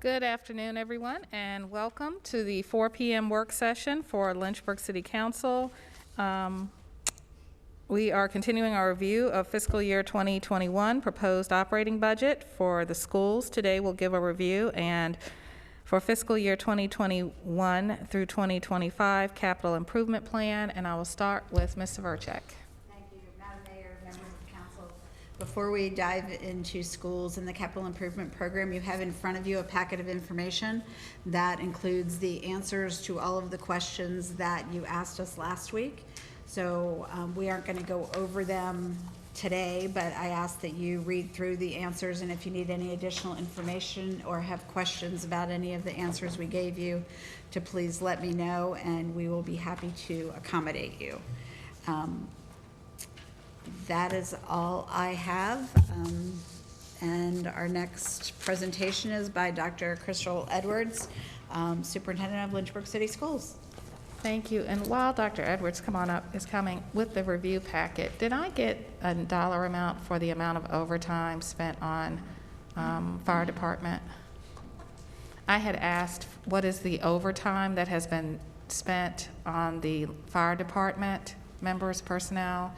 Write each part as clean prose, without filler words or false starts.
Good afternoon, everyone, and welcome to the 4 p.m. work session for Lynchburg City Council. We are continuing our review of fiscal year 2021 proposed operating budget for the schools. Today we'll give a review, and for fiscal year 2021 through 2025 capital improvement plan, and I will start with Ms. Verchek. Before we dive into schools and the capital improvement program, you have in front of you a packet of information that includes the answers to all of the questions that you asked us last week. So we aren't going to go over them today, but I ask that you read through the answers, and if you need any additional information or have questions about any of the answers we gave you, to please let me know, and we will be happy to accommodate you. That is all I have, and our next presentation is by Dr. Crystal Edwards, Superintendent of Lynchburg City Schools. Thank you. And while Dr. Edwards is coming with the review packet, did I get a dollar amount for the amount of overtime spent on fire department? I had asked what is the overtime that has been spent on the fire department members, personnel.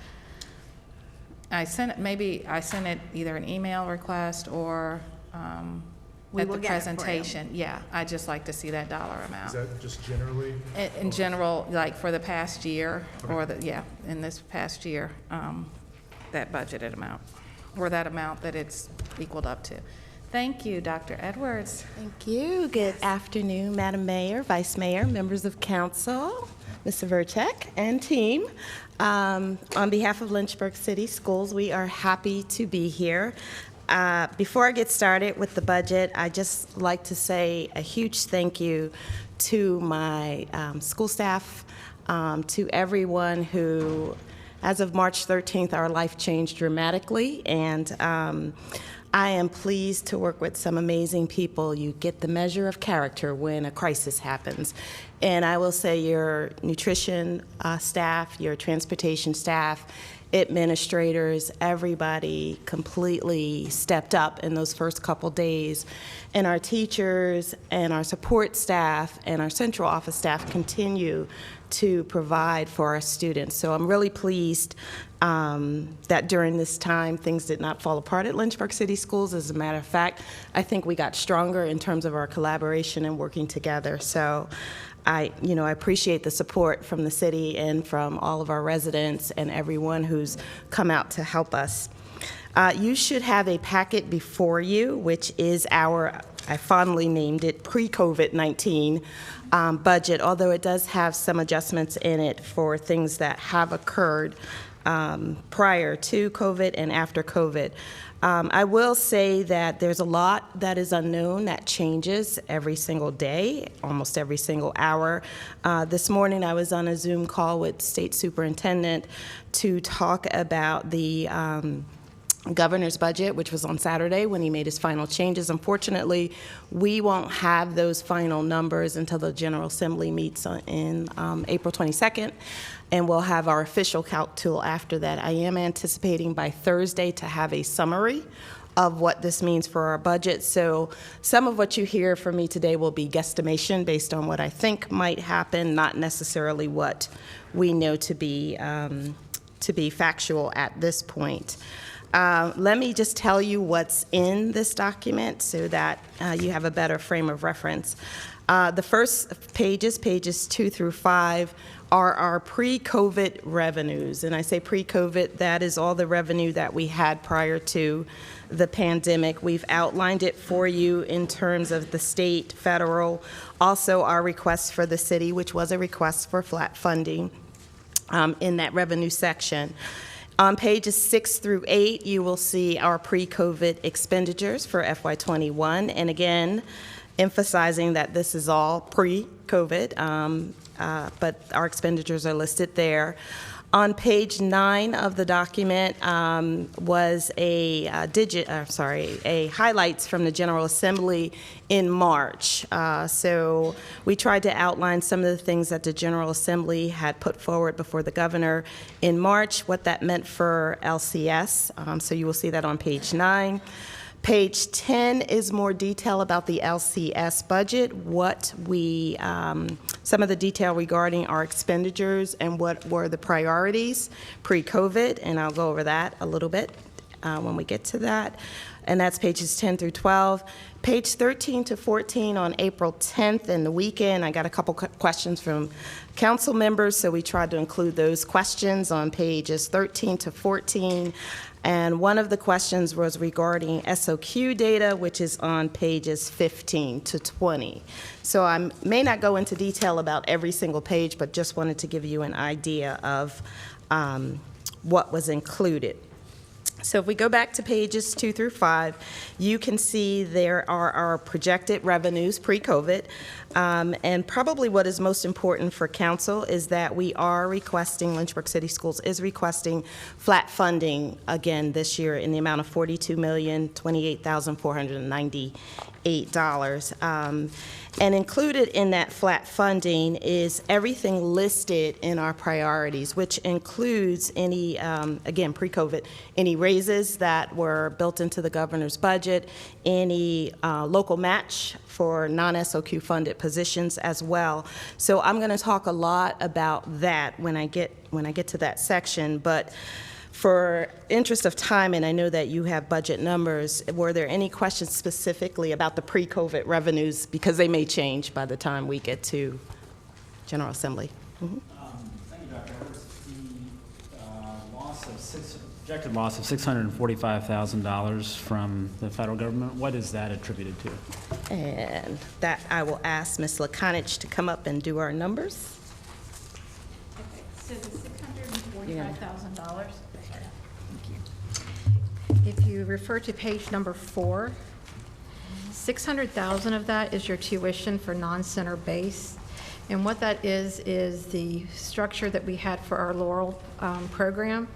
I sent it either an email request or at the presentation. Yeah, I'd just like to see that dollar amount. Is that just generally? In general, like for the past year, okay. Or in this past year, that budgeted amount, or that amount that it's equaled up to. Thank you, Dr. Edwards. Thank you. Good afternoon, Madam Mayor, Vice Mayor, members of council, Mr. Verchek, and team. On behalf of Lynchburg City Schools, we are happy to be here. Before I get started with the budget, I'd just like to say a huge thank you to my school staff, to everyone who, as of March 13th, our life changed dramatically, and I am pleased to work with some amazing people. You get the measure of character when a crisis happens. And I will say your nutrition staff, your transportation staff, administrators, everybody completely stepped up in those first couple days. And our teachers and our support staff and our central office staff continue to provide for our students. So I'm really pleased that during this time things did not fall apart at Lynchburg City Schools. As a matter of fact, I think we got stronger in terms of our collaboration and working together. So I appreciate the support from the city and from all of our residents and everyone who's come out to help us. You should have a packet before you, which is I fondly named it pre-COVID-19 budget, although it does have some adjustments in it for things that have occurred prior to COVID and after COVID. I will say that there's a lot that is unknown that changes every single day, almost every single hour. This morning I was on a Zoom call with State Superintendent to talk about the governor's budget, which was on Saturday when he made his final changes. Unfortunately, we won't have those final numbers until the General Assembly meets in April 22nd, and we'll have our official calc tool after that. I am anticipating by Thursday to have a summary of what this means for our budget. So some of what you hear from me today will be guesstimation based on what I think might happen, not necessarily what we know to be factual at this point. Let me just tell you what's in this document so that you have a better frame of reference. The first pages 2 through 5, are our pre-COVID revenues. And I say pre-COVID, that is all the revenue that we had prior to the pandemic. We've outlined it for you in terms of the state, federal, also our request for the city, which was a request for flat funding in that revenue section. On pages 6 through 8, you will see our pre-COVID expenditures for FY21. And again, emphasizing that this is all pre-COVID, but our expenditures are listed there. On page 9 of the document was a highlights from the General Assembly in March. So we tried to outline some of the things that the General Assembly had put forward before the governor in March, what that meant for LCS. So you will see that on page 9. Page 10 is more detail about the LCS budget, some of the detail regarding our expenditures and what were the priorities pre-COVID, and I'll go over that a little bit when we get to that. And that's pages 10 through 12. Page 13 to 14 on April 10th and the weekend, I got a couple questions from council members, so we tried to include those questions on pages 13 to 14. And one of the questions was regarding SOQ data, which is on pages 15 to 20. So I may not go into detail about every single page, but just wanted to give you an idea of what was included. So if we go back to pages 2 through 5, you can see there are our projected revenues pre-COVID. And probably what is most important for council is that we are requesting, Lynchburg City Schools is requesting flat funding again this year in the amount of $42,028,498. And included in that flat funding is everything listed in our priorities, which includes any, again, pre-COVID, any raises that were built into the governor's budget, any local match for non-SOQ funded positions as well. So I'm going to talk a lot about that when I get to that section, but for interest of time, and I know that you have budget numbers, were there any questions specifically about the pre-COVID revenues, because they may change by the time we get to General Assembly? Mm-hmm. Thank you, Dr. Edwards. The projected loss of $645,000 from the federal government, what is that attributed to? And that I will ask Ms. Lakonich to come up and do our numbers. Okay, so the $645,000. If you refer to page number 4, $600,000 of that is your tuition for non-center base. And what that is the structure that we had for our Laurel program,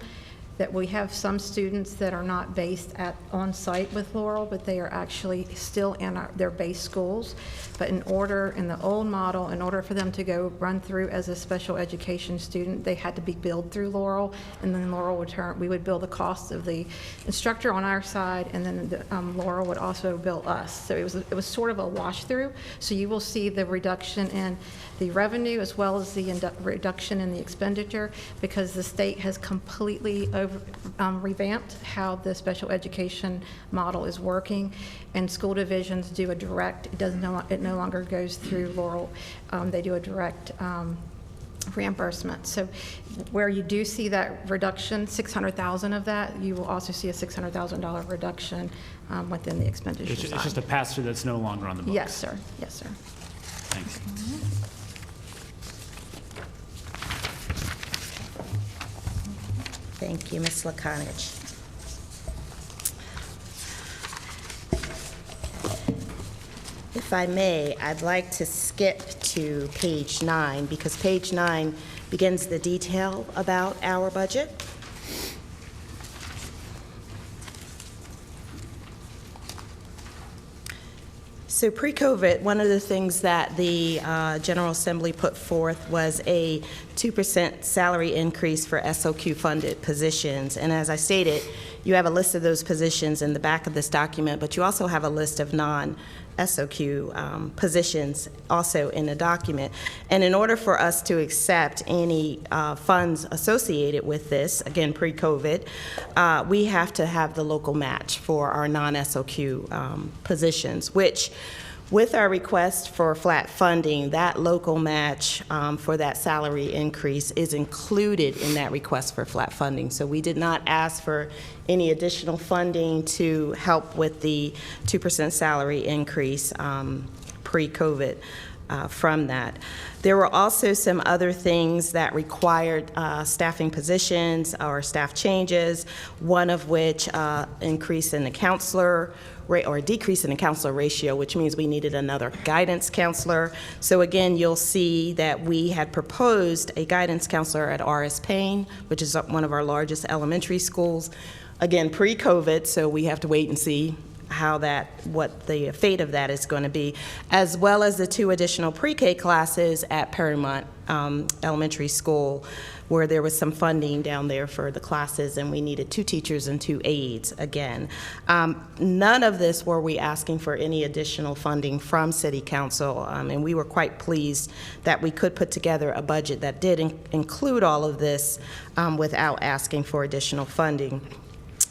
that we have some students that are not based on-site with Laurel, but they are actually still in their base schools. But in the old model, in order for them to go run through as a special education student, they had to be billed through Laurel, and then Laurel would we would bill the cost of the instructor on our side, and then Laurel would also bill us. So it was sort of a wash through. So you will see the reduction in the revenue as well as the reduction in the expenditure, because the state has completely revamped how the special education model is working, and school divisions do a direct. It no longer goes through Laurel. They do a direct reimbursement. So where you do see that reduction, $600,000 of that, you will also see a $600,000 reduction within the expenditure It's side. just a pass-through that's no longer on the books. Yes, sir. Yes, sir. Thanks. Thank you, Ms. Lakonich. If I may, I'd like to skip to page 9, because page 9 begins the detail about our budget. So pre-COVID, one of the things that the General Assembly put forth was a 2% salary increase for SOQ-funded positions. And as I stated, you have a list of those positions in the back of this document, but you also have a list of non-SOQ positions also in the document. And in order for us to accept any funds associated with this, again, pre-COVID, we have to have the local match for our non-SOQ positions, which with our request for flat funding, that local match for that salary increase is included in that request for flat funding. So we did not ask for any additional funding to help with the 2% salary increase pre-COVID from that. There were also some other things that required staffing positions or staff changes, one of which increase in the counselor or a decrease in the counselor ratio, which means we needed another guidance counselor. So again, you'll see that we had proposed a guidance counselor at R.S. Payne, which is one of our largest elementary schools. Again, pre-COVID, so we have to wait and see what the fate of that is going to be, as well as the 2 additional pre-K classes at Perrymont Elementary School, where there was some funding down there for the classes, and we needed 2 teachers and 2 aides again. None of this were we asking for any additional funding from City Council, and we were quite pleased that we could put together a budget that did include all of this without asking for additional funding.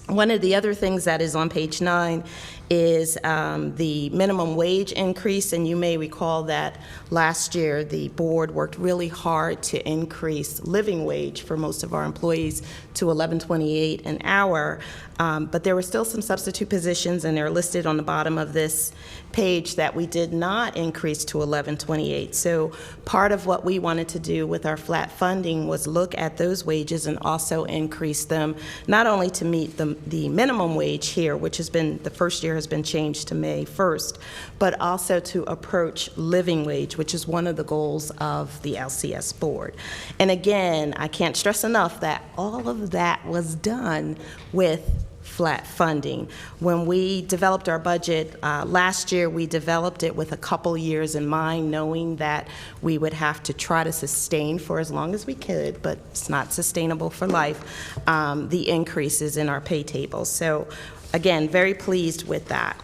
One of the other things that is on page 9 is the minimum wage increase, and you may recall that last year the board worked really hard to increase living wage for most of our employees to $11.28 an hour, but there were still some substitute positions, and they're listed on the bottom of this page, that we did not increase to $11.28. So part of what we wanted to do with our flat funding was look at those wages and also increase them, not only to meet the minimum wage here, which has been, the first year has been changed to May 1st, but also to approach living wage, which is one of the goals of the LCS board. And again, I can't stress enough that all of that was done with flat funding. When we developed our budget last year, we developed it with a couple years in mind, knowing that we would have to try to sustain for as long as we could, but it's not sustainable for life, the increases in our pay tables. So again, very pleased with that.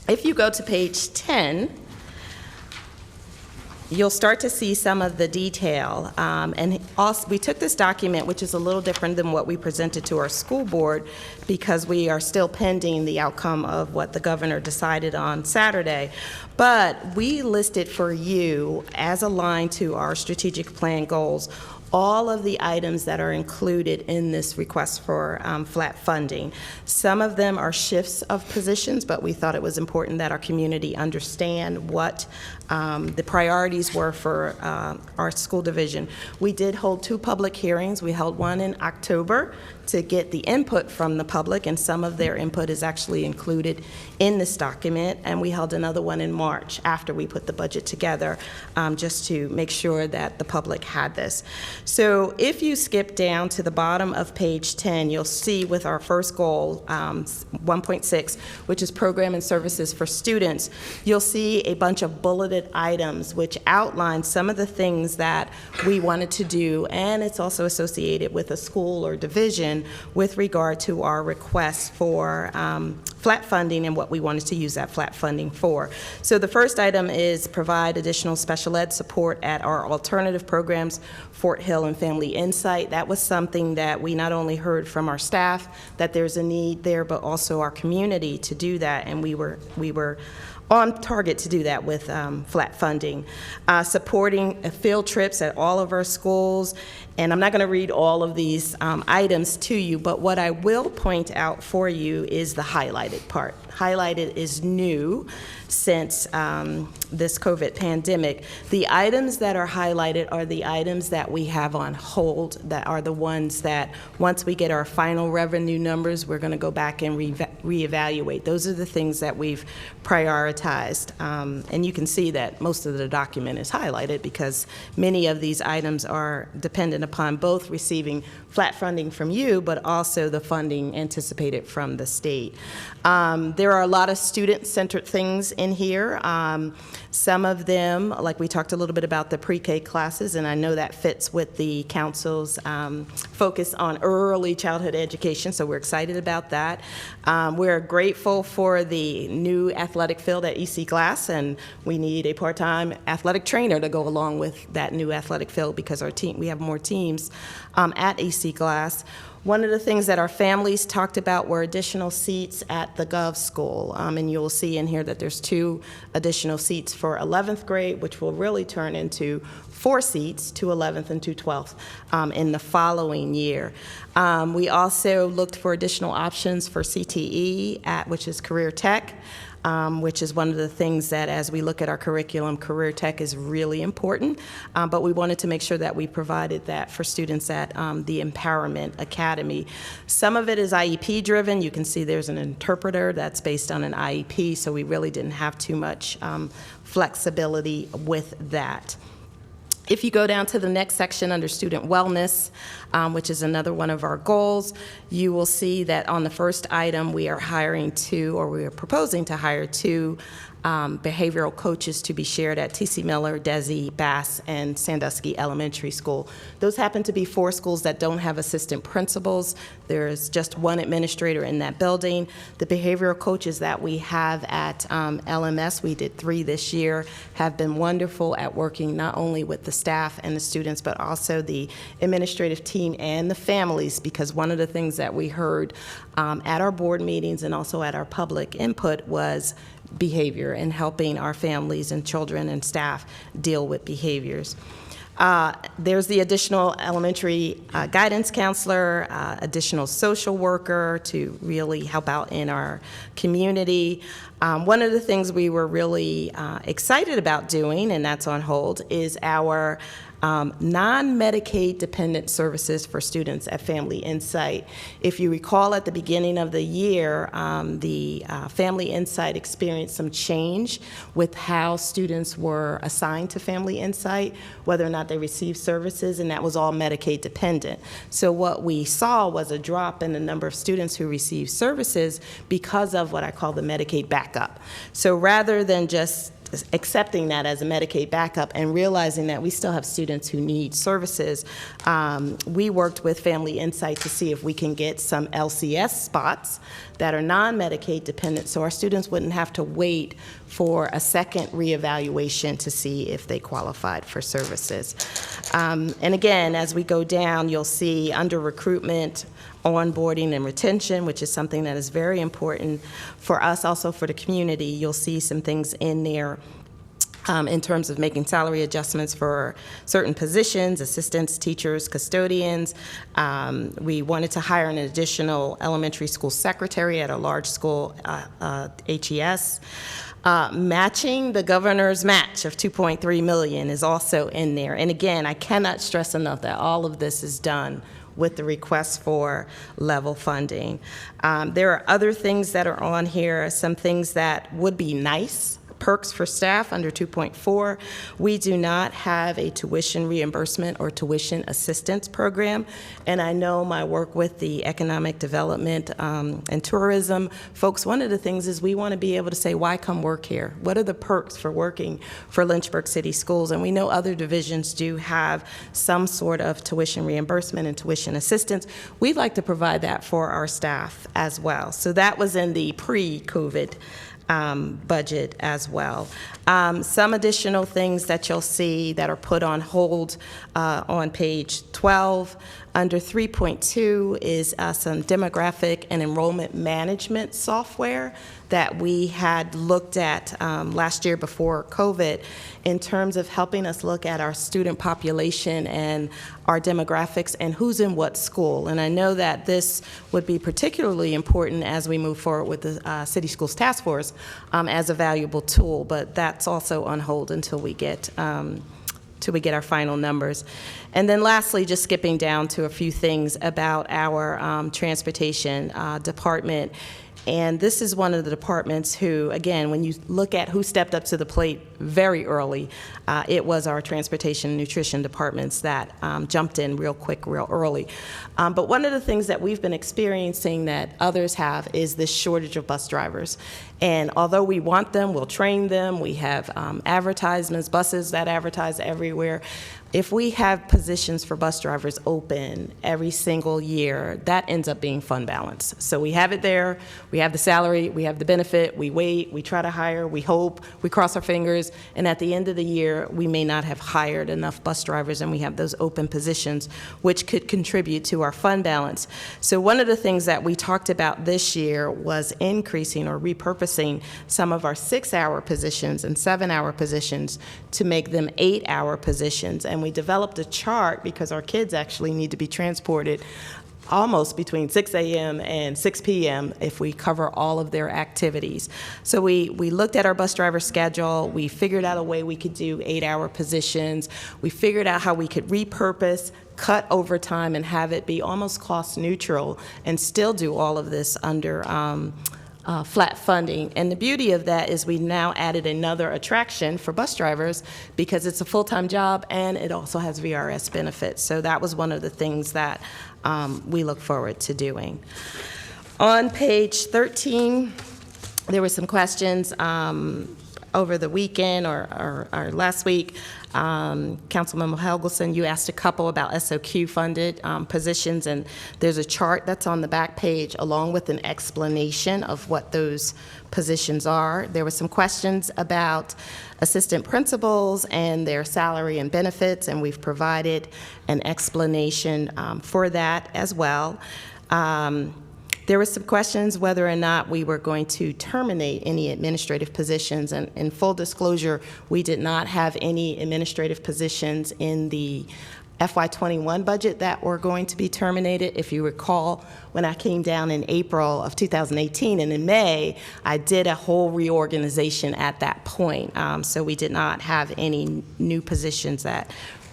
If you go to page 10, you'll start to see some of the detail. And also, we took this document, which is a little different than what we presented to our school board, because we are still pending the outcome of what the governor decided on Saturday. But we listed for you, as aligned to our strategic plan goals, all of the items that are included in this request for flat funding. Some of them are shifts of positions, but we thought it was important that our community understand what the priorities were for our school division. We did hold 2 public hearings. We held one in October to get the input from the public, and some of their input is actually included in this document, and we held another one in March after we put the budget together, just to make sure that the public had this. So if you skip down to the bottom of page 10, you'll see with our first goal, 1.6, which is program and services for students, you'll see a bunch of bulleted items which outline some of the things that we wanted to do, and it's also associated with a school or division with regard to our requests for flat funding and what we wanted to use that flat funding for. So the first item is provide additional special ed support at our alternative programs, Fort Hill and Family Insight. That was something that we not only heard from our staff that there's a need there, but also our community to do that, and we were on target to do that with flat funding. Supporting field trips at all of our schools, and I'm not going to read all of these items to you, but what I will point out for you is the highlighted part. Highlighted is new since this COVID pandemic. The items that are highlighted are the items that we have on hold, that are the ones that once we get our final revenue numbers, we're going to go back and reevaluate. Those are the things that we've prioritized. And you can see that most of the document is highlighted because many of these items are dependent upon both receiving flat funding from you, but also the funding anticipated from the state. There are a lot of student-centered things in here. Some of them, like we talked a little bit about the pre-K classes, and I know that fits with the council's focus on early childhood education, so we're excited about that. We're grateful for the new athletic field at EC Glass, and we need a part-time athletic trainer to go along with that new athletic field because our team, we have more teams at EC Glass. One of the things that our families talked about were additional seats at the Gov School, and you'll see in here that there's 2 additional seats for 11th grade, which will really turn into 4 seats, 2 11th and 2 12th, in the following year. We also looked for additional options for CTE, which is Career Tech, which is one of the things that as we look at our curriculum, Career Tech is really important, but we wanted to make sure that we provided that for students at the Empowerment Academy. Some of it is IEP driven. You can see there's an interpreter that's based on an IEP, so we really didn't have too much flexibility with that. If you go down to the next section under student wellness, which is another one of our goals, you will see that on the first item, we are proposing to hire 2 behavioral coaches to be shared at T.C. Miller, Desi, Bass, and Sandusky Elementary School. Those happen to be 4 schools that don't have assistant principals. There's just 1 administrator in that building. The behavioral coaches that we have at LMS, we did 3 this year, have been wonderful at working not only with the staff and the students, but also the administrative team and the families, because one of the things that we heard at our board meetings and also at our public input was behavior and helping our families and children and staff deal with behaviors. There's the additional elementary guidance counselor, additional social worker to really help out in our community. One of the things we were really excited about doing, and that's on hold, is our non-Medicaid dependent services for students at Family Insight. If you recall, at the beginning of the year, the Family Insight experienced some change with how students were assigned to Family Insight, whether or not they received services, and that was all Medicaid dependent. So what we saw was a drop in the number of students who received services because of what I call the Medicaid backup. So rather than just accepting that as a Medicaid backup and realizing that we still have students who need services, we worked with Family Insight to see if we can get some LCS spots that are non-Medicaid dependent so our students wouldn't have to wait for a second reevaluation to see if they qualified for services. And again, as we go down, you'll see under recruitment, onboarding and retention, which is something that is very important for us, also for the community. You'll see some things in there in terms of making salary adjustments for certain positions, assistants, teachers, custodians. We wanted to hire an additional elementary school secretary at a large school, HES. Matching the governor's match of $2.3 million is also in there. And again, I cannot stress enough that all of this is done with the request for level funding. There are other things that are on here, some things that would be nice. Perks for staff under 2.4. We do not have a tuition reimbursement or tuition assistance program, and I know my work with the economic development and tourism folks, one of the things is we want to be able to say, why come work here? What are the perks for working for Lynchburg City Schools? And we know other divisions do have some sort of tuition reimbursement and tuition assistance. We'd like to provide that for our staff as well. So that was in the pre-COVID budget as well. Some additional things that you'll see that are put on hold on page 12. Under 3.2 is some demographic and enrollment management software that we had looked at last year before COVID in terms of helping us look at our student population and our demographics and who's in what school. And I know that this would be particularly important as we move forward with the City Schools Task Force as a valuable tool, but that's also on hold until we get our final numbers. And then lastly, just skipping down to a few things about our transportation department. And this is one of the departments who, again, when you look at who stepped up to the plate very early, it was our transportation and nutrition departments that jumped in real quick, real early. But one of the things that we've been experiencing that others have is this shortage of bus drivers. And although we want them, we'll train them, we have advertisements, buses that advertise everywhere. If we have positions for bus drivers open every single year, that ends up being fund balance. So we have it there, we have the salary, we have the benefit, we wait, we try to hire, we hope, we cross our fingers, and at the end of the year, we may not have hired enough bus drivers and we have those open positions, which could contribute to our fund balance. So one of the things that we talked about this year was increasing or repurposing some of our 6-hour positions and 7-hour positions to make them 8-hour positions. And we developed a chart because our kids actually need to be transported almost between 6 a.m. and 6 p.m. if we cover all of their activities. So we looked at our bus driver schedule, we figured out a way we could do 8-hour positions, we figured out how we could repurpose, cut overtime, and have it be almost cost neutral and still do all of this under flat funding. And the beauty of that is we now added another attraction for bus drivers because it's a full-time job and it also has VRS benefits. So that was one of the things that we look forward to doing. On page 13, there were some questions over the weekend or last week. Councilmember Helgelson, you asked a couple about SOQ funded positions, and there's a chart that's on the back page along with an explanation of what those positions are. There were some questions about assistant principals and their salary and benefits, and we've provided an explanation for that as well. There were some questions whether or not we were going to terminate any administrative positions, and in full disclosure, we did not have any administrative positions in the FY21 budget that were going to be terminated. If you recall, when I came down in April of 2018 and in May, I did a whole reorganization at that point. So we did not have any new positions that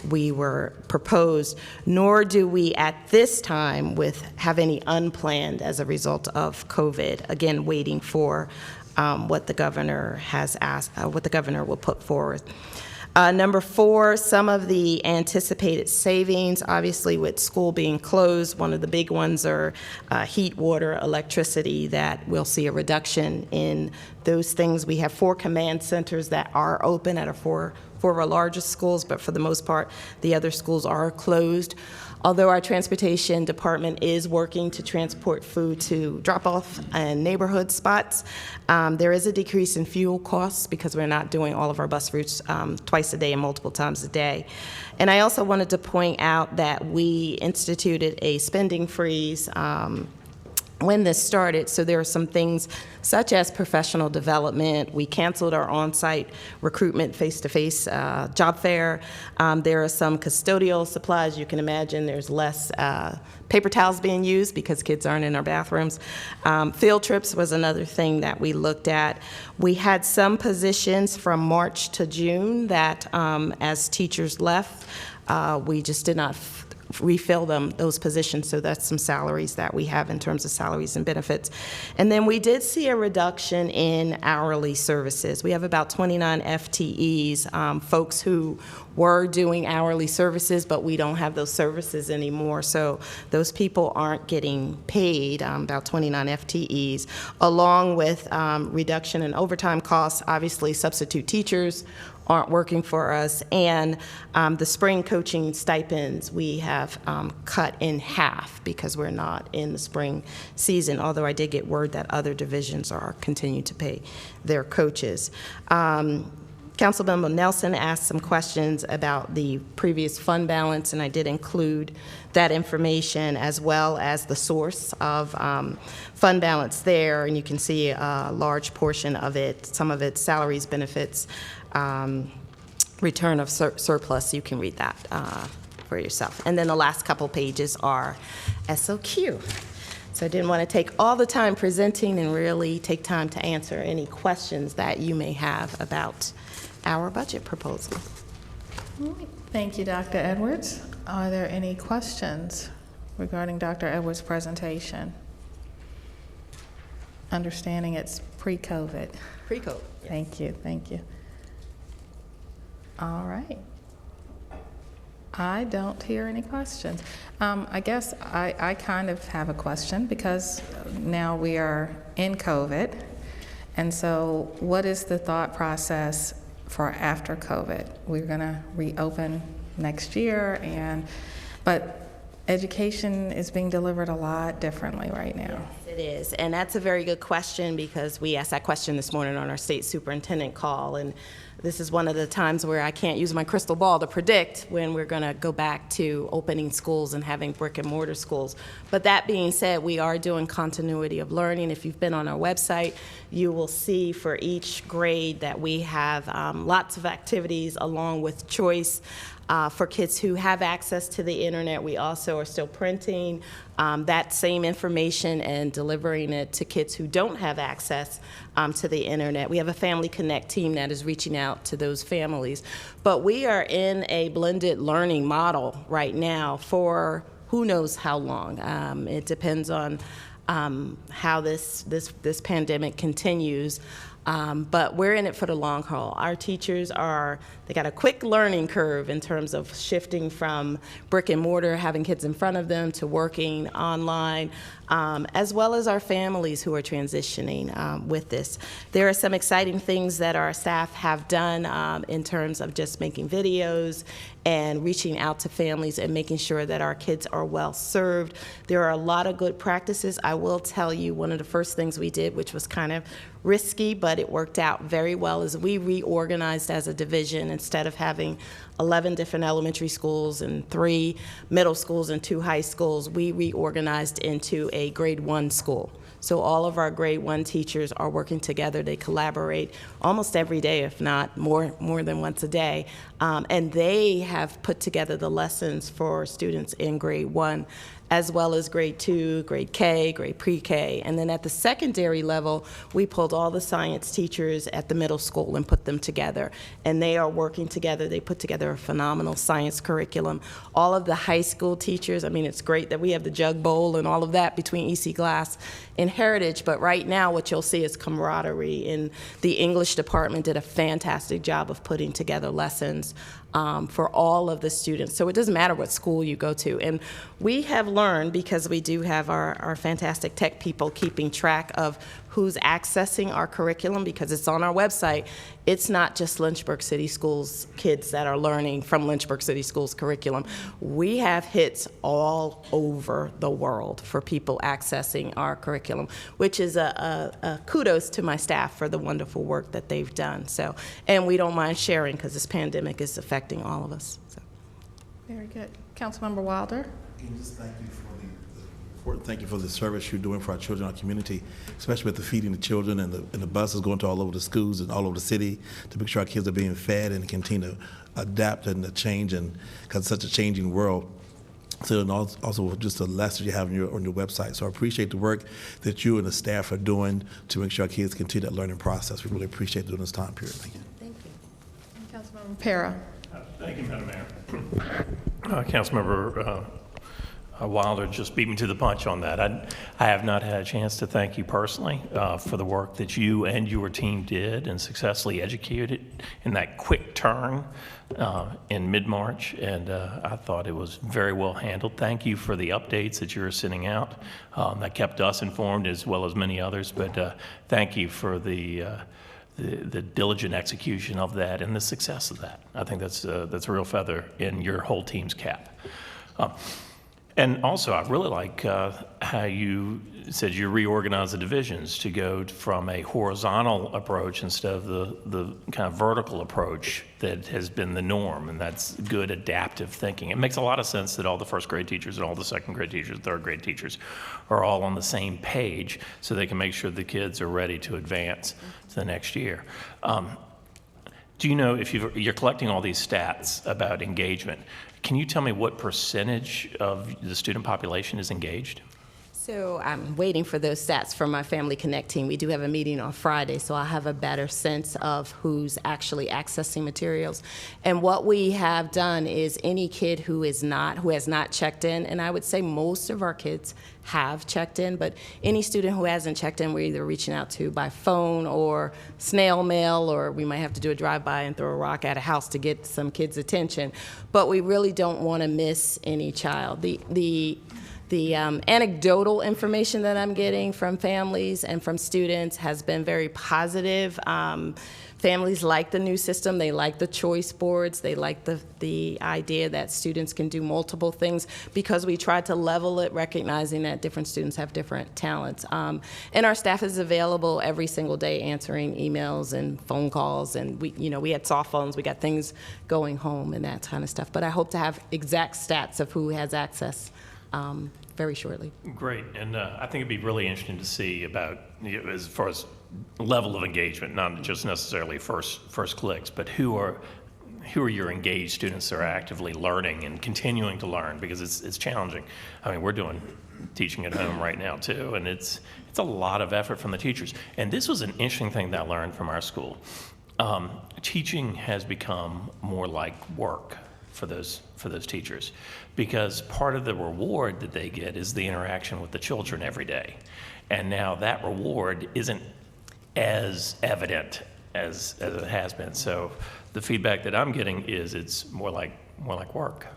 we were proposed, nor do we at this time have any unplanned as a result of COVID. Again, waiting for what the governor has asked, what the governor will put forward. Number 4, some of the anticipated savings, obviously with school being closed, one of the big ones are heat, water, electricity, that we'll see a reduction in those things. We have 4 command centers that are open at four of our largest schools, but for the most part, the other schools are closed. Although our transportation department is working to transport food to drop-off and neighborhood spots, there is a decrease in fuel costs because we're not doing all of our bus routes twice a day and multiple times a day. And I also wanted to point out that we instituted a spending freeze when this started, so there are some things such as professional development. We canceled our on-site recruitment face-to-face job fair. There are some custodial supplies. You can imagine there's less paper towels being used because kids aren't in our bathrooms. Field trips was another thing that we looked at. We had some positions from March to June that as teachers left, we just did not refill those positions, so that's some salaries that we have in terms of salaries and benefits. And then we did see a reduction in hourly services. We have about 29 FTEs, folks who were doing hourly services, but we don't have those services anymore, so those people aren't getting paid, about 29 FTEs, along with reduction in overtime costs. Obviously, substitute teachers aren't working for us, and the spring coaching stipends we have cut in half because we're not in the spring season, although I did get word that other divisions are continuing to pay their coaches. Councilmember Nelson asked some questions about the previous fund balance, and I did include that information as well as the source of fund balance there, and you can see a large portion of it, some of it salaries, benefits, return of surplus. You can read that for yourself. And then the last couple pages are SOQ. So I didn't want to take all the time presenting and really take time to answer any questions that you may have about our budget proposal. Thank you, Dr. Edwards. Are there any questions regarding Dr. Edwards' presentation? Understanding it's pre-COVID. Pre-COVID. Thank you, thank you. All right. I don't hear any questions. I guess I kind of have a question because now we are in COVID. And so what is the thought process for after COVID? We're going to reopen next year, but education is being delivered a lot differently right now. Yes, it is. And that's a very good question because we asked that question this morning on our state superintendent call. And this is one of the times where I can't use my crystal ball to predict when we're going to go back to opening schools and having brick and mortar schools. But that being said, we are doing continuity of learning. If you've been on our website, you will see for each grade that we have lots of activities along with choice. For kids who have access to the internet, we also are still printing that same information and delivering it to kids who don't have access to the internet. We have a Family Connect team that is reaching out to those families. But we are in a blended learning model right now for who knows how long. It depends on how this pandemic continues. But we're in it for the long haul. Our teachers they got a quick learning curve in terms of shifting from brick and mortar, having kids in front of them, to working online, as well as our families who are transitioning with this. There are some exciting things that our staff have done in terms of just making videos and reaching out to families and making sure that our kids are well served. There are a lot of good practices. I will tell you, one of the first things we did, which was kind of risky, but it worked out very well, is we reorganized as a division. Instead of having 11 different elementary schools and 3 middle schools and 2 high schools, we reorganized into a grade 1 school. So all of our grade 1 teachers are working together. They collaborate almost every day, if not more than once a day. And they have put together the lessons for students in grade 1, as well as grade 2, grade K, grade pre-K. And then at the secondary level, we pulled all the science teachers at the middle school and put them together. And they are working together. They put together a phenomenal science curriculum. All of the high school teachers, I mean, it's great that we have the Jug Bowl and all of that between EC Glass and Heritage, but right now what you'll see is camaraderie. And the English department did a fantastic job of putting together lessons for all of the students. So it doesn't matter what school you go to. And we have learned, because we do have our fantastic tech people keeping track of who's accessing our curriculum, because it's on our website. It's not just Lynchburg City Schools kids that are learning from Lynchburg City Schools curriculum. We have hits all over the world for people accessing our curriculum, which is a kudos to my staff for the wonderful work that they've done. So, and we don't mind sharing, because this pandemic is affecting all of us. So. Very good. Councilmember Wilder? And just thank you thank you for the service you're doing for our children, our community, especially with the feeding the children and the buses going to all over the schools and all over the city to make sure our kids are being fed and continue to adapt and to change, and because it's such a changing world. So, and also just the lessons you have on your website. So I appreciate the work that you and the staff are doing to make sure our kids continue that learning process. We really appreciate it during this time period. Thank you. Thank you. Councilmember Para? Thank you, Madam Mayor. Councilmember Wilder just beat me to the punch on that. I have not had a chance to thank you personally for the work that you and your team did and successfully executed in that quick turn in mid-March, and I thought it was very well handled. Thank you for the updates that you're sending out. That kept us informed as well as many others, but thank you for the diligent execution of that and the success of that. I think that's a real feather in your whole team's cap. And also, I really like how you said you reorganize the divisions to go from a horizontal approach instead of the kind of vertical approach that has been the norm, and that's good adaptive thinking. It makes a lot of sense that all the first grade teachers and all the second grade teachers, third grade teachers are all on the same page so they can make sure the kids are ready to advance to the next year. Do you know, if you're collecting all these stats about engagement, can you tell me what percentage of the student population is engaged? So I'm waiting for those stats from my Family Connect team. We do have a meeting on Friday, so I'll have a better sense of who's actually accessing materials. And what we have done is any kid who has not checked in, and I would say most of our kids have checked in, but any student who hasn't checked in, we're either reaching out to by phone or snail mail, or we might have to do a drive-by and throw a rock at a house to get some kids' attention. But we really don't want to miss any child. The anecdotal information that I'm getting from families and from students has been very positive. Families like the new system. They like the choice boards. They like the idea that students can do multiple things, because we tried to level it, recognizing that different students have different talents. And our staff is available every single day answering emails and phone calls, and we had soft phones. We got things going home and that kind of stuff. But I hope to have exact stats of who has access very shortly. Great, and I think it'd be really interesting to see about, as far as level of engagement, not just necessarily first clicks, but who are your engaged students that are actively learning and continuing to learn, because it's challenging. I mean, we're doing teaching at home right now too, and it's a lot of effort from the teachers. And this was an interesting thing that I learned from our school. Teaching has become more like work for those teachers, because part of the reward that they get is the interaction with the children every day. And now that reward isn't as evident as it has been. So the feedback that I'm getting is it's more like work.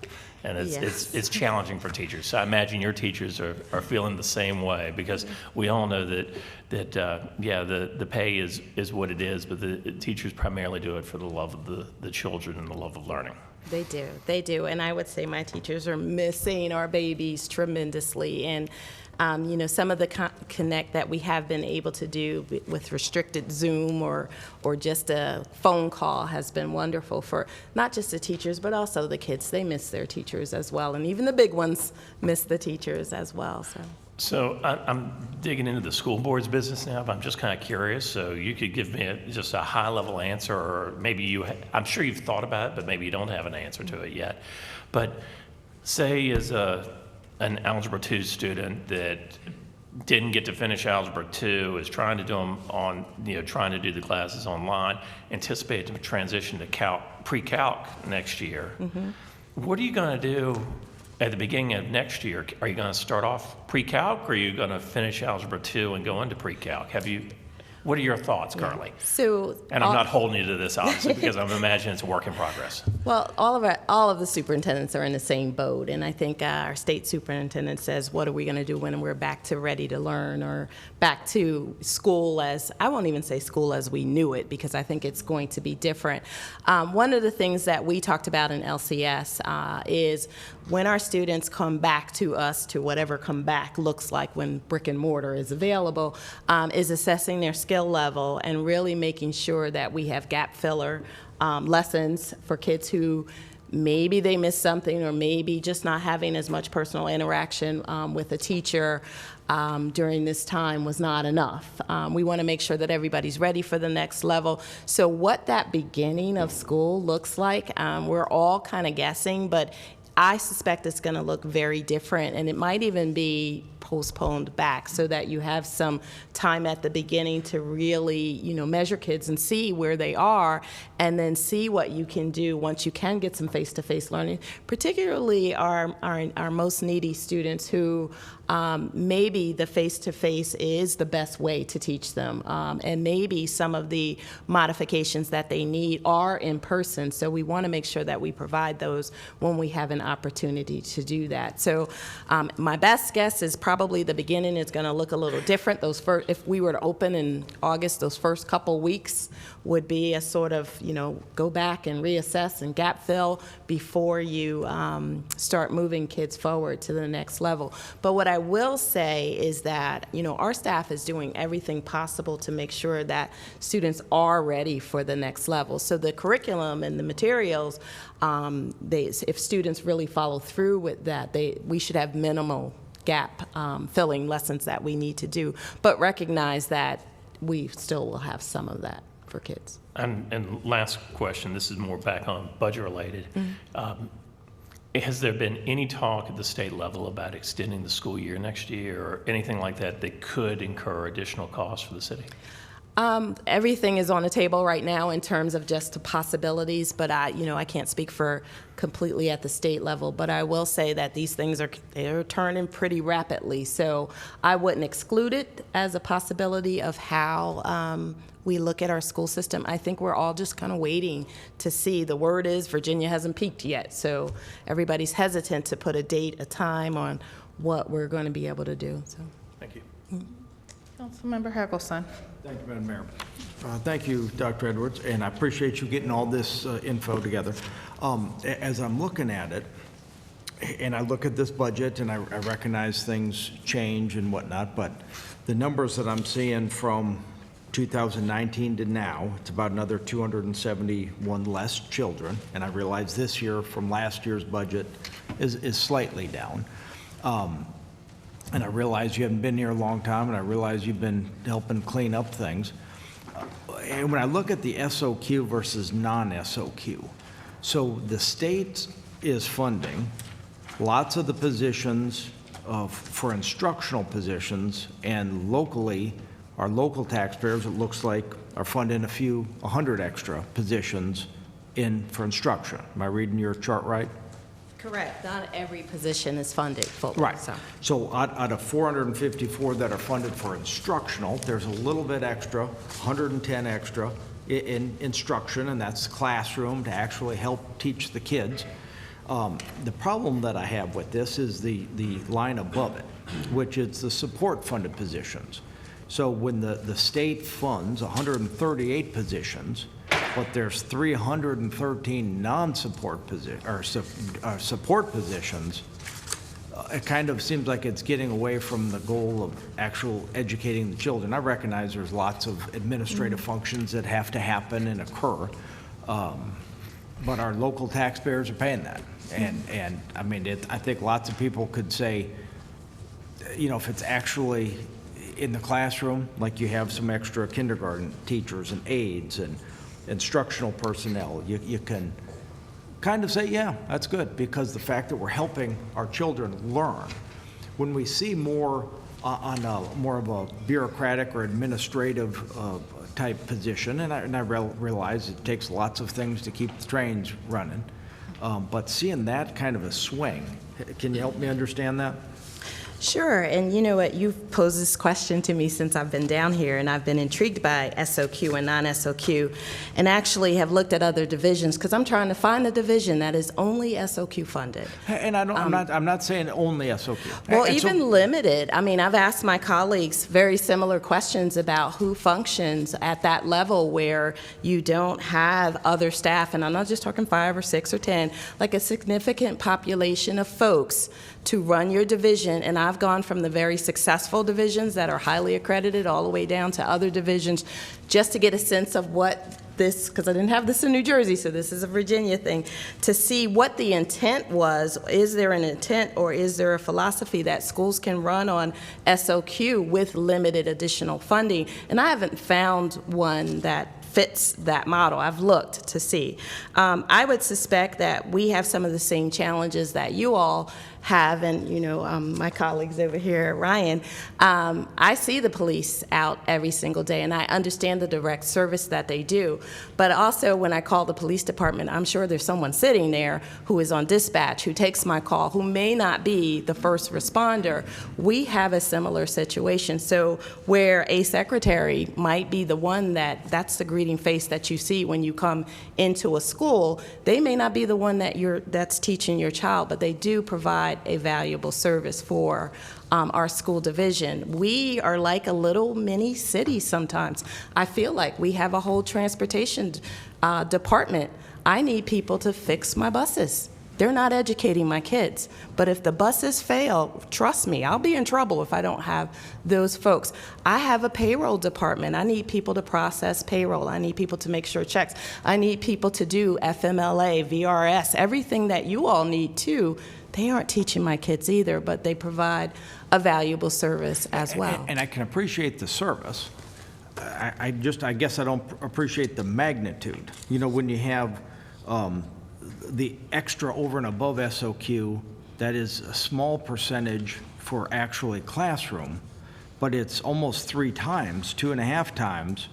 And it's challenging for teachers. So I imagine your teachers are feeling the same way, because we all know that the pay is what it is, but the teachers primarily do it for the love of the children and the love of learning. They do. And I would say my teachers are missing our babies tremendously. And some of the connect that we have been able to do with restricted Zoom or just a phone call has been wonderful for not just the teachers, but also the kids. They miss their teachers as well, and even the big ones miss the teachers as well. So I'm digging into the school board's business now, but I'm just kind of curious. So you could give me just a high-level answer, or maybe I'm sure you've thought about it, but maybe you don't have an answer to it yet. But say as an Algebra 2 student that didn't get to finish Algebra 2, is trying to do trying to do the classes online, anticipate to transition to pre-calc next year. Mm-hmm. What are you going to do at the beginning of next year? Are you going to start off pre-calc, or are you going to finish Algebra 2 and go into pre-calc? What are your thoughts currently? And I'm not holding you to this, obviously, because I'm imagining it's a work in progress. Well, all of the superintendents are in the same boat, and I think our state superintendent says, what are we going to do when we're back to ready to learn, or back to school I won't even say school as we knew it, because I think it's going to be different. One of the things that we talked about in LCS is when our students come back to us, to whatever come back looks like when brick and mortar is available, is assessing their skill level and really making sure that we have gap filler lessons for kids who maybe they missed something, or maybe just not having as much personal interaction with a teacher during this time was not enough. We want to make sure that everybody's ready for the next level. So what that beginning of school looks like, we're all kind of guessing, but I suspect it's going to look very different, and it might even be postponed back so that you have some time at the beginning to really, measure kids and see where they are, and then see what you can do once you can get some face-to-face learning, particularly our most needy students who maybe the face-to-face is the best way to teach them, and maybe some of the modifications that they need are in person. So we want to make sure that we provide those when we have an opportunity to do that. So my best guess is probably the beginning is going to look a little different. If we were to open in August, those first couple weeks would be a sort of, go back and reassess and gap fill before you start moving kids forward to the next level. But what I will say is that, our staff is doing everything possible to make sure that students are ready for the next level. So the curriculum and the materials, if students really follow through with that, we should have minimal gap filling lessons that we need to do, but recognize that we still will have some of that for kids. And last question, this is more back on budget related. Mm-hmm. Has there been any talk at the state level about extending the school year next year, or anything like that could incur additional costs for the city? Everything is on the table right now in terms of just possibilities, but I can't speak for completely at the state level, but I will say that these things they're turning pretty rapidly. So I wouldn't exclude it as a possibility of how we look at our school system. I think we're all just kind of waiting to see. The word is Virginia hasn't peaked yet, so everybody's hesitant to put a date, a time on what we're going to be able to do. So. Thank you. Councilmember Hagelson. Thank you, Madam Mayor. Thank you, Dr. Edwards, and I appreciate you getting all this info together. As I'm looking at it, and I look at this budget, and I recognize things change and whatnot, but the numbers that I'm seeing from 2019 to now, it's about another 271 less children, and I realize this year from last year's budget is slightly down. And I realize you haven't been here a long time, and I realize you've been helping clean up things. And when I look at the SOQ versus non-SOQ, so the state is funding lots of the positions for instructional positions, and locally, our local taxpayers, it looks like, are funding 100 extra positions for instruction. Am I reading your chart right? Correct. Not every position is funded fully. Right. So out of 454 that are funded for instructional, there's a little bit extra, 110 extra in instruction, and that's classroom to actually help teach the kids. The problem that I have with this is the line above it, which is the support funded positions. So when the state funds 138 positions, but there's 313 non-support support positions, it kind of seems like it's getting away from the goal of actual educating the children. I recognize there's lots of administrative functions that have to happen and occur, but our local taxpayers are paying that. And I mean, I think lots of people could say, you know, if it's actually in the classroom, like you have some extra kindergarten teachers and aides and instructional personnel, you can kind of say, yeah, that's good, because the fact that we're helping our children learn. When we see more on more of a bureaucratic or administrative type position, and I realize it takes lots of things to keep the trains running, but seeing that kind of a swing, can you help me understand that? Sure, and you know what, you've posed this question to me since I've been down here, and I've been intrigued by SOQ and non-SOQ, and actually have looked at other divisions, because I'm trying to find a division that is only SOQ funded. And I'm not saying only SOQ. Well, And even limited. I mean, I've asked my colleagues very similar questions about who functions at that level where you don't have other staff, and I'm not just talking 5 or 6 or 10, like a significant population of folks to run your division. And I've gone from the very successful divisions that are highly accredited all the way down to other divisions just to get a sense of what this, because I didn't have this in New Jersey, so this is a Virginia thing, to see what the intent was. Is there an intent or is there a philosophy that schools can run on SOQ with limited additional funding? And I haven't found one that fits that model. I've looked to see. I would suspect that we have some of the same challenges that you all have, and you know, my colleagues over here, Ryan, I see the police out every single day, and I understand the direct service that they do. But also, when I call the police department, I'm sure there's someone sitting there who is on dispatch, who takes my call, who may not be the first responder. We have a similar situation. So where a secretary might be the one that's the greeting face that you see when you come into a school, they may not be the one that's teaching your child, but they do provide a valuable service for our school division. We are like a little mini city sometimes. I feel like we have a whole transportation department. I need people to fix my buses. They're not educating my kids. But if the buses fail, trust me, I'll be in trouble if I don't have those folks. I have a payroll department. I need people to process payroll. I need people to make sure checks. I need people to do FMLA, VRS, everything that you all need too. They aren't teaching my kids either, but they provide a valuable service as well. And I can appreciate the service. I guess I don't appreciate the magnitude. You know, when you have the extra over and above SOQ, that is a small percentage for actually classroom, but it's almost 3 times, 2.5 times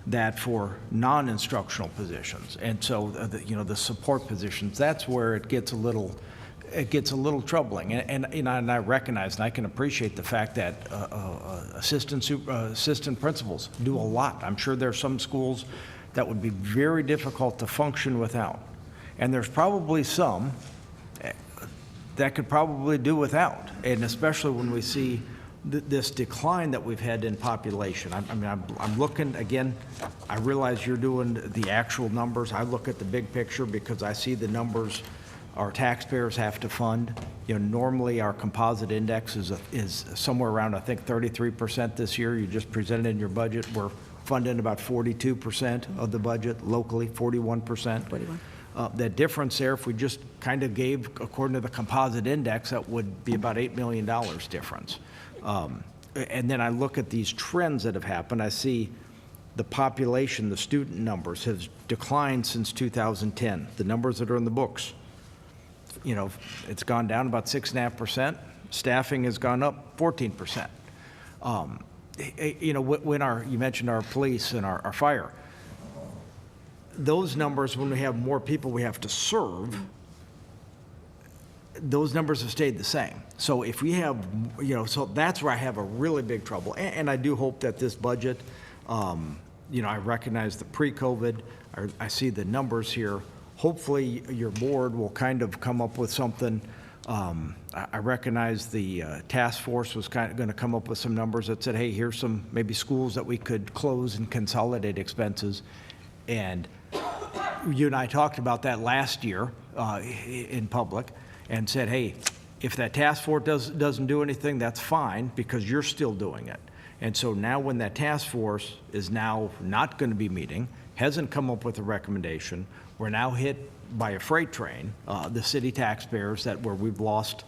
that for non-instructional positions. And so, the support positions, that's where it gets a little troubling. And I recognize and I can appreciate the fact that assistant principals do a lot. I'm sure there are some schools that would be very difficult to function without. And there's probably some that could probably do without, and especially when we see this decline that we've had in population. I'm looking, again, I realize you're doing the actual numbers. I look at the big picture because I see the numbers our taxpayers have to fund. You know, normally our composite index is somewhere around, I think, 33% this year. You just presented in your budget. We're funding about 42% of the budget, locally 41%. 41. That difference there, if we just kind of gave, according to the composite index, that would be about $8 million difference. And then I look at these trends that have happened. I see the population, the student numbers have declined since 2010. The numbers that are in the books, you know, it's gone down about 6.5%. Staffing has gone up 14%. You know, when you mentioned our police and our fire, those numbers, when we have more people we have to serve, those numbers have stayed the same. So if we have, so that's where I have a really big trouble. And I do hope that this budget, I recognize the pre-COVID, I see the numbers here. Hopefully your board will kind of come up with something. I recognize the task force was kind of going to come up with some numbers that said, hey, here's some maybe schools that we could close and consolidate expenses. And you and I talked about that last year in public and said, hey, if that task force doesn't do anything, that's fine because you're still doing it. And so now when that task force is now not going to be meeting, hasn't come up with a recommendation, we're now hit by a freight train, the city taxpayers, where we've lost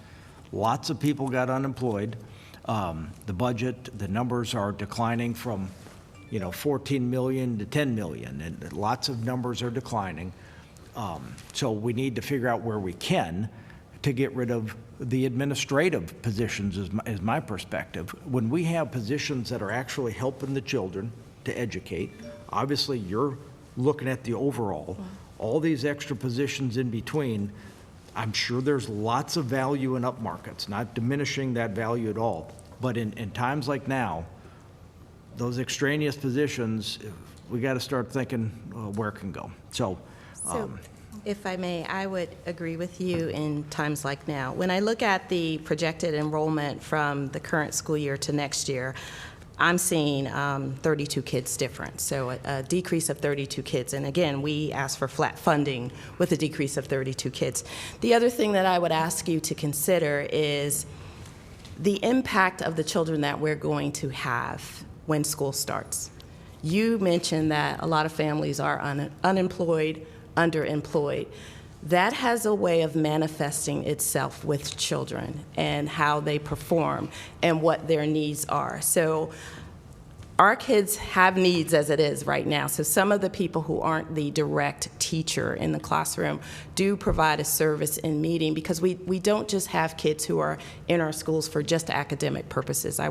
lots of people got unemployed. The budget, the numbers are declining from 14 million to 10 million, and lots of numbers are declining. So we need to figure out where we can to get rid of the administrative positions is my perspective. When we have positions that are actually helping the children to educate, obviously you're looking at the overall, all these extra positions in between, I'm sure there's lots of value in up markets, not diminishing that value at all. But in times like now, those extraneous positions, we got to start thinking where it can go. So if I may, I would agree with you in times like now. When I look at the projected enrollment from the current school year to next year, I'm seeing 32 kids difference, so a decrease of 32 kids. And again, we asked for flat funding with a decrease of 32 kids. The other thing that I would ask you to consider is the impact of the children that we're going to have when school starts. You mentioned that a lot of families are unemployed, underemployed. That has a way of manifesting itself with children and how they perform and what their needs are. So our kids have needs as it is right now. So some of the people who aren't the direct teacher in the classroom do provide a service in meeting, because we don't just have kids who are in our schools for just academic purposes. I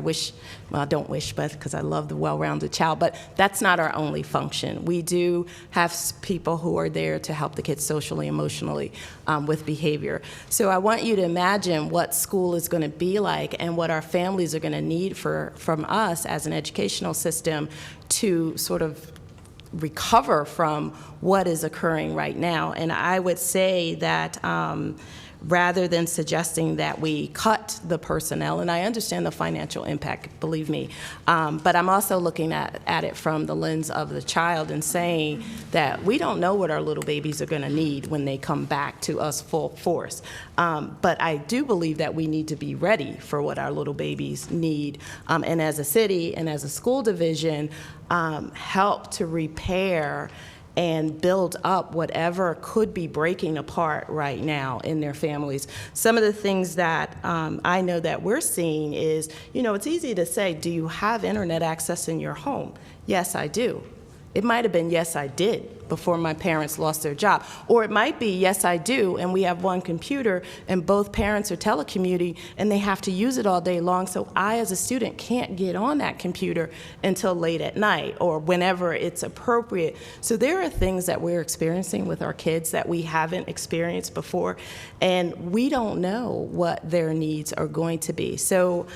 don't wish, but because I love the well-rounded child, but that's not our only function. We do have people who are there to help the kids socially, emotionally, with behavior. So I want you to imagine what school is going to be like and what our families are going to need from us as an educational system to sort of recover from what is occurring right now. And I would say that rather than suggesting that we cut the personnel, and I understand the financial impact, believe me, but I'm also looking at it from the lens of the child and saying that we don't know what our little babies are going to need when they come back to us full force. But I do believe that we need to be ready for what our little babies need, and as a city and as a school division, help to repair and build up whatever could be breaking apart right now in their families. Some of the things that I know that we're seeing is, it's easy to say, do you have internet access in your home? Yes, I do. It might have been, yes, I did, before my parents lost their job. Or it might be, yes, I do, and we have one computer, and both parents are telecommuting, and they have to use it all day long, so I, as a student, can't get on that computer until late at night or whenever it's appropriate. So there are things that we're experiencing with our kids that we haven't experienced before, and we don't know what their needs are going to be. So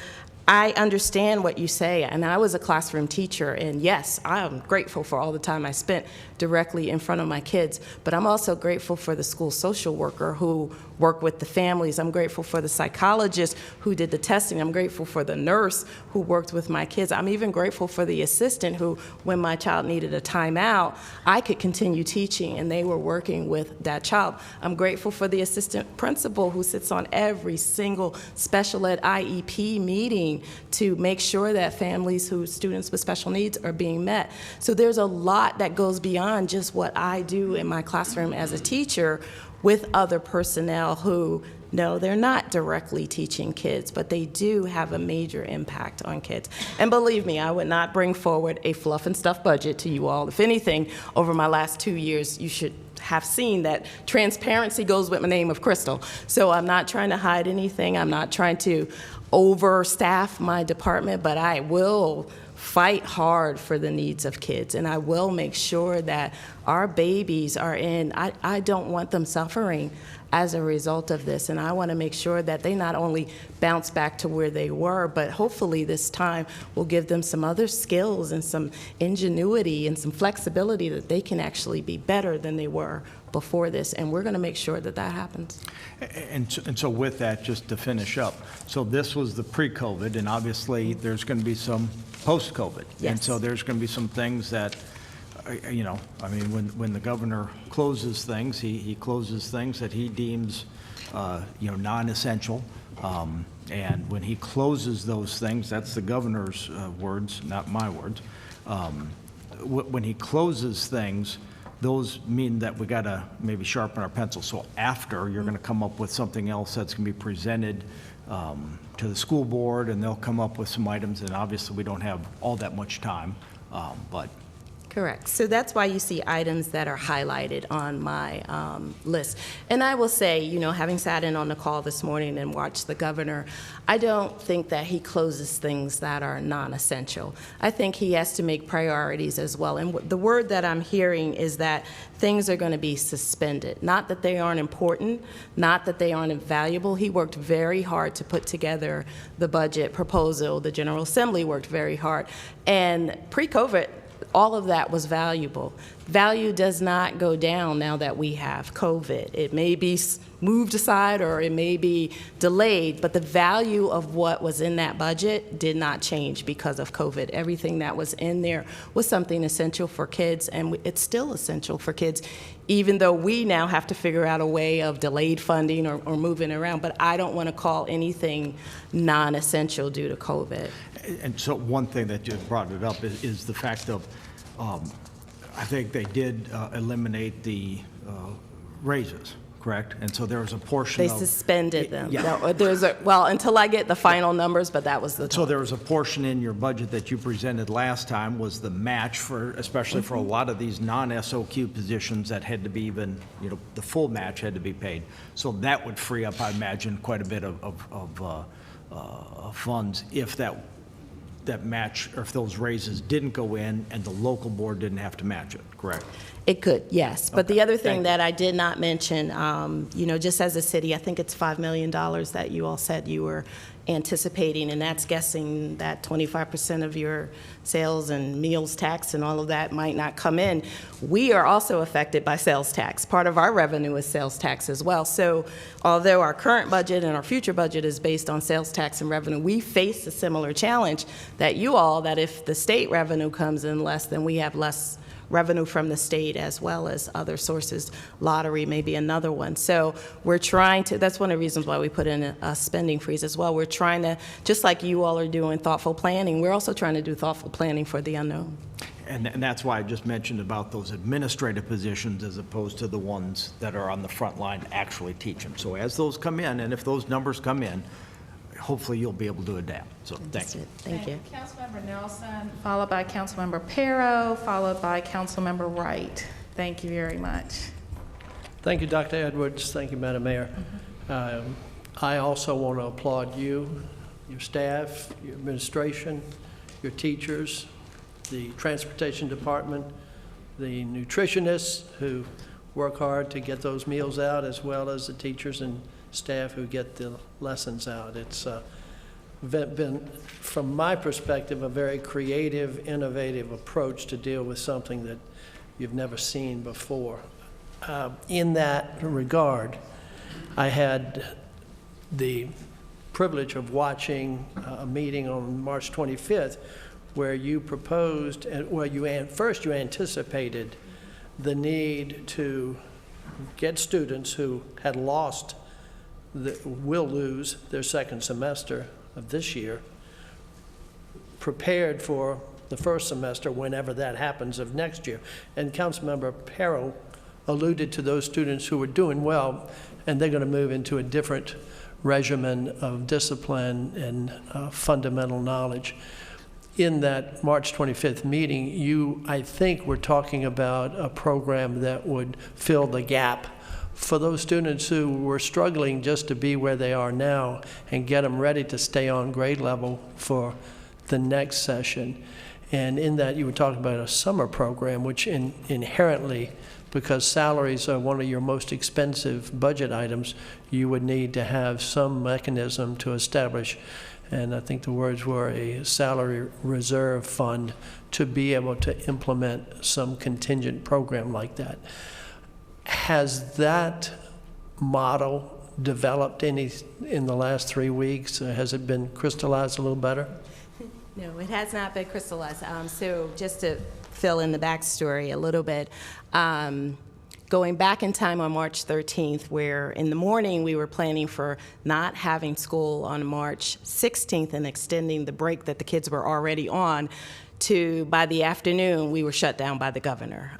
I understand what you say, and I was a classroom teacher, and yes, I am grateful for all the time I spent directly in front of my kids, but I'm also grateful for the school social worker who worked with the families. I'm grateful for the psychologist who did the testing. I'm grateful for the nurse who worked with my kids. I'm even grateful for the assistant who, when my child needed a timeout, I could continue teaching, and they were working with that child. I'm grateful for the assistant principal who sits on every single special ed IEP meeting to make sure that families whose students with special needs are being met. So there's a lot that goes beyond just what I do in my classroom as a teacher with other personnel who, no, they're not directly teaching kids, but they do have a major impact on kids. And believe me, I would not bring forward a fluff and stuff budget to you all. If anything, over my last 2 years, you should have seen that transparency goes with my name of Crystal. So I'm not trying to hide anything. I'm not trying to overstaff my department, but I will fight hard for the needs of kids, and I will make sure that our babies are in. I don't want them suffering as a result of this, and I want to make sure that they not only bounce back to where they were, but hopefully this time will give them some other skills and some ingenuity and some flexibility that they can actually be better than they were before this, and we're going to make sure that that happens. And so with that, just to finish up, so this was the pre-COVID, and obviously there's going to be some post-COVID. Yes. And so there's going to be some things that, you know, I mean, when the governor closes things, he closes things that he deems, you know, non-essential. And when he closes those things, that's the governor's words, not my words. When he closes things, those mean that we got to maybe sharpen our pencil. So after, you're going to come up with something else that's going to be presented to the school board, and they'll come up with some items, and obviously we don't have all that much time, but. Correct. So that's why you see items that are highlighted on my list. And I will say, you know, having sat in on the call this morning and watched the governor, I don't think that he closes things that are non-essential. I think he has to make priorities as well. And the word that I'm hearing is that things are going to be suspended. Not that they aren't important, not that they aren't valuable. He worked very hard to put together the budget proposal. The General Assembly worked very hard. And pre-COVID, all of that was valuable. Value does not go down now that we have COVID. It may be moved aside or it may be delayed, but the value of what was in that budget did not change because of COVID. Everything that was in there was something essential for kids, and it's still essential for kids, even though we now have to figure out a way of delayed funding or moving around. But I don't want to call anything non-essential due to COVID. And so one thing that just brought it up is the fact of, I think they did eliminate the raises, correct? And so there was a portion They of. suspended them. Yeah. Well, until I get the final numbers, but that was the So there was a portion in your budget that you presented last time was the match for, especially for a lot of these non-SOQ positions that had to be even, you know, the full match had to be paid. So that would free up, I imagine, quite a bit of funds if that match, or if those raises didn't go in and the local board didn't have to match it, correct? It could, yes. But the Okay, other thank thing you. that I did not mention, you know, just as a city, I think it's $5 million that you all said you were anticipating, and that's guessing that 25% of your sales and meals tax and all of that might not come in. We are also affected by sales tax. Part of our revenue is sales tax as well. So although our current budget and our future budget is based on sales tax and revenue, we face a similar challenge that you all, that if the state revenue comes in less, then we have less revenue from the state as well as other sources. Lottery may be another one. So we're trying to, that's one of the reasons why we put in a spending freeze as well. We're trying to, just like you all are doing thoughtful planning, we're also trying to do thoughtful planning for the unknown. And that's why I just mentioned about those administrative positions as opposed to the ones that are on the front line actually teaching. So as those come in, and if those numbers come in, hopefully you'll be able to adapt. So thank you. Thank you. Councilmember Nelson, followed by Councilmember Pero, followed by Councilmember Wright. Thank you very much. Thank you, Dr. Edwards. Thank you, Madam Mayor. I also want to applaud you, your staff, your administration, your teachers, the transportation department, the nutritionists who work hard to get those meals out, as well as the teachers and staff who get the lessons out. It's been, from my perspective, a very creative, innovative approach to deal with something that you've never seen before. In that regard, I had the privilege of watching a meeting on March 25th where you proposed, first you anticipated the need to get students who had lost, will lose their second semester of this year, prepared for the first semester, whenever that happens, of next year. And Councilmember Pero alluded to those students who were doing well, and they're going to move into a different regimen of discipline and fundamental knowledge. In that March 25th meeting, you, I think, were talking about a program that would fill the gap for those students who were struggling just to be where they are now and get them ready to stay on grade level for the next session. And in that, you were talking about a summer program, which inherently, because salaries are one of your most expensive budget items, you would need to have some mechanism to establish, and I think the words were a salary reserve fund, to be able to implement some contingent program like that. Has that model developed any in the last 3 weeks? Has it been crystallized a little better? No, it has not been crystallized. So just to fill in the backstory a little bit, going back in time on March 13th, where in the morning we were planning for not having school on March 16th and extending the break that the kids were already on, to by the afternoon we were shut down by the governor.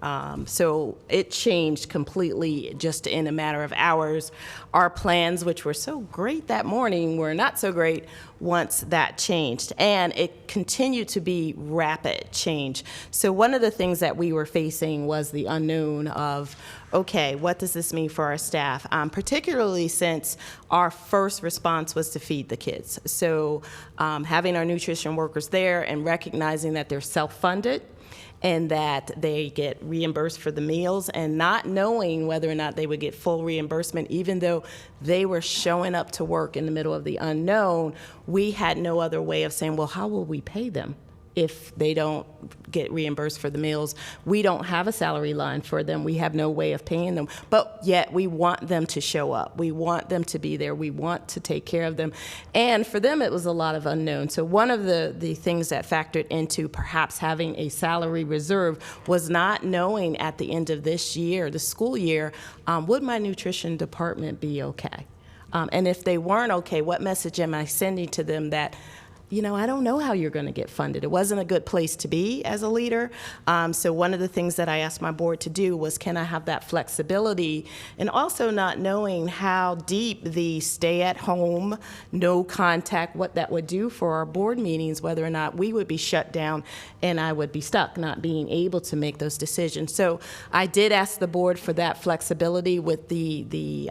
So it changed completely just in a matter of hours. Our plans, which were so great that morning, were not so great once that changed. And it continued to be rapid change. So one of the things that we were facing was the unknown of, okay, what does this mean for our staff? Particularly since our first response was to feed the kids. So having our nutrition workers there and recognizing that they're self-funded and that they get reimbursed for the meals, and not knowing whether or not they would get full reimbursement, even though they were showing up to work in the middle of the unknown, we had no other way of saying, well, how will we pay them if they don't get reimbursed for the meals? We don't have a salary line for them. We have no way of paying them. But yet we want them to show up. We want them to be there. We want to take care of them. And for them, it was a lot of unknown. So one of the things that factored into perhaps having a salary reserve was not knowing at the end of this year, the school year, would my nutrition department be okay? And if they weren't okay, what message am I sending to them that, you know, I don't know how you're going to get funded. It wasn't a good place to be as a leader. So one of the things that I asked my board to do was, can I have that flexibility? And also not knowing how deep the stay at home, no contact, what that would do for our board meetings, whether or not we would be shut down and I would be stuck, not being able to make those decisions. So I did ask the board for that flexibility with the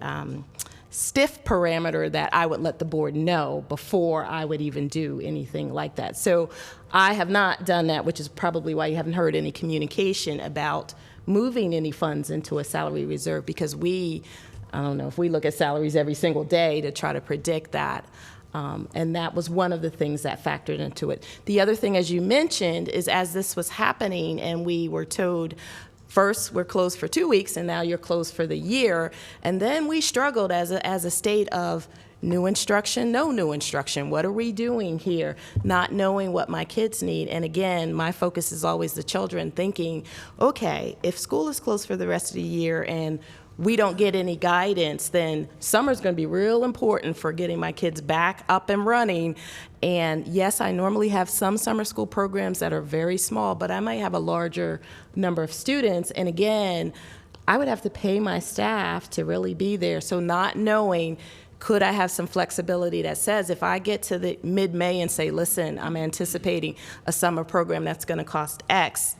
stiff parameter that I would let the board know before I would even do anything like that. So I have not done that, which is probably why you haven't heard any communication about moving any funds into a salary reserve, because I don't know if we look at salaries every single day to try to predict that. And that was one of the things that factored into it. The other thing, as you mentioned, is as this was happening and we were told, first, we're closed for 2 weeks, and now you're closed for the year. And then we struggled as a state of new instruction, no new instruction. What are we doing here? Not knowing what my kids need. And again, my focus is always the children, thinking, okay, if school is closed for the rest of the year and we don't get any guidance, then summer's going to be real important for getting my kids back up and running. And yes, I normally have some summer school programs that are very small, but I might have a larger number of students. And again, I would have to pay my staff to really be there. So not knowing, could I have some flexibility that says if I get to the mid-May and say, listen, I'm anticipating a summer program that's going to cost X,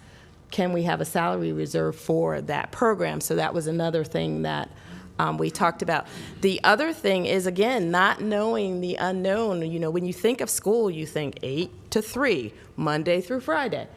can we have a salary reserve for that program? So that was another thing that we talked about. The other thing is, again, not knowing the unknown. You know, when you think of school, you think 8 to 3, Monday through Friday.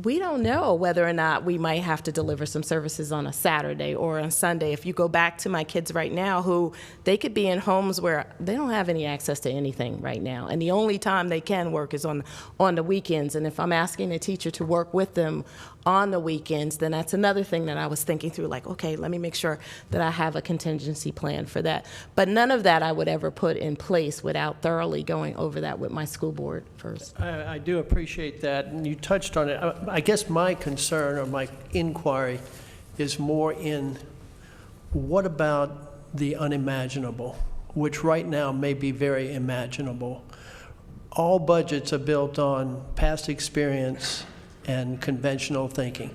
We don't know whether or not we might have to deliver some services on a Saturday or on Sunday. If you go back to my kids right now, who they could be in homes where they don't have any access to anything right now, and the only time they can work is on the weekends. And if I'm asking a teacher to work with them on the weekends, then that's another thing that I was thinking through, like, okay, let me make sure that I have a contingency plan for that. But none of that I would ever put in place without thoroughly going over that with my school board first. I do appreciate that, and you touched on it. I guess my concern or my inquiry is more in what about the unimaginable, which right now may be very imaginable. All budgets are built on past experience and conventional thinking.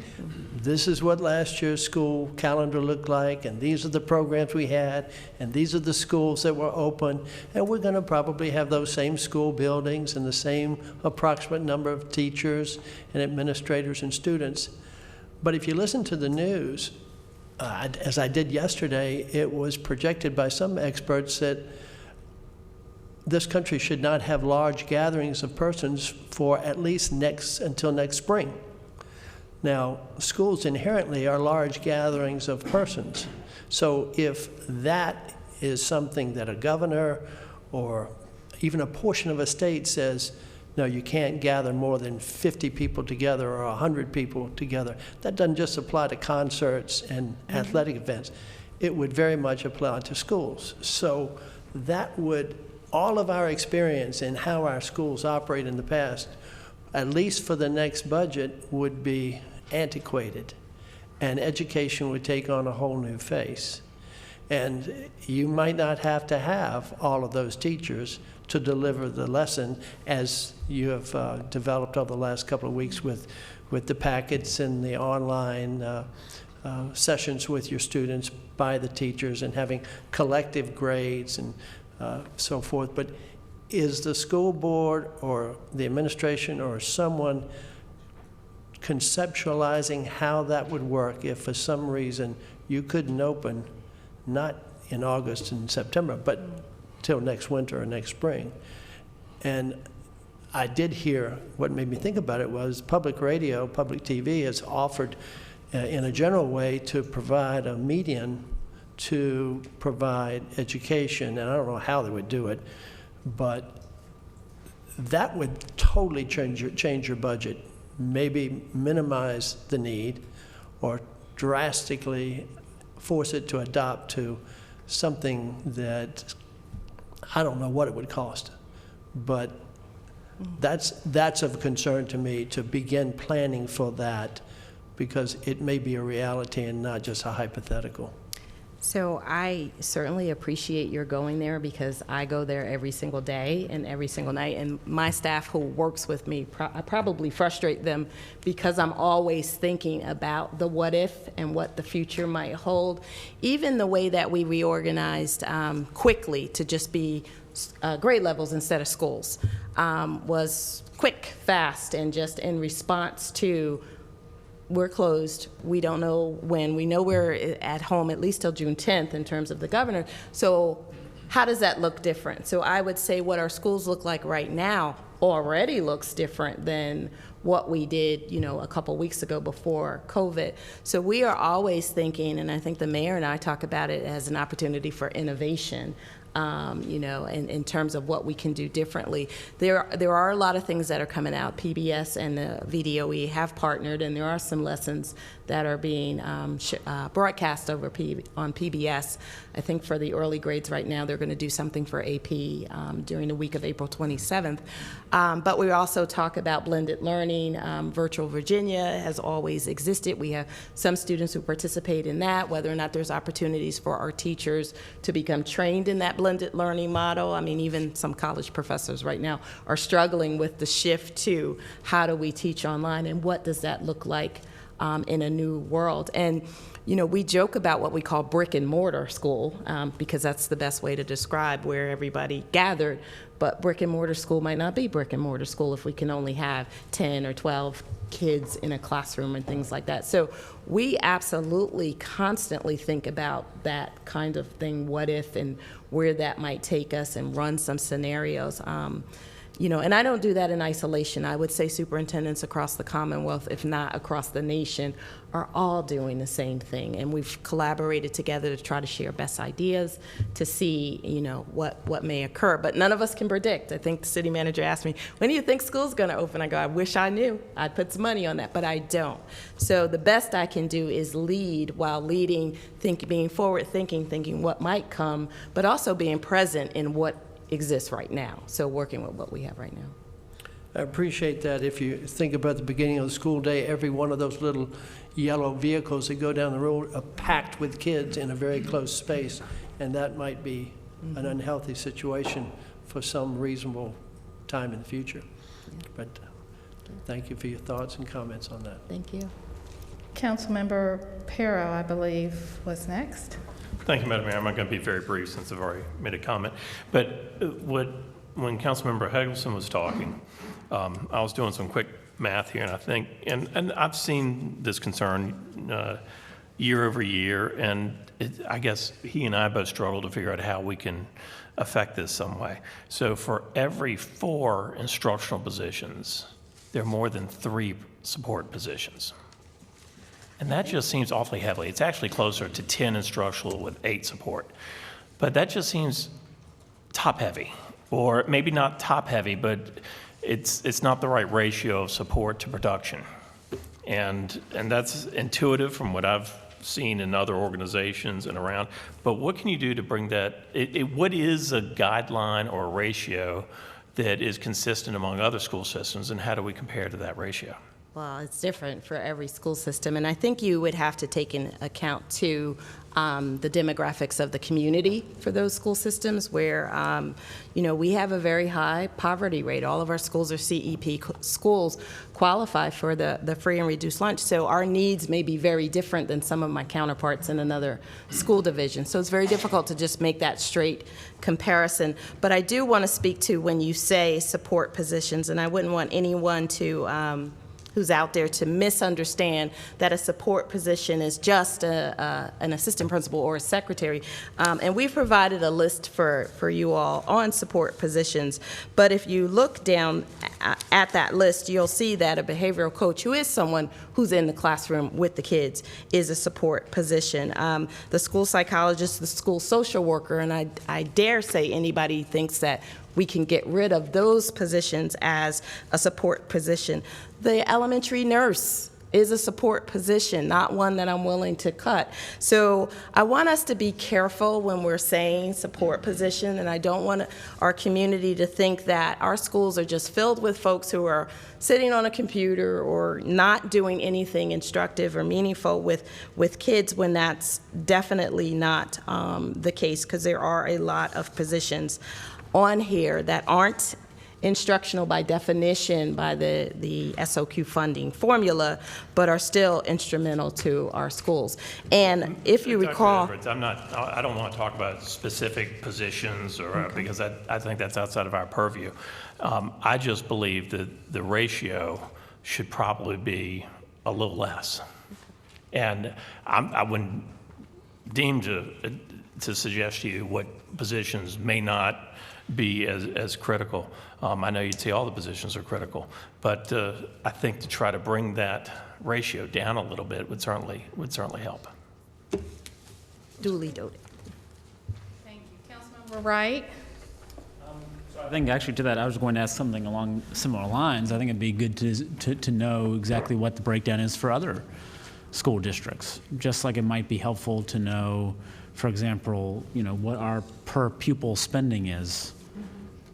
This is what last year's school calendar looked like, and these are the programs we had, and these are the schools that were open, and we're going to probably have those same school buildings and the same approximate number of teachers and administrators and students. But if you listen to the news, as I did yesterday, it was projected by some experts that this country should not have large gatherings of persons for at least until next spring. Now, schools inherently are large gatherings of persons. So if that is something that a governor or even a portion of a state says, no, you can't gather more than 50 people together or 100 people together, that doesn't just apply to concerts and athletic events. It would very much apply to schools. So that would, all of our experience in how our schools operate in the past, at least for the next budget, would be antiquated, and education would take on a whole new face. And you might not have to have all of those teachers to deliver the lesson as you have developed over the last couple of weeks with the packets and the online sessions with your students by the teachers and having collective grades and so forth. But is the school board or the administration or someone conceptualizing how that would work if for some reason you couldn't open, not in August and September, but till next winter or next spring? And I did hear, what made me think about it was public radio, public TV has offered in a general way to provide a median to provide education, and I don't know how they would do it, but that would totally change your budget, maybe minimize the need or drastically force it to adopt to something that I don't know what it would cost, but that's of concern to me, to begin planning for that, because it may be a reality and not just a hypothetical. So I certainly appreciate your going there, because I go there every single day and every single night, and my staff who works with me, I probably frustrate them because I'm always thinking about the what if and what the future might hold. Even the way that we reorganized quickly to just be grade levels instead of schools was quick, fast, and just in response to, we're closed, we don't know when, we know we're at home at least till June 10th in terms of the governor, so how does that look different? So I would say what our schools look like right now already looks different than what we did, a couple weeks ago before COVID. So we are always thinking, and I think the mayor and I talk about it as an opportunity for innovation. In terms of what we can do differently. There are a lot of things that are coming out. PBS and the VDOE have partnered, and there are some lessons that are being broadcast over on PBS. I think for the early grades right now, they're going to do something for AP during the week of April 27th. But we also talk about blended learning. Virtual Virginia has always existed. We have some students who participate in that, whether or not there's opportunities for our teachers to become trained in that blended learning model. I mean, even some college professors right now are struggling with the shift to how do we teach online and what does that look like in a new world. And we joke about what we call brick and mortar school because that's the best way to describe where everybody gathered. But brick and mortar school might not be brick and mortar school if we can only have 10 or 12 kids in a classroom and things like that. So we absolutely constantly think about that kind of thing, what if, and where that might take us, and run some scenarios. And I don't do that in isolation. I would say superintendents across the Commonwealth, if not across the nation, are all doing the same thing. And we've collaborated together to try to share best ideas to see, what may occur. But none of us can predict. I think the city manager asked me, when do you think school's going to open? I go, I wish I knew. I'd put some money on that, but I don't. So the best I can do is lead while leading, being forward-thinking, thinking what might come, but also being present in what exists right now, so working with what we have right now. I appreciate that. If you think about the beginning of the school day, every one of those little yellow vehicles that go down the road are packed with kids in a very close space, and that might be an unhealthy situation for some reasonable time in the future. But thank you for your thoughts and comments on that. Thank you. Councilmember Pero, I believe, was next. Thank you, Madam Mayor. I'm not going to be very brief since I've already made a comment. But when Councilmember Hegelson was talking, I was doing some quick math here, and I think, and I've seen this concern year over year, and I guess he and I both struggle to figure out how we can affect this some way. So for every 4 instructional positions, there are more than 3 support positions. And that just seems awfully heavily. It's actually closer to 10 instructional with 8 support. But that just seems top-heavy, or maybe not top-heavy, but it's not the right ratio of support to production. And that's intuitive from what I've seen in other organizations and around. But what can you do to bring that, what is a guideline or a ratio that is consistent among other school systems, and how do we compare to that ratio? Well, it's different for every school system, and I think you would have to take into account, too, the demographics of the community for those school systems where, we have a very high poverty rate. All of our schools are CEP schools, qualify for the free and reduced lunch, so our needs may be very different than some of my counterparts in another school division. So it's very difficult to just make that straight comparison. But I do want to speak to when you say support positions, and I wouldn't want anyone to who's out there to misunderstand that a support position is just an assistant principal or a secretary. And we've provided a list for you all on support positions. But if you look down at that list, you'll see that a behavioral coach, who is someone who's in the classroom with the kids, is a support position. The school psychologist, the school social worker, and I dare say anybody thinks that we can get rid of those positions as a support position. The elementary nurse is a support position, not one that I'm willing to cut. So I want us to be careful when we're saying support position, and I don't want our community to think that our schools are just filled with folks who are sitting on a computer or not doing anything instructive or meaningful with kids, when that's definitely not the case, because there are a lot of positions on here that aren't instructional by definition by the SOQ funding formula, but are still instrumental to our schools. And if you Dr. recall, Edwards, I don't want to talk about specific positions or because I think that's outside of our purview. I just believe that the ratio should probably be a little less. And I wouldn't deem to suggest to you what positions may not be as critical. I know you'd say all the positions are critical, but I think to try to bring that ratio down a little bit would certainly help. duly noted. Thank you. Councilmember Wright? I think actually to that, I was going to ask something along similar lines. I think it'd be good to know exactly what the breakdown is for other school districts, just like it might be helpful to know, for example, what our per pupil spending is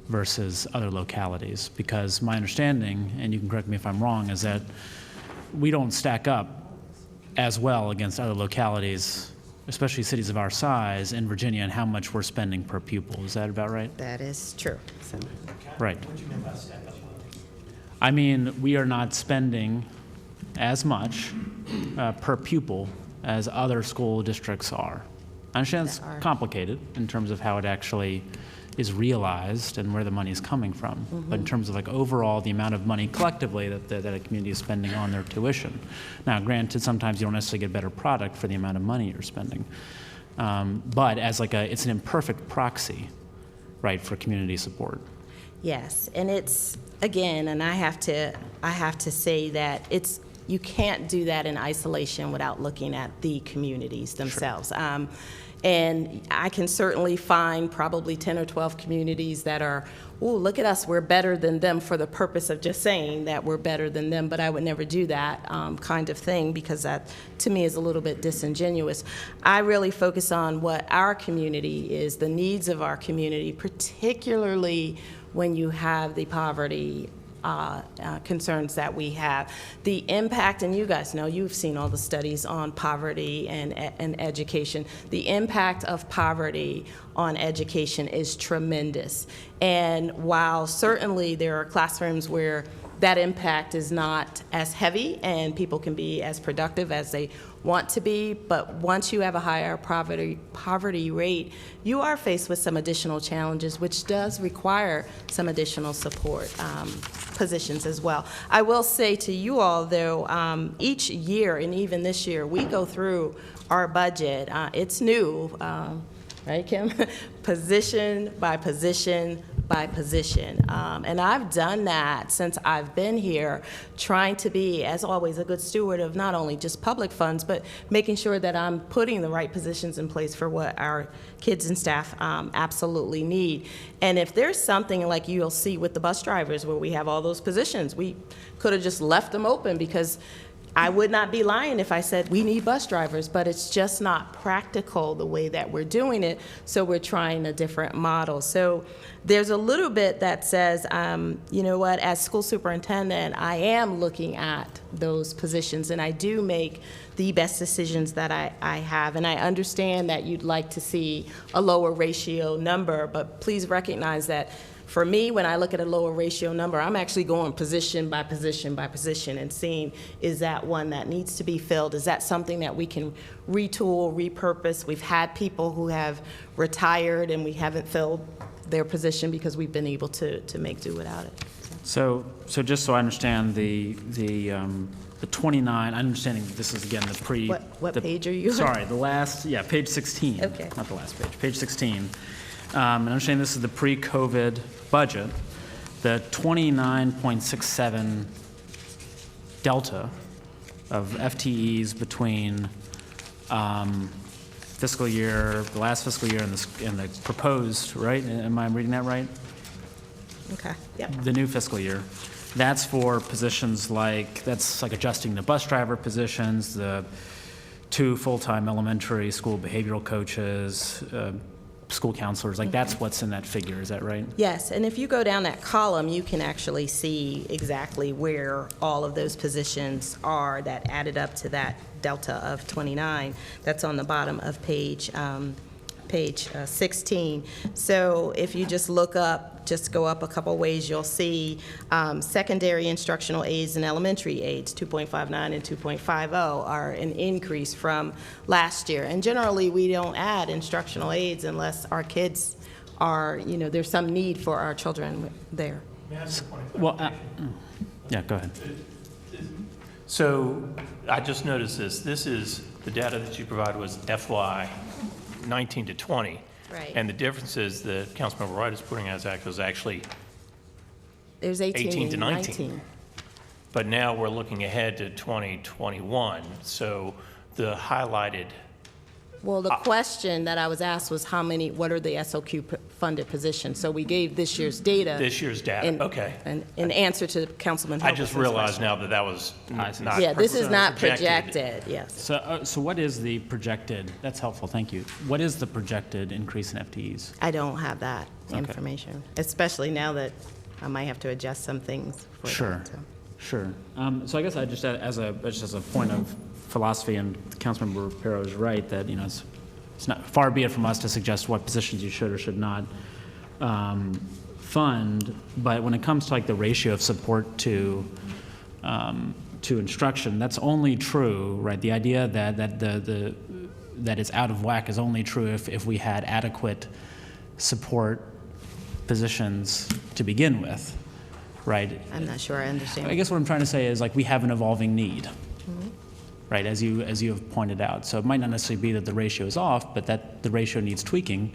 versus other localities. Because my understanding, and you can correct me if I'm wrong, is that we don't stack up as well against other localities, especially cities of our size in Virginia, and how much we're spending per pupil. Is that about right? That is true. Right. What do you mean by stack up? I mean, we are not spending as much per pupil as other school districts are. I understand it's complicated in terms of how it actually is realized and where the money is coming from. But in terms of overall the amount of money collectively that a community is spending on their tuition. Now, granted, sometimes you don't necessarily get a better product for the amount of money you're spending. But as it's an imperfect proxy, right, for community support. Yes, and it's, again, and I have to say that you can't do that in isolation without looking at the communities themselves. Sure. And I can certainly find probably 10 or 12 communities that are, oh, look at us, we're better than them, for the purpose of just saying that we're better than them, but I would never do that kind of thing, because that, to me, is a little bit disingenuous. I really focus on what our community is, the needs of our community, particularly when you have the poverty concerns that we have. The impact, and you guys know, you've seen all the studies on poverty and education. The impact of poverty on education is tremendous. And while certainly there are classrooms where that impact is not as heavy and people can be as productive as they want to be. But once you have a higher poverty rate, you are faced with some additional challenges, which does require some additional support positions as well. I will say to you all, though, each year, and even this year, we go through our budget. It's new, right, Kim? Position by position by position. And I've done that since I've been here, trying to be, as always, a good steward of not only just public funds, but making sure that I'm putting the right positions in place for what our kids and staff absolutely need. And if there's something like you'll see with the bus drivers where we have all those positions, we could have just left them open, because I would not be lying if I said we need bus drivers, but it's just not practical the way that we're doing it, so we're trying a different model. So there's a little bit that says, you know what, as school superintendent, I am looking at those positions, and I do make the best decisions that I have. And I understand that you'd like to see a lower ratio number, but please recognize that for me, when I look at a lower ratio number, I'm actually going position by position by position and seeing, is that one that needs to be filled? Is that something that we can retool, repurpose? We've had people who have retired and we haven't filled their position because we've been able to make do without it. So just so I understand, the 29, I'm understanding this is again the pre. What page are you on? Sorry, the last, page 16. Okay. Not the last page, page 16. And I'm understanding this is the pre-COVID budget. The 29.67 delta of FTEs between fiscal year, the last fiscal year and the proposed, right? Am I reading that right? Okay. Yep. The new fiscal year. That's for positions that's like adjusting the bus driver positions, the 2 full-time elementary school behavioral coaches, school counselors, that's what's in that figure, is that right? Yes, and if you go down that column, you can actually see exactly where all of those positions are that added up to that delta of 29. That's on the bottom of page 16. So if you just look up, just go up a couple ways, you'll see secondary instructional aides and elementary aides, 2.59 and 2.50, are an increase from last year. And generally, we don't add instructional aides unless our kids are, there's some need for our children there. Well, yeah, go ahead. So I just noticed this. This is the data that you provided was FY 19 to 20. Right. And the difference is that Councilmember Wright is putting as act was actually There's 18 to and 19. But now we're looking ahead to 2021. So the highlighted. Well, the question that I was asked was what are the SOQ funded positions? So we gave this year's data. This year's data, okay. And in answer to Councilman I just Hope's realized question. now that was not. Yeah, this is not projected. projected, yes. So what is the projected, that's helpful, thank you. What is the projected increase in FTEs? I don't have that Okay. information, especially now that I might have to adjust some things for Sure, that. So. sure. So I guess I just, as a point of philosophy, and Councilmember Perro is right, that, it's not, far be it from us to suggest what positions you should or should not fund, but when it comes to the ratio of support to instruction, that's only true, right? The idea that it's out of whack is only true if we had adequate support positions to begin with, right? I'm not sure I understand. I guess what I'm trying to say is we have an evolving need, right, as you have pointed out. So it might not necessarily be that the ratio is off, but that the ratio needs tweaking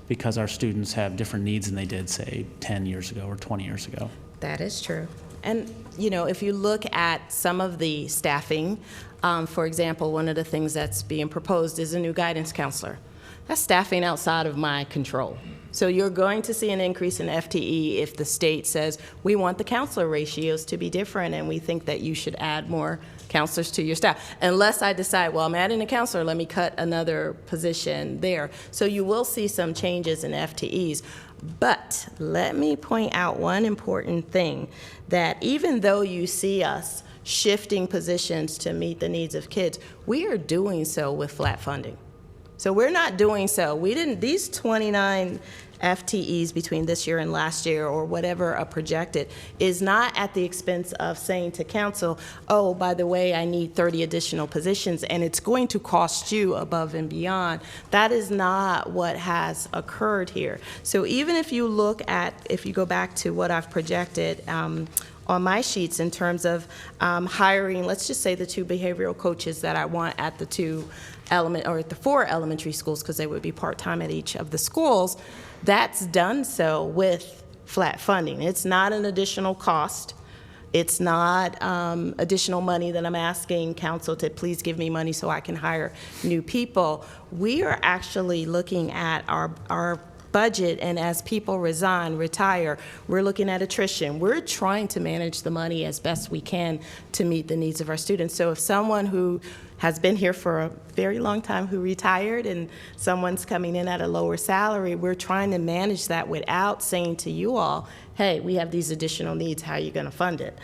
because our students have different needs than they did, say, 10 years ago or 20 years ago. That is true. And, if you look at some of the staffing, for example, one of the things that's being proposed is a new guidance counselor. That's staffing outside of my control. So you're going to see an increase in FTE if the state says, we want the counselor ratios to be different and we think that you should add more counselors to your staff. Unless I decide, well, I'm adding a counselor, let me cut another position there. So you will see some changes in FTEs. But let me point out one important thing, that even though you see us shifting positions to meet the needs of kids, we are doing so with flat funding. So we're not doing so. These 29 FTEs between this year and last year, or whatever are projected, is not at the expense of saying to council, oh, by the way, I need 30 additional positions, and it's going to cost you above and beyond. That is not what has occurred here. So even if you go back to what I've projected, on my sheets in terms of hiring, let's just say the 2 behavioral coaches that I want at the 4 elementary schools, because they would be part-time at each of the schools, that's done so with flat funding. It's not an additional cost. It's not additional money that I'm asking council to please give me money so I can hire new people. We are actually looking at our budget, and as people resign, retire, we're looking at attrition. We're trying to manage the money as best we can to meet the needs of our students. So if someone who has been here for a very long time who retired and someone's coming in at a lower salary, we're trying to manage that without saying to you all, hey, we have these additional needs, how are you going to fund it?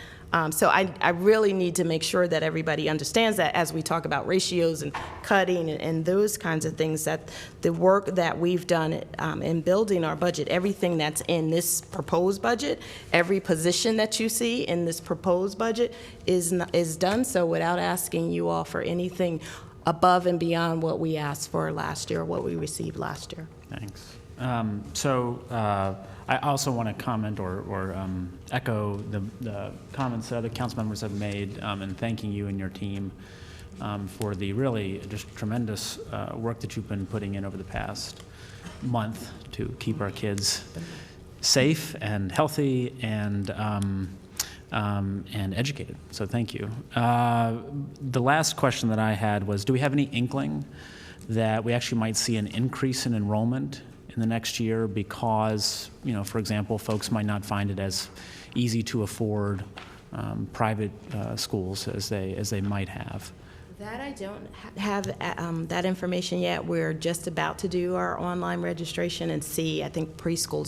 So I really need to make sure that everybody understands that as we talk about ratios and cutting and those kinds of things, that the work that we've done in building our budget, everything that's in this proposed budget, every position that you see in this proposed budget is done so without asking you all for anything above and beyond what we asked for last year, what we received last year. Thanks. I also want to comment or echo the comments that other council members have made in thanking you and your team for the really just tremendous work that you've been putting in over the past month to keep our kids safe and healthy and educated. So thank you. The last question that I had was, do we have any inkling that we actually might see an increase in enrollment in the next year because, for example, folks might not find it as easy to afford private schools as they might have? That I don't have that information yet. We're just about to do our online registration and see. I think pre-K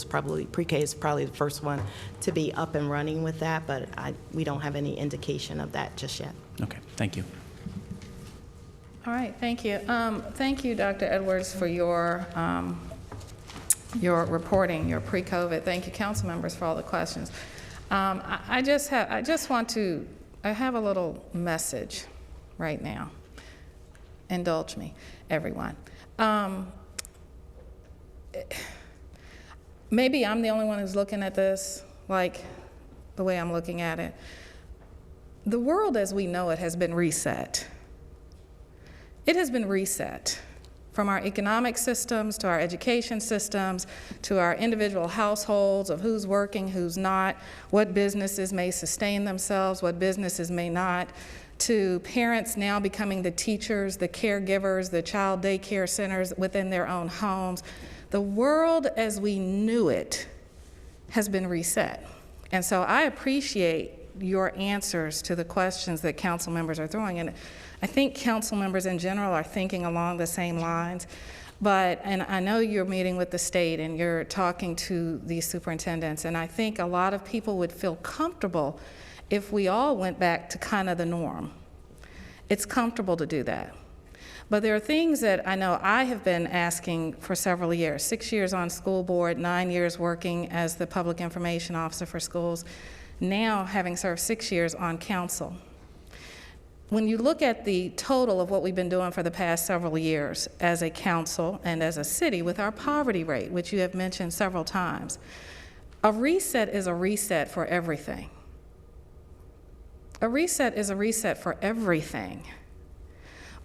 is probably the first one to be up and running with that, but we don't have any indication of that just yet. Okay, thank you. All right, thank you. Thank you, Dr. Edwards, for your reporting, your pre-COVID. Thank you, council members, for all the questions. I have a little message right now. Indulge me, everyone. Maybe I'm the only one who's looking at this like the way I'm looking at it. The world as we know it has been reset. It has been reset. From our economic systems to our education systems to our individual households of who's working, who's not, what businesses may sustain themselves, what businesses may not, to parents now becoming the teachers, the caregivers, the child daycare centers within their own homes. The world as we knew it has been reset. And so I appreciate your answers to the questions that council members are throwing. And I think council members in general are thinking along the same lines, and I know you're meeting with the state and you're talking to these superintendents, and I think a lot of people would feel comfortable if we all went back to kind of the norm. It's comfortable to do that. But there are things that I know I have been asking for several years, 6 years on school board, 9 years working as the public information officer for schools, now having served 6 years on council. When you look at the total of what we've been doing for the past several years as a council and as a city with our poverty rate, which you have mentioned several times, a reset is a reset for everything. A reset is a reset for everything.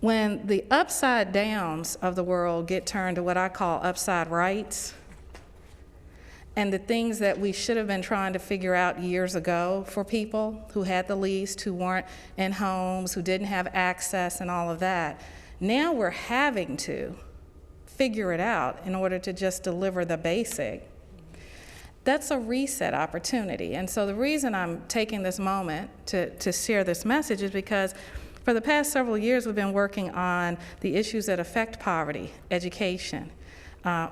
When the upside downs of the world get turned to what I call upside rights, and the things that we should have been trying to figure out years ago for people who had the least, who weren't in homes, who didn't have access and all of that, now we're having to figure it out in order to just deliver the basic. That's a reset opportunity. And so the reason I'm taking this moment to share this message is because for the past several years we've been working on the issues that affect poverty, education,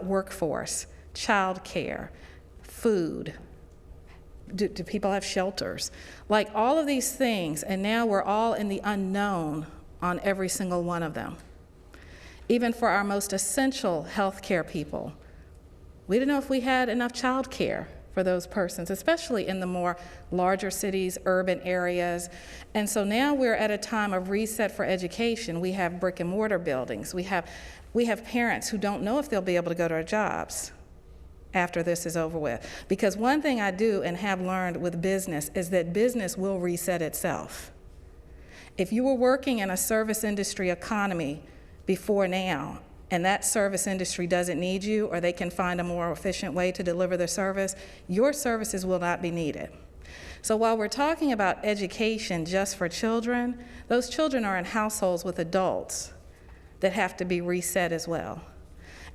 workforce, child care, food. Do people have shelters? Like all of these things, and now we're all in the unknown on every single one of them. even for our most essential healthcare people. We didn't know if we had enough child care for those persons, especially in the more larger cities, urban areas. And so now we're at a time of reset for education. We have brick and mortar buildings. We have parents who don't know if they'll be able to go to their jobs after this is over with. Because one thing I do and have learned with business is that business will reset itself. If you were working in a service industry economy before now, and that service industry doesn't need you, or they can find a more efficient way to deliver their service, your services will not be needed. So while we're talking about education just for children, those children are in households with adults that have to be reset as well.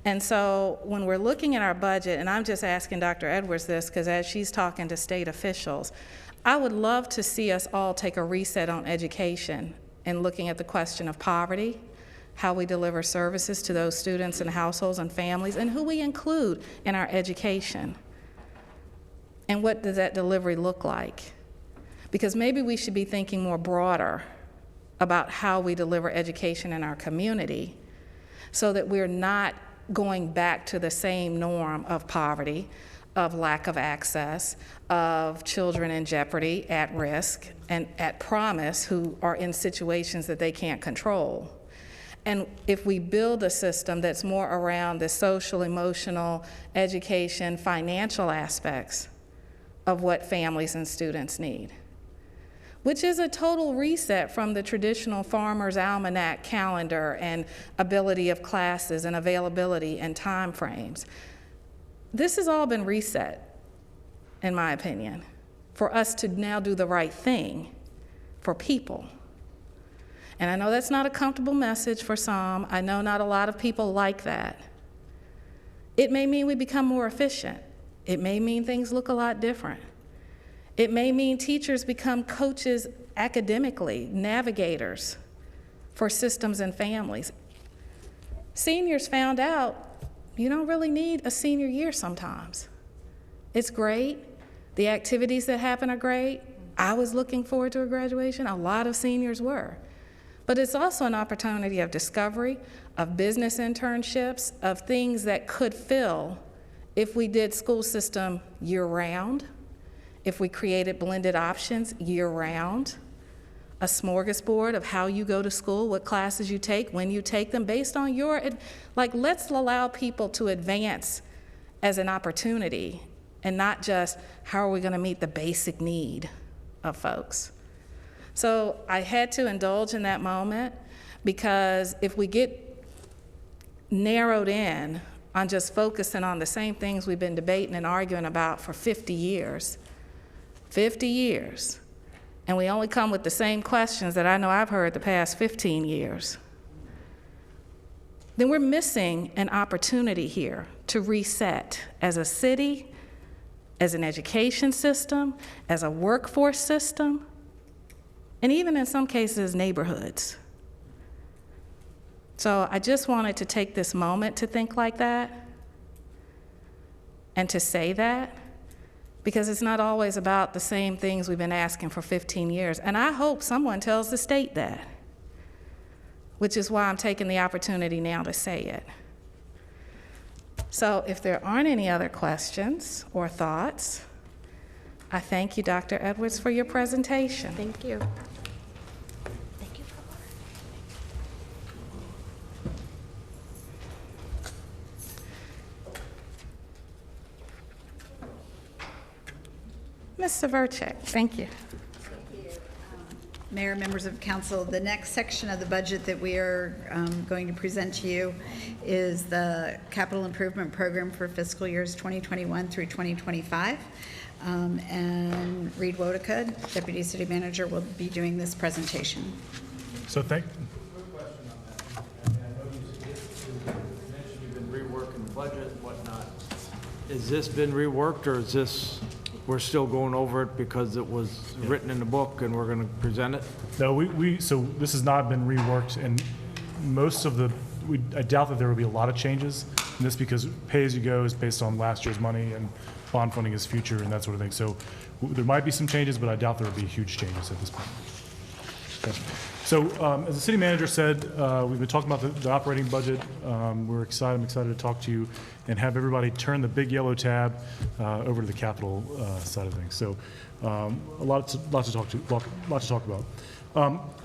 And so when we're looking at our budget, and I'm just asking Dr. Edwards this because as she's talking to state officials, I would love to see us all take a reset on education and looking at the question of poverty, how we deliver services to those students and households and families, and who we include in our education. And what does that delivery look like? Because maybe we should be thinking more broader about how we deliver education in our community so that we're not going back to the same norm of poverty, of lack of access, of children in jeopardy, at risk, and at promise who are in situations that they can't control. And if we build a system that's more around the social, emotional, education, financial aspects of what families and students need, which is a total reset from the traditional farmer's almanac calendar and ability of classes and availability and time frames. This has all been reset, in my opinion, for us to now do the right thing for people. And I know that's not a comfortable message for some. I know not a lot of people like that. It may mean we become more efficient. It may mean things look a lot different. It may mean teachers become coaches academically, navigators for systems and families. Seniors found out you don't really need a senior year sometimes. It's great. The activities that happen are great. I was looking forward to a graduation. A lot of seniors were. But it's also an opportunity of discovery, of business internships, of things that could fill if we did school system year-round, if we created blended options year-round, a smorgasbord of how you go to school, what classes you take, when you take them, based on your, let's allow people to advance as an opportunity and not just how are we going to meet the basic need of folks. So I had to indulge in that moment because if we get narrowed in on just focusing on the same things we've been debating and arguing about for 50 years, and we only come with the same questions that I know I've heard the past 15 years, then we're missing an opportunity here to reset as a city, as an education system, as a workforce system, and even in some cases, neighborhoods. So I just wanted to take this moment to think like that and to say that, because it's not always about the same things we've been asking for 15 years. And I hope someone tells the state that, which is why I'm taking the opportunity now to say it. So if there aren't any other questions or thoughts, I thank you, Dr. Edwards, for your presentation. Thank you. Ms. Severcek, thank you. Mayor, members of council, the next section of the budget that we are going to present to you is the capital improvement program for fiscal years 2021 through 2025. And Reed Wodecood, Deputy City Manager, will be doing this presentation. So thank. Quick question on that. I know you mentioned you've been reworking the budget and whatnot. Has this been reworked, or is this, we're still going over it because it was written in the book and we're going to present it? No, so this has not been reworked, and most of I doubt that there will be a lot of changes in this because pay-as-you-go is based on last year's money and bond funding is future and that sort of thing. So there might be some changes, but I doubt there will be huge changes at this point. Okay. So as the city manager said, we've been talking about the operating budget. I'm excited to talk to you and have everybody turn the big yellow tab over to the capital side of things. So a lot to talk about.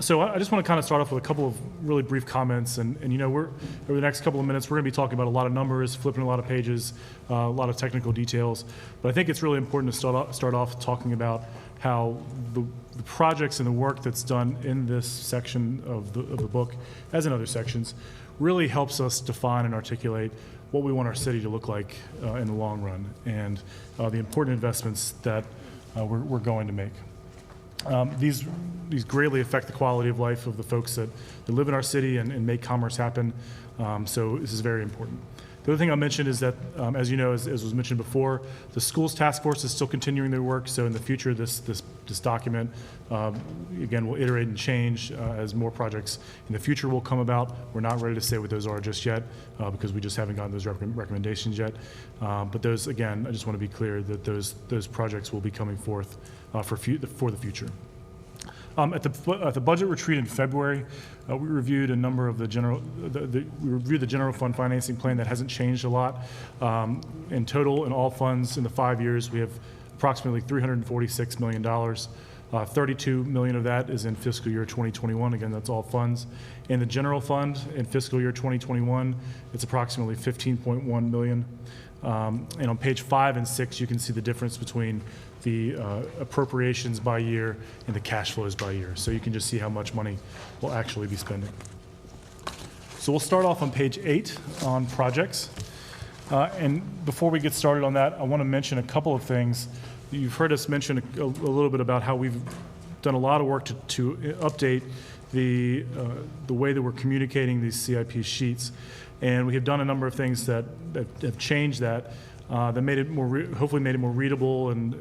So I just want to kind of start off with a couple of really brief comments. And you know, over the next couple of minutes, we're going to be talking about a lot of numbers, flipping a lot of pages, a lot of technical details. But I think it's really important to start off talking about how the projects and the work that's done in this section of the book, as in other sections, really helps us define and articulate what we want our city to look like in the long run, and the important investments that we're going to make. These greatly affect the quality of life of the folks that live in our city and make commerce happen, so this is very important. The other thing I'll mention is that, as you know, as was mentioned before, the schools task force is still continuing their work. So in the future, this document, again, will iterate and change as more projects in the future will come about. We're not ready to say what those are just yet because we just haven't gotten those recommendations yet. But those, again, I just want to be clear that those projects will be coming forth for the future. At the budget retreat in February, we reviewed a number of the general fund financing plan that hasn't changed a lot. In total, in all funds in the 5 years, we have approximately $346 million. 32 million of that is in fiscal year 2021. Again, that's all funds. In the general fund in fiscal year 2021, it's approximately 15.1 million. And on page 5 and 6, you can see the difference between the appropriations by year and the cash flows by year. So you can just see how much money we'll actually be spending. So we'll start off on page 8 on projects. And before we get started on that, I want to mention a couple of things. You've heard us mention a little bit about how we've done a lot of work to update the way that we're communicating these CIP sheets. And we have done a number of things that have changed that made it more, hopefully made it more readable and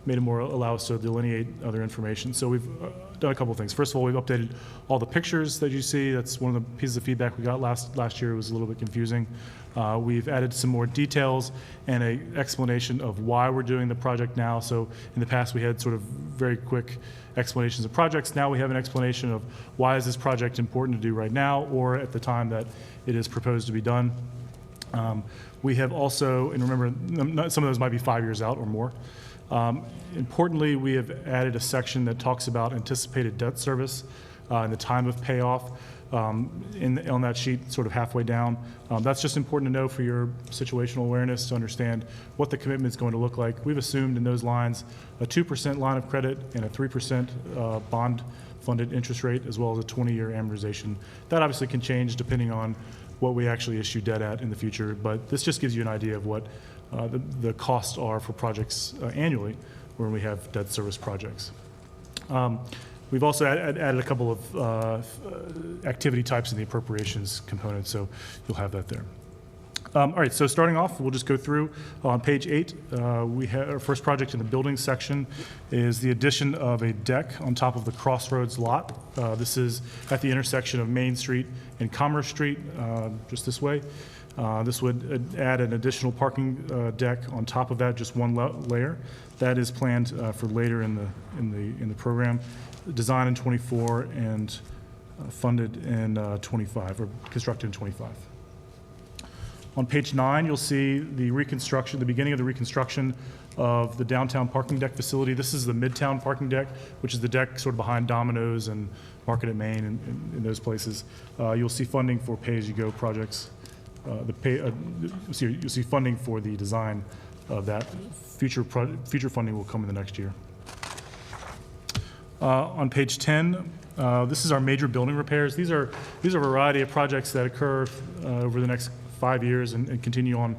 made it more allow us to delineate other information. So we've done a couple of things. First of all, we've updated all the pictures that you see. That's one of the pieces of feedback we got last year. It was a little bit confusing. We've added some more details and an explanation of why we're doing the project now. So in the past, we had sort of very quick explanations of projects. Now we have an explanation of why is this project important to do right now or at the time that it is proposed to be done. We have also, and remember, some of those might be 5 years out or more. Importantly, we have added a section that talks about anticipated debt service and the time of payoff on that sheet, sort of halfway down. That's just important to know for your situational awareness to understand what the commitment is going to look like. We've assumed in those lines a 2% line of credit and a 3% bond-funded interest rate, as well as a 20-year amortization. That obviously can change depending on what we actually issue debt at in the future, but this just gives you an idea of what the costs are for projects annually when we have debt service projects. We've also added a couple of activity types in the appropriations component, so you'll have that there. All right, so starting off, we'll just go through. On page 8, we have our first project in the building section is the addition of a deck on top of the Crossroads lot. This is at the intersection of Main Street and Commerce Street, just this way. This would add an additional parking deck on top of that, just one layer. That is planned for later in the program. Designed in '24 and funded in '25, or constructed in '25. On page 9, you'll see the beginning of the reconstruction of the downtown parking deck facility. This is the Midtown parking deck, which is the deck sort of behind Domino's and Market at Main and in those places. You'll see funding for pay-as-you-go projects. You'll see funding for the design of that. Future funding will come in the next year. On page 10, this is our major building repairs. These are a variety of projects that occur over the next 5 years and continue on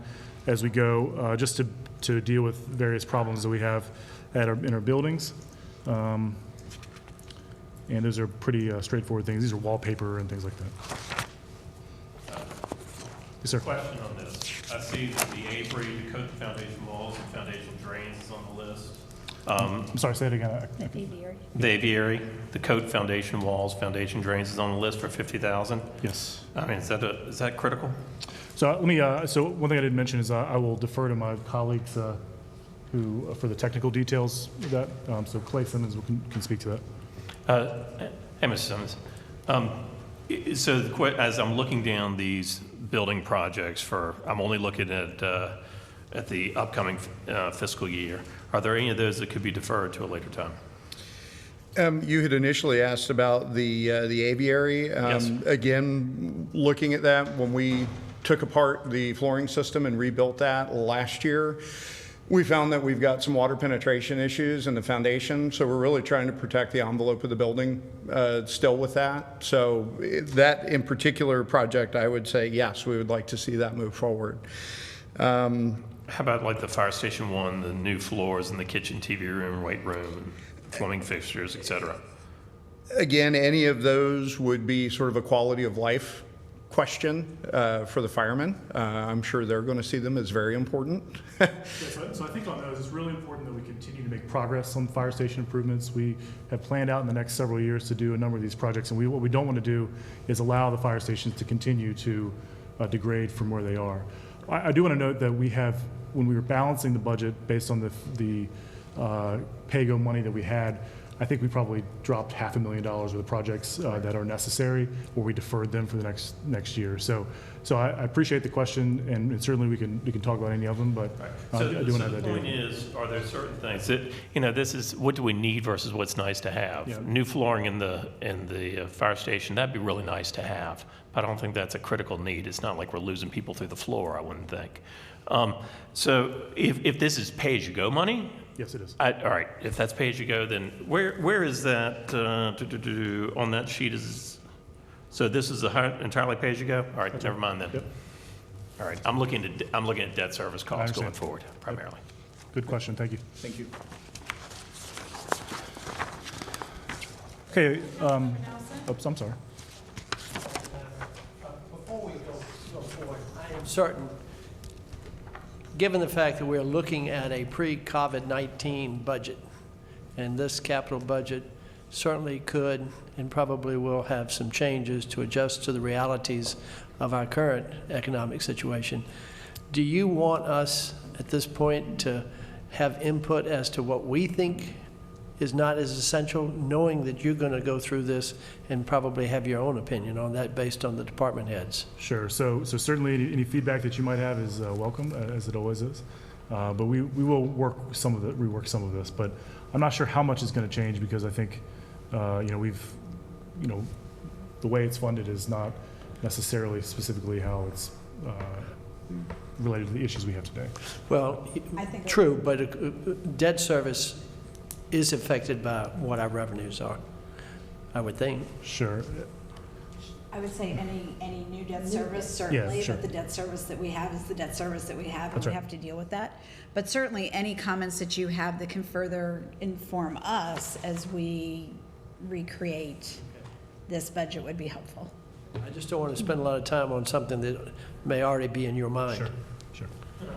as we go, just to deal with various problems that we have in our buildings. And those are pretty straightforward things. These are wallpaper and things like that. Yes, sir. Question on this. I see that the Avery, the coat foundation walls and foundation drains is on the list. I'm sorry, say it again. The aviary, the coat foundation walls, foundation drains is on the list for $50,000. Yes. I mean, is that critical? So let me. So one thing I didn't mention is I will defer to my colleagues for the technical details of that. So Clay Simmons can speak to that. Hey, Mr. Simmons. So as I'm looking down these building projects I'm only looking at the upcoming fiscal year. Are there any of those that could be deferred to a later time? You had initially asked about the aviary. Yes. Again, looking at that, when we took apart the flooring system and rebuilt that last year, we found that we've got some water penetration issues in the foundation, so we're really trying to protect the envelope of the building still with that. So that in particular project, I would say, yes, we would like to see that move forward. How about like the fire station one, the new floors in the kitchen, TV room, weight room, and plumbing fixtures, et cetera? Again, any of those would be sort of a quality of life question for the firemen. I'm sure they're going to see them as very important. So I think on those, it's really important that we continue to make progress on fire station improvements. We have planned out in the next several years to do a number of these projects, and what we don't want to do is allow the fire stations to continue to degrade from where they are. I do want to note that when we were balancing the budget based on the pay-go money that we had, I think we probably dropped $500,000 worth of projects that are necessary, or we deferred them for the next year. So I appreciate the question, and certainly we can talk about any of them, but I do want to have that the point data. is, are there certain things that, this is, what do we need versus what's nice to have? Yeah. New flooring in the fire station, that'd be really nice to have. But I don't think that's a critical need. It's not like we're losing people through the floor, I wouldn't think. So if this is pay-as-you-go money, Yes, it is. all right, if that's pay-as-you-go, then where is that, on that sheet so this is entirely pay-as-you-go? All right, never mind then. Yep. All right, I'm looking at debt service costs understand. going forward, primarily. Good question, thank you. Thank you. Okay, oops, I'm sorry. Before we go forward, I am certain, given the fact that we're looking at a pre-COVID-19 budget, and this capital budget certainly could and probably will have some changes to adjust to the realities of our current economic situation, do you want us at this point to have input as to what we think is not as essential, knowing that you're going to go through this and probably have your own opinion on that based on the department heads? Sure. So certainly any feedback that you might have is welcome, as it always is. But we will rework some of this. But I'm not sure how much is going to change, because I think the way it's funded is not necessarily specifically how it's related to the issues we have today. Well, I think- true, but debt service is affected by what our revenues are, I would think. Sure. I would say any new debt service, certainly, sure. but the debt service that we have is the debt service that we have, and That's we right. have to deal with that. But certainly, any comments that you have that can further inform us as we recreate this budget would be helpful. I just don't want to spend a lot of time on something that may already be in your mind. Sure.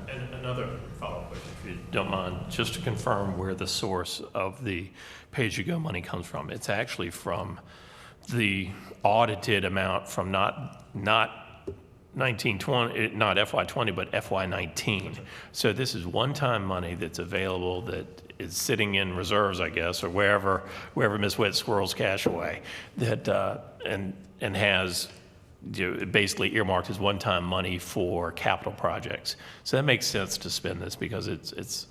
And another follow-up question, if you don't mind, just to confirm where the source of the pay-as-you-go money comes from. It's actually from the audited amount from not 1920, not FY20, but FY19. So this is one-time money that's available, that is sitting in reserves, I guess, or wherever Ms. Witt squirrels cash away, that and has basically earmarked as one-time money for capital projects. So that makes sense to spend this, because it's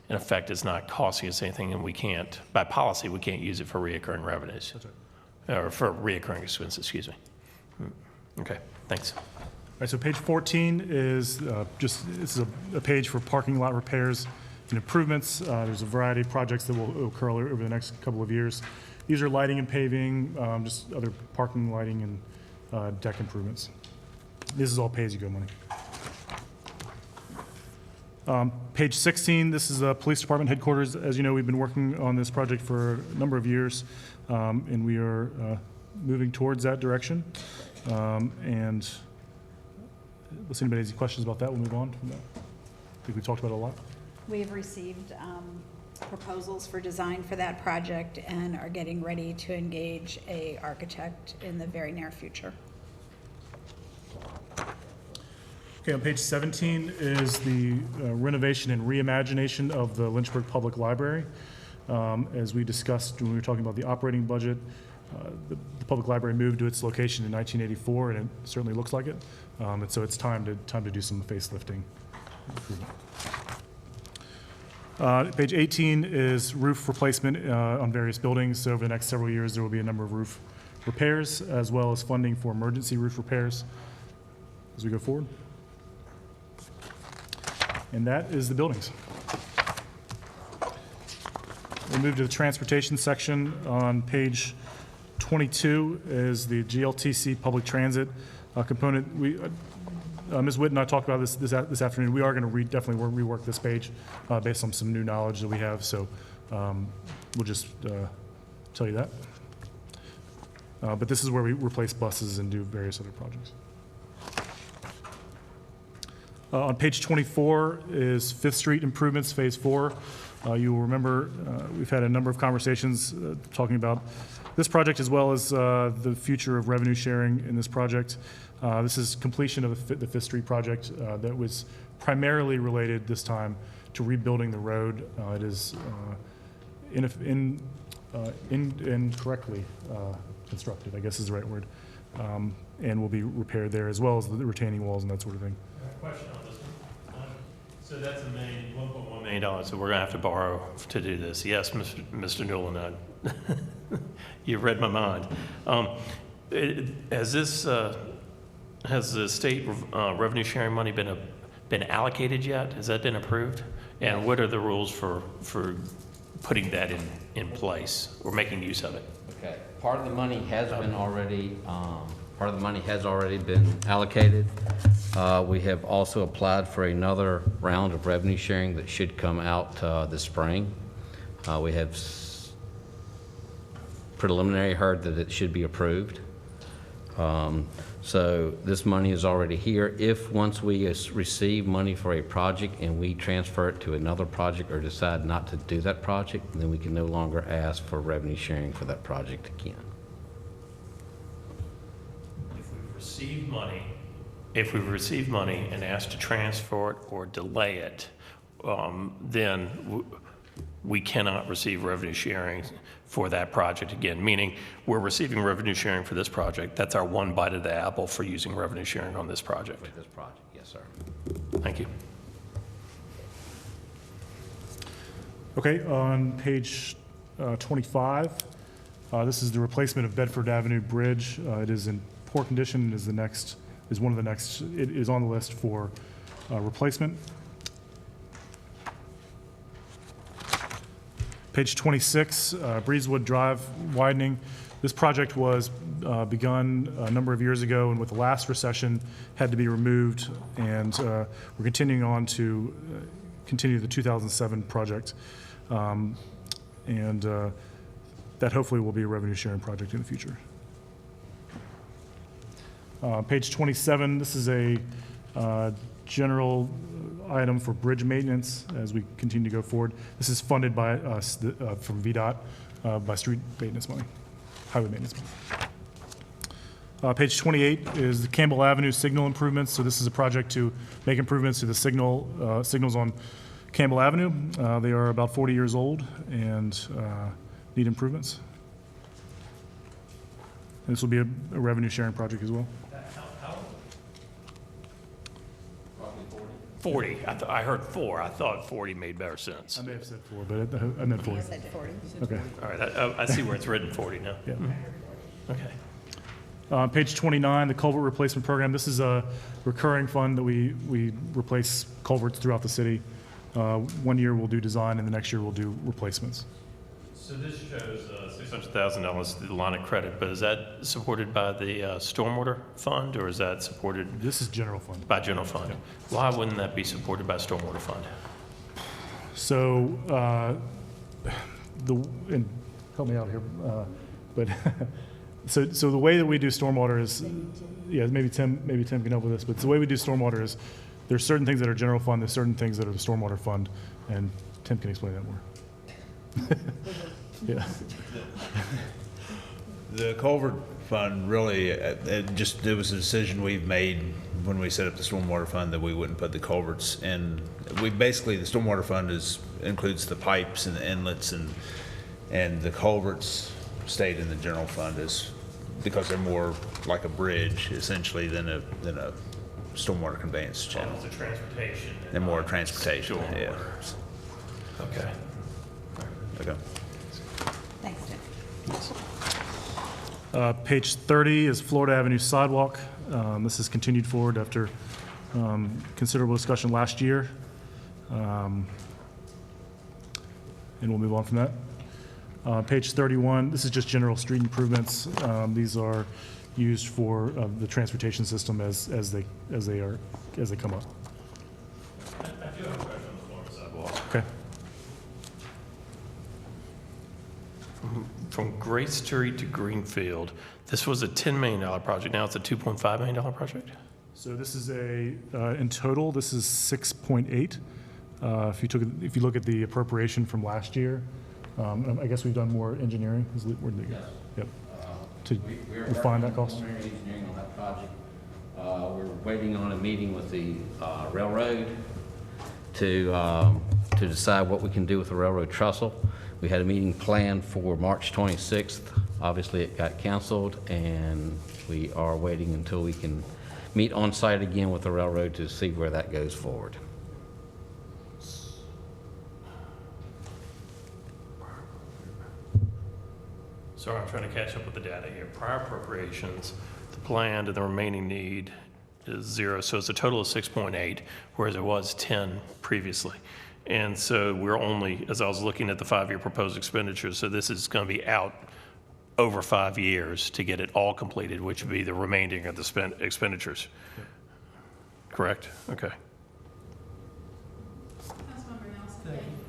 in effect, it's not costing us anything, and we can't, by policy, we can't use it for reoccurring revenues. That's right. Or for reoccurring expenses, excuse me. Okay, thanks. All right, so page 14 is this is a page for parking lot repairs and improvements. There's a variety of projects that will occur over the next couple of years. These are lighting and paving, just other parking, lighting, and deck improvements. This is all pay-as-you-go money. Page 16, this is Police Department headquarters. As you know, we've been working on this project for a number of years, and we are moving towards that direction. And unless anybody has any questions about that, we'll move on from that. I think we talked about it a lot. We have received proposals for design for that project and are getting ready to engage an architect in the very near future. Okay, on page 17 is the renovation and reimagination of the Lynchburg Public Library. As we discussed when we were talking about the operating budget, the public library moved to its location in 1984, and it certainly looks like it. And so it's time to do some facelifting improvement. Page 18 is roof replacement on various buildings. So over the next several years, there will be a number of roof repairs, as well as funding for emergency roof repairs as we go forward. And that is the buildings. We'll move to the transportation section. On page 22 is the GLTC public transit component. Ms. Witt and I talked about this afternoon. We are going to definitely rework this page based on some new knowledge that we have. So we'll just tell you that. But this is where we replace buses and do various other projects. On page 24 is 5th Street improvements, Phase 4. You will remember we've had a number of conversations talking about this project as well as the future of revenue sharing in this project. This is completion of the 5th Street project that was primarily related this time to rebuilding the road. It is incorrectly constructed, I guess is the right word, and will be repaired there as well as the retaining walls and that sort of thing. Question on this one. So that's $1.1 million that we're going to have to borrow to do this. Yes, Mr. Newland, you read my mind. Has the state revenue sharing money been allocated yet? Has that been approved? And what are the rules for putting that in place or making use of it? Okay, part of the money has already been allocated. We have also applied for another round of revenue sharing that should come out this spring. We have preliminary heard that it should be approved. So this money is already here. If once we receive money for a project and we transfer it to another project or decide not to do that project, then we can no longer ask for revenue sharing for that project again. If we've received money and asked to transfer it or delay it, then we cannot receive revenue sharing for that project again, meaning we're receiving revenue sharing for this project. That's our one bite of the apple for using revenue sharing on this project. For this project, yes, sir. Thank you. Okay, on page 25, this is the replacement of Bedford Avenue Bridge. It is in poor condition. It is on the list for replacement. Page 26, Breezewood Drive widening. This project was begun a number of years ago, and with the last recession, had to be removed. And we're continuing on to continue the 2007 project, and that hopefully will be a revenue sharing project in the future. Page 27, this is a general item for bridge maintenance as we continue to go forward. This is funded by us from VDOT by street maintenance money, highway maintenance money. Page 28 is the Campbell Avenue signal improvements. So this is a project to make improvements to the signals on Campbell Avenue. They are about 40 years old and need improvements. And this will be a revenue sharing project as well. 40. I heard 4. I thought 40 made better sense. I may have said 4, but I meant 40. I said 40. Okay. All right. I see where it's written 40 now. Yeah. Okay. Page 29, the culvert replacement program. This is a recurring fund that we replace culverts throughout the city. 1 year we'll do design, and the next year we'll do replacements. So this shows $600,000 to the line of credit, but is that supported by the stormwater fund, or is that supported This is general fund. by general fund? Yep. Why wouldn't that be supported by stormwater fund? So, and help me out here, but so the way that we do stormwater is, yeah, maybe Tim can help with this, but the way we do stormwater is there's certain things that are general fund, there's certain things that are the stormwater fund, and Tim can explain that more. Yeah. The culvert fund really, it was a decision we've made when we set up the stormwater fund that we wouldn't put the culverts in. The stormwater fund includes the pipes and the inlets and the culverts stayed in the general fund is because they're more like a bridge essentially than a stormwater conveyance channel. It's a transportation. They're more transportation, yeah. Okay. Okay. Thanks, Tim. Page 30 is Florida Avenue sidewalk. This has continued forward after considerable discussion last year. And we'll move on from that. Page 31, this is just general street improvements. These are used for the transportation system as they come up. I do have a question on the Florida sidewalk. Okay. From Gray Street to Greenfield, this was a $10 million project. Now it's a $2.5 million project? So this is in total, this is 6.8. If you look at the appropriation from last year, I guess we've done more engineering. Where did it go? Yep. To refine that cost. Preliminary engineering on that project. We're waiting on a meeting with the railroad to decide what we can do with the railroad trestle. We had a meeting planned for March 26th. Obviously, it got canceled, and we are waiting until we can meet on site again with the railroad to see where that goes forward. Sorry, I'm trying to catch up with the data here. Prior appropriations, the planned and the remaining need is 0, so it's a total of 6.8, whereas it was 10 previously. And so we're only, as I was looking at the 5-year proposed expenditures, so this is going to be out over 5 years to get it all completed, which would be the remaining of the expenditures. Yep. Correct? Okay.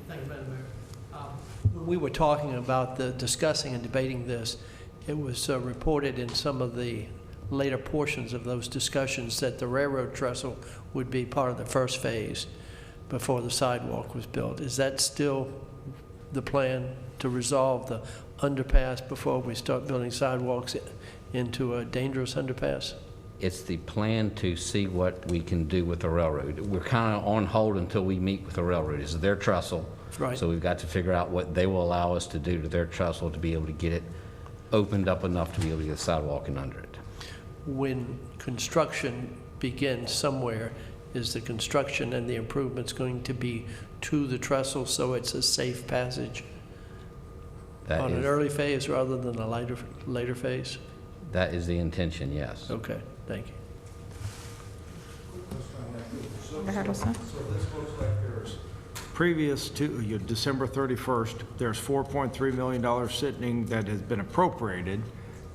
Thank you, Madam Mayor. When we were talking about discussing and debating this, it was reported in some of the later portions of those discussions that the railroad trestle would be part of the first phase before the sidewalk was built. Is that still the plan, to resolve the underpass before we start building sidewalks into a dangerous underpass? It's the plan to see what we can do with the railroad. We're kind of on hold until we meet with the railroad. It's their trestle. Right. So we've got to figure out what they will allow us to do to their trestle to be able to get it opened up enough to be able to get a sidewalk in under it. When construction begins somewhere, is the construction and the improvements going to be to the trestle so it's a safe passage on an early phase rather than a later phase? That is the intention, yes. Okay, thank you. Member Harrelson? So this looks like there's, previous to December 31st, there's $4.3 million sitting that has been appropriated.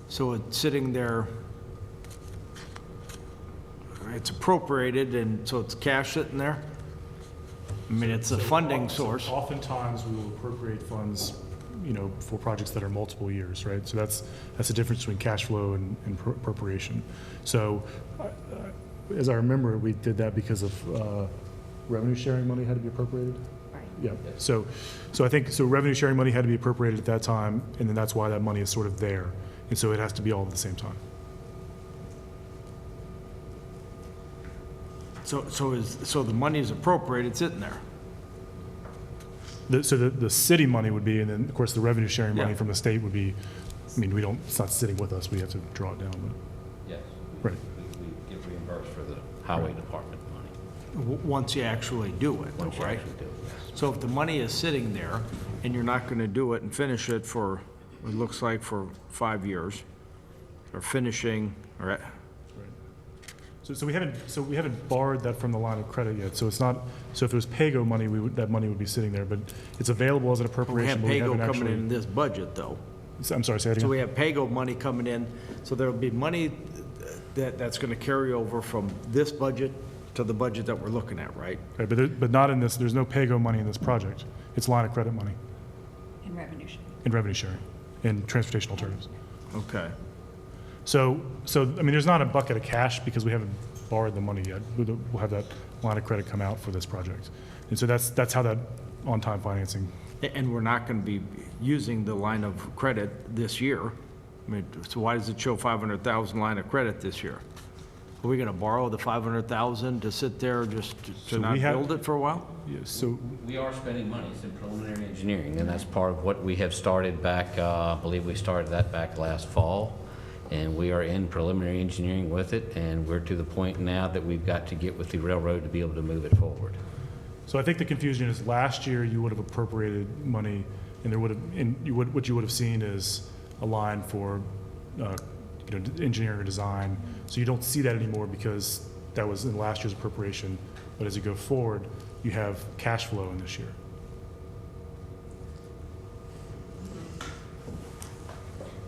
So it's sitting there, it's appropriated, and so it's cash sitting there? I mean, it's a funding source. Oftentimes, we will appropriate funds, for projects that are multiple years, right? So that's the difference between cash flow and appropriation. So, as I remember, we did that because of revenue sharing money had to be appropriated. Right. Yeah. So I think revenue sharing money had to be appropriated at that time, and then that's why that money is sort of there, and so it has to be all at the same time. So the money is appropriated sitting there? The city money would be, and then, of course, the revenue sharing money Yeah. from the state would be, it's not sitting with us, we have to draw it down, but, Yes. right. We get reimbursed for the highway department money. Once you actually do it, though, Once you right? actually do it, yes. So if the money is sitting there and you're not going to do it and finish it for, it looks like for 5 years, or finishing, or, So we haven't borrowed that from the line of credit yet, so it's not, so if it was PAYGO money, that money would be sitting there, but it's available as an we have appropriation, but we haven't PAYGO coming actually. in this budget, though. I'm sorry, say that So again? we have PAYGO money coming in, so there'll be money that's going to carry over from this budget to the budget that we're looking at, right? Right, but not in this, there's no PAYGO money in this project. It's line of credit money In revenue sharing. in revenue sharing, in transportation alternatives. Okay. So, there's not a bucket of cash because we haven't borrowed the money yet. We'll have that line of credit come out for this project. And so that's how that on-time financing. And we're not going to be using the line of credit this year. I mean, so why does it show 500,000 line of credit this year? Are we going to borrow the 500,000 to sit there just to So not we have- build it for a while? Yeah, so We are spending money, it's in preliminary engineering, and that's part of what we have started back, I believe we started that back last fall, and we are in preliminary engineering with it, and we're to the point now that we've got to get with the railroad to be able to move it forward. So I think the confusion is last year you would have appropriated money and there would have, what you would have seen is a line for, engineering or design. So you don't see that anymore because that was in last year's appropriation. But as you go forward, you have cash flow in this year.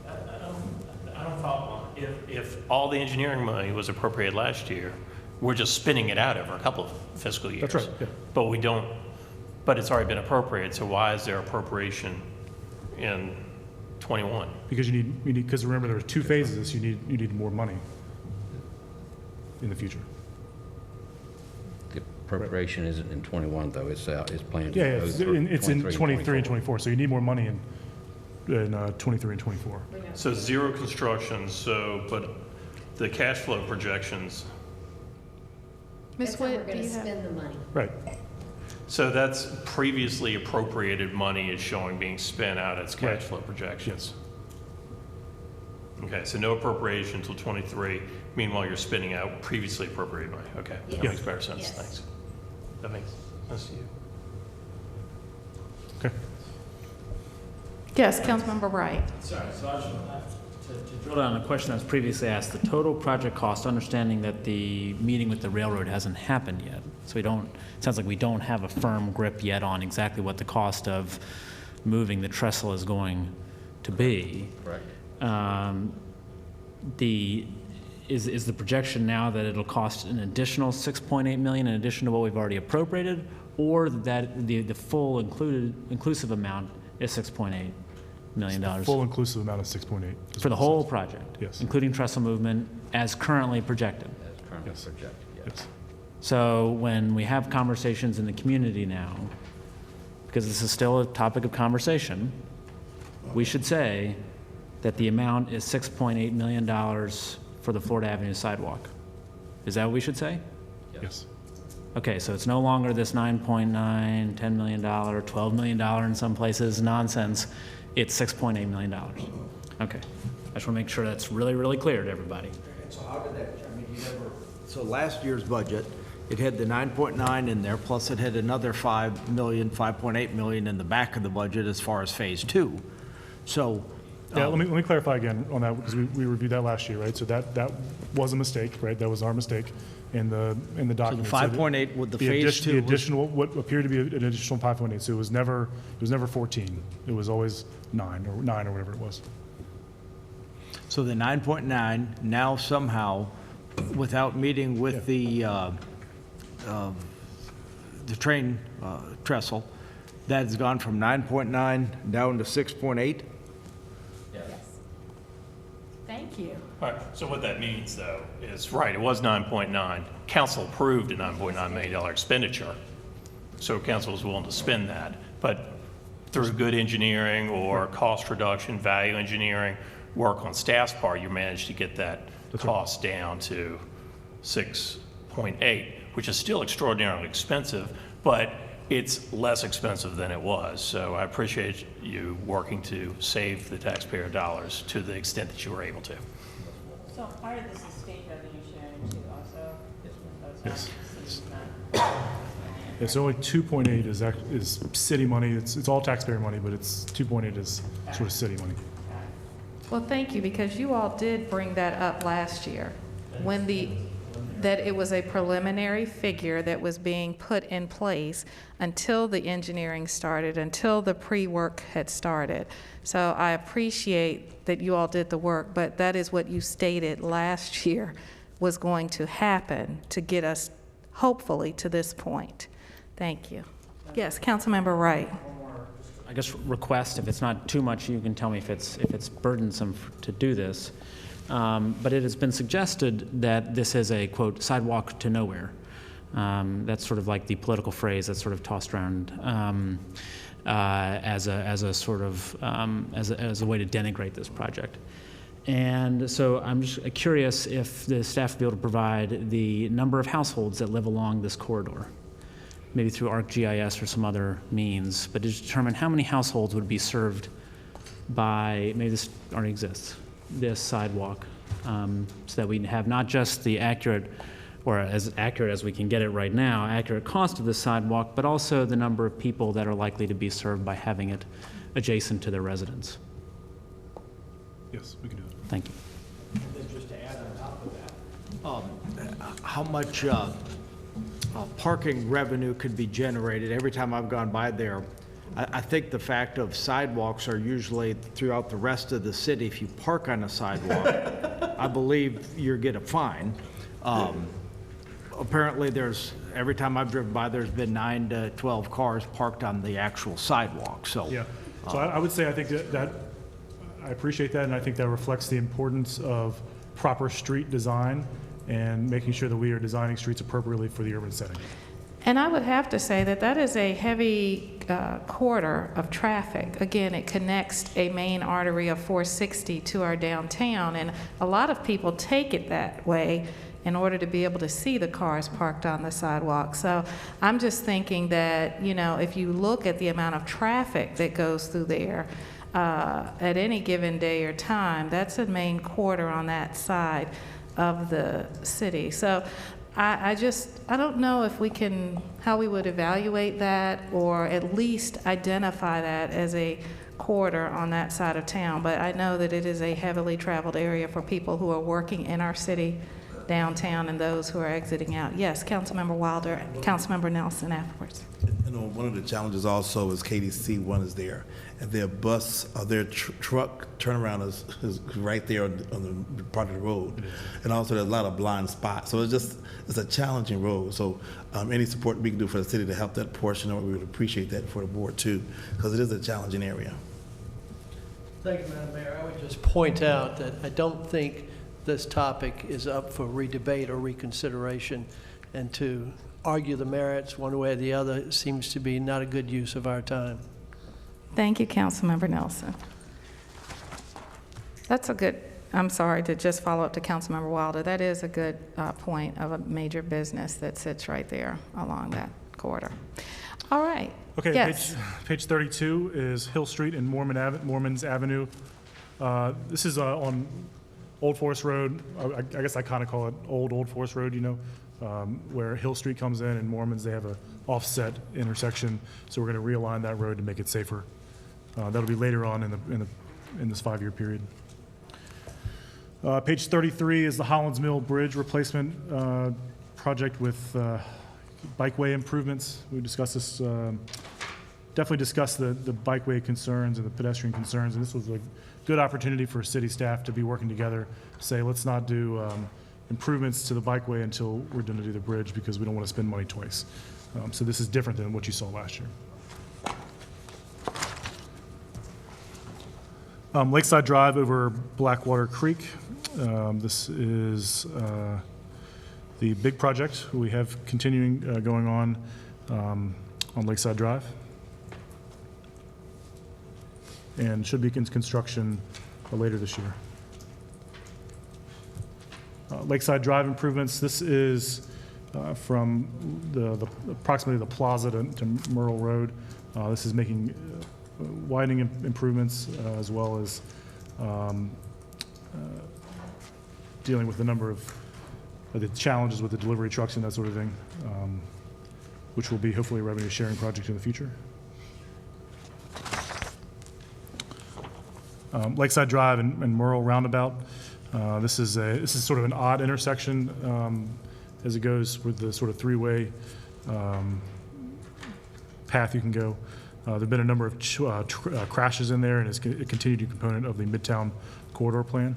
I don't follow. If all the engineering money was appropriated last year, we're just spinning it out over a couple of fiscal years. That's right, yeah. But we don't, but it's already been appropriated, so why is there appropriation in '21? Because you need, because remember there were 2 phases, of this, you need more money in the future. The appropriation isn't in '21, though, it's planned. Yeah, it's in 23 and 24. 24, so you need more money in 23 and 24. So zero construction, but the cash flow projections, Ms. That's how we're Witt, do going to you have? spend the money. Right. so that's previously appropriated money is showing being spent out as cash Right. flow projections. Yes. Okay, so no appropriation until '23. Meanwhile, you're spending out previously appropriated money. Okay, that Yes. makes better sense. Yes. Thanks. That makes sense to you. Okay. Yes, Councilmember Wright. Sorry, so I just to drill down on a question that was previously asked, the total project cost, understanding that the meeting with the railroad hasn't happened yet. So it sounds like we don't have a firm grip yet on exactly what the cost of moving the trestle is going to be. Correct. Is the projection now that it'll cost an additional $6.8 million in addition to what we've already appropriated, or that the full inclusive amount is $6.8 million? Full inclusive amount of 6.8. For the whole project? Yes. Including trestle movement as currently projected? That's currently Yes. projected, yes. Yes. So when we have conversations in the community now, because this is still a topic of conversation, we should say that the amount is $6.8 million for the Florida Avenue sidewalk. Is that what we should say? Yes. Okay, so it's no longer this $9.9, $10 million, $12 million in some places nonsense. It's $6.8 million. Okay, I just want to make sure that's really, really clear to everybody. So how did that, so last year's budget, it had the 9.9 in there, plus it had another 5 million, 5.8 million in the back of the budget as far as phase 2. So. Yeah, let me clarify again on that, because we reviewed that last year, right? So that was a mistake, right? That was our mistake in the document. So the 5.8 with the phase 2 The was- additional, what appeared to be an additional 5.8, so it was never 14. It was always 9 or whatever it was. So the 9.9, now somehow, without meeting with the train trestle, that has gone from 9.9 down to 6.8? Thank you. All right, so what that means, though, is, right, it was 9.9. Council approved a $9.9 million expenditure, so council was willing to spend that. But through good engineering or cost reduction, value engineering, work on staff's part, you managed to get that cost down to 6.8, which is still extraordinarily expensive, but it's less expensive than it was. So I appreciate you working to save the taxpayer dollars to the extent that you were able to. So part of this is state revenue sharing too also? Yes. It's only 2.8 is city money. It's all taxpayer money, but it's 2.8 is sort of city money. Well, thank you, because you all did bring that up last year, when that it was a preliminary figure that was being put in place until the engineering started, until the pre-work had started. So I appreciate that you all did the work, but that is what you stated last year was going to happen to get us, hopefully, to this point. Thank you. Yes, Councilmember Wright. I guess request, if it's not too much, you can tell me if it's burdensome to do this. But it has been suggested that this is a, quote, sidewalk to nowhere. That's sort of like the political phrase that's sort of tossed around as a sort of, as a way to denigrate this project. And so I'm just curious if the staff would be able to provide the number of households that live along this corridor, maybe through ArcGIS or some other means, but to determine how many households would be served by, maybe this already exists, this sidewalk, so that we have not just the accurate, or as accurate as we can get it right now, accurate cost of the sidewalk, but also the number of people that are likely to be served by having it adjacent to their residence. Yes, we can do that. Thank you. And then just to add on top of that, how much parking revenue could be generated? Every time I've gone by there, I think the fact of sidewalks are usually throughout the rest of the city. If you park on a sidewalk, I believe you get a fine. Apparently, every time I've driven by, there's been 9 to 12 cars parked on the actual sidewalk, so. Yeah, so I would say I think that I appreciate that, and I think that reflects the importance of proper street design and making sure that we are designing streets appropriately for the urban setting. And I would have to say that that is a heavy corridor of traffic. Again, it connects a main artery of 460 to our downtown, and a lot of people take it that way in order to be able to see the cars parked on the sidewalk. So I'm just thinking that, you know, if you look at the amount of traffic that goes through there at any given day or time, that's a main corridor on that side of the city. So I don't know if we can, how we would evaluate that or at least identify that as a corridor on that side of town. But I know that it is a heavily traveled area for people who are working in our city downtown and those who are exiting out. Yes, Councilmember Wilder, Councilmember Nelson afterwards. You know, one of the challenges also is KDC 1 is there, and their bus, their truck turnaround is right there on the part of the road, and also there's a lot of blind spots. So it's a challenging road. So any support we can do for the city to help that portion, we would appreciate that for the board too, because it is a challenging area. Thank you, Madam Mayor. I would just point out that I don't think this topic is up for redebate or reconsideration, and to argue the merits one way or the other seems to be not a good use of our time. Thank you, Councilmember Nelson. That's a good, I'm sorry to just follow up to Councilmember Wilder. That is a good point of a major business that sits right there along that corridor. All right. Okay, yes. page 32 is Hill Street and Mormons Avenue. This is on Old Forest Road. I guess I kind of call it Old Forest Road, you know, where Hill Street comes in and Mormons, they have a offset intersection. So we're going to realign that road to make it safer. That'll be later on in this 5-year period. Page 33 is the Hollands Mill Bridge replacement project with bikeway improvements. We discussed this, definitely discussed the bikeway concerns and the pedestrian concerns, and this was a good opportunity for city staff to be working together, say let's not do improvements to the bikeway until we're going to do the bridge because we don't want to spend money twice. So this is different than what you saw last year. Lakeside Drive over Blackwater Creek. This is the big project we have continuing going on Lakeside Drive. And should be in construction later this year. Lakeside Drive improvements, this is from approximately the plaza to Merle Road. This is making widening improvements as well as dealing with the number of the challenges with the delivery trucks and that sort of thing, which will be hopefully a revenue sharing project in the future. Lakeside Drive and Merle Roundabout. This is sort of an odd intersection as it goes with the sort of three-way path you can go. There've been a number of crashes in there, and it's a continued component of the Midtown Corridor Plan.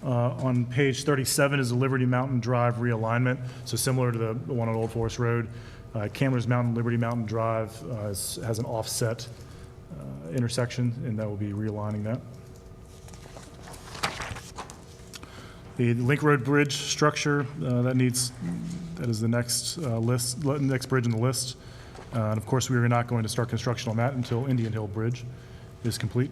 On page 37 is the Liberty Mountain Drive realignment, so similar to the one on Old Forest Road. Candler's Mountain, Liberty Mountain Drive has an offset intersection, and that will be realigning that. The Link Road Bridge structure, that is the next next bridge in the list. And of course, we are not going to start construction on that until Indian Hill Bridge is complete.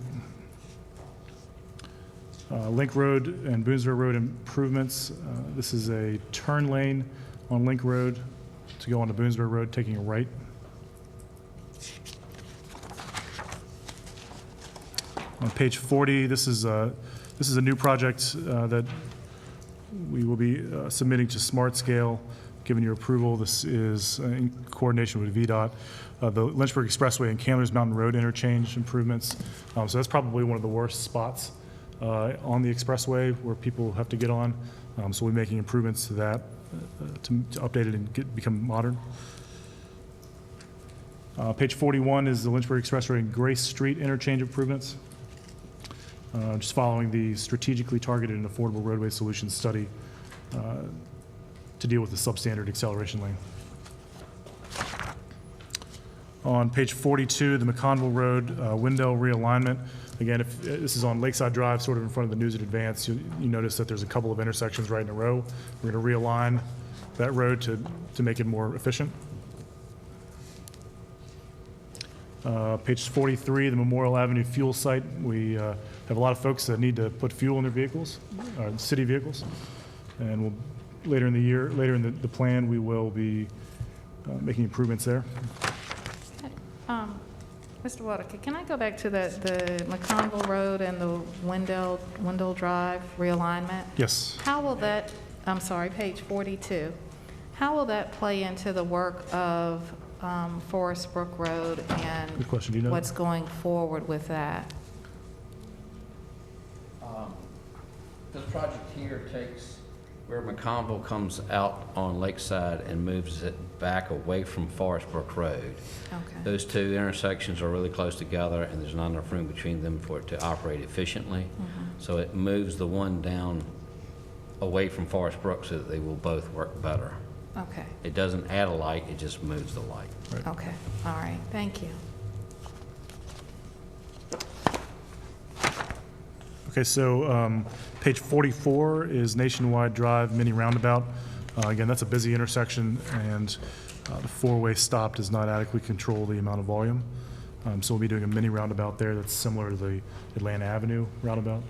Link Road and Boonesborough Road improvements. This is a turn lane on Link Road to go onto Boonesborough Road, taking a right. On page 40, this is a new project that we will be submitting to Smart Scale, given your approval. This is in coordination with VDOT. The Lynchburg Expressway and Camlers Mountain Road interchange improvements. So that's probably one of the worst spots on the expressway where people have to get on. So we're making improvements to that to update it and become modern. Page 41 is the Lynchburg Expressway and Grace Street interchange improvements. Just following the strategically targeted and affordable roadway solutions study to deal with the substandard acceleration lane. On page 42, the McConville Road Windell realignment. Again, if this is on Lakeside Drive, sort of in front of the News at Advance, you notice that there's a couple of intersections right in a row. We're going to realign that road to make it more efficient. Page 43, the Memorial Avenue fuel site. We have a lot of folks that need to put fuel in their vehicles, city vehicles, and later in the plan, we will be making improvements there. Mr. Waddick, can I go back to the McConville Road and the Wendell Drive realignment? Yes. How will that, I'm sorry, page 42, how will that play into the work of Forest Brook Road and Good question. Do you know what's going forward with that? This project here takes where McConville comes out on Lakeside and moves it back away from Forest Brook Road. Okay. Those two intersections are really close together, and there's not enough room between them for it to operate efficiently. Mm-hmm. So it moves the one down away from Forest Brook so that they will both work better. Okay. It doesn't add a light, it just moves the light. Right. Okay. All right. Thank you. Okay, so page 44 is Nationwide Drive Mini Roundabout. Again, that's a busy intersection, and the four-way stop does not adequately control the amount of volume. So we'll be doing a mini roundabout there that's similar to the Atlanta Avenue roundabout.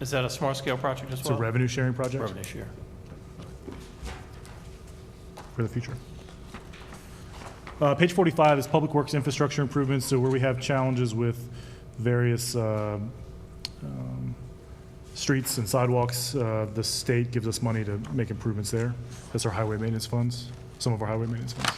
Is that a smart scale project as It's well? a revenue sharing project Revenue share. for the future. Page 45 is Public Works infrastructure improvements. So where we have challenges with various streets and sidewalks, the state gives us money to make improvements there. That's our highway maintenance funds, some of our highway maintenance funds.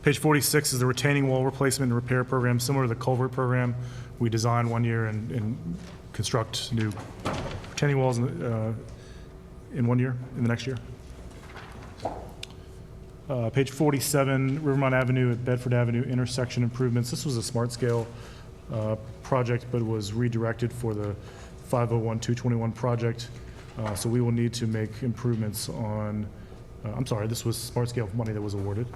Page 46 is the retaining wall replacement and repair program, similar to the culvert program. We design one year and construct new retaining walls in 1 year, in the next year. Page 47, Rivermont Avenue at Bedford Avenue intersection improvements. This was a smart scale project, but was redirected for the 501-221 project. So we will need to make improvements on, I'm sorry, this was smart scale money that was awarded.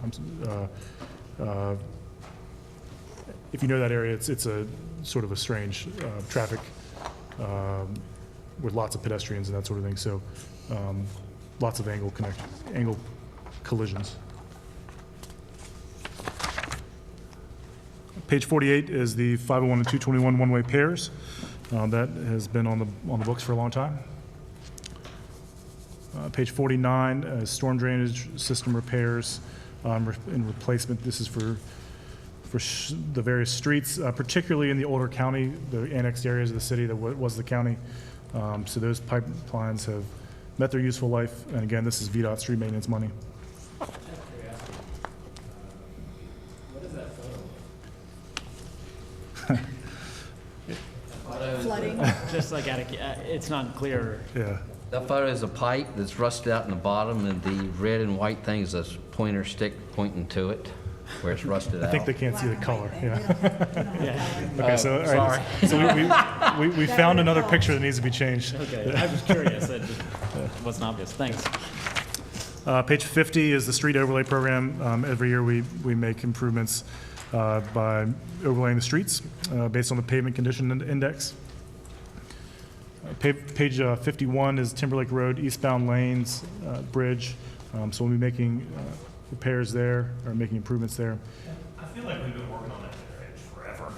If you know that area, it's a sort of a strange traffic with lots of pedestrians and that sort of thing. So lots of angle collisions. Page 48 is the 501 and 221 one-way pairs. That has been on the books for a long time. Page 49 is storm drainage system repairs and replacement. This is for the various streets, particularly in the older county, the annexed areas of the city that was the county. So those pipelines have met their useful life. And again, this is VDOT street maintenance money. What is that photo? Flooding. Just like it's not clear. Yeah. That photo is a pipe that's rusted out in the bottom, and the red and white thing is a pointer stick pointing to it, where it's rusted out. I think they can't see the color. Yeah. Yeah. Okay, so all right. So we found another picture that needs to be changed. Okay, I was curious. It wasn't obvious. Thanks. Page 50 is the street overlay program. Every year we make improvements by overlaying the streets based on the pavement condition index. Page 51 is Timberlake Road, eastbound lanes, bridge. So we'll be making repairs there, or making improvements there. I feel like we've been working on that bridge forever.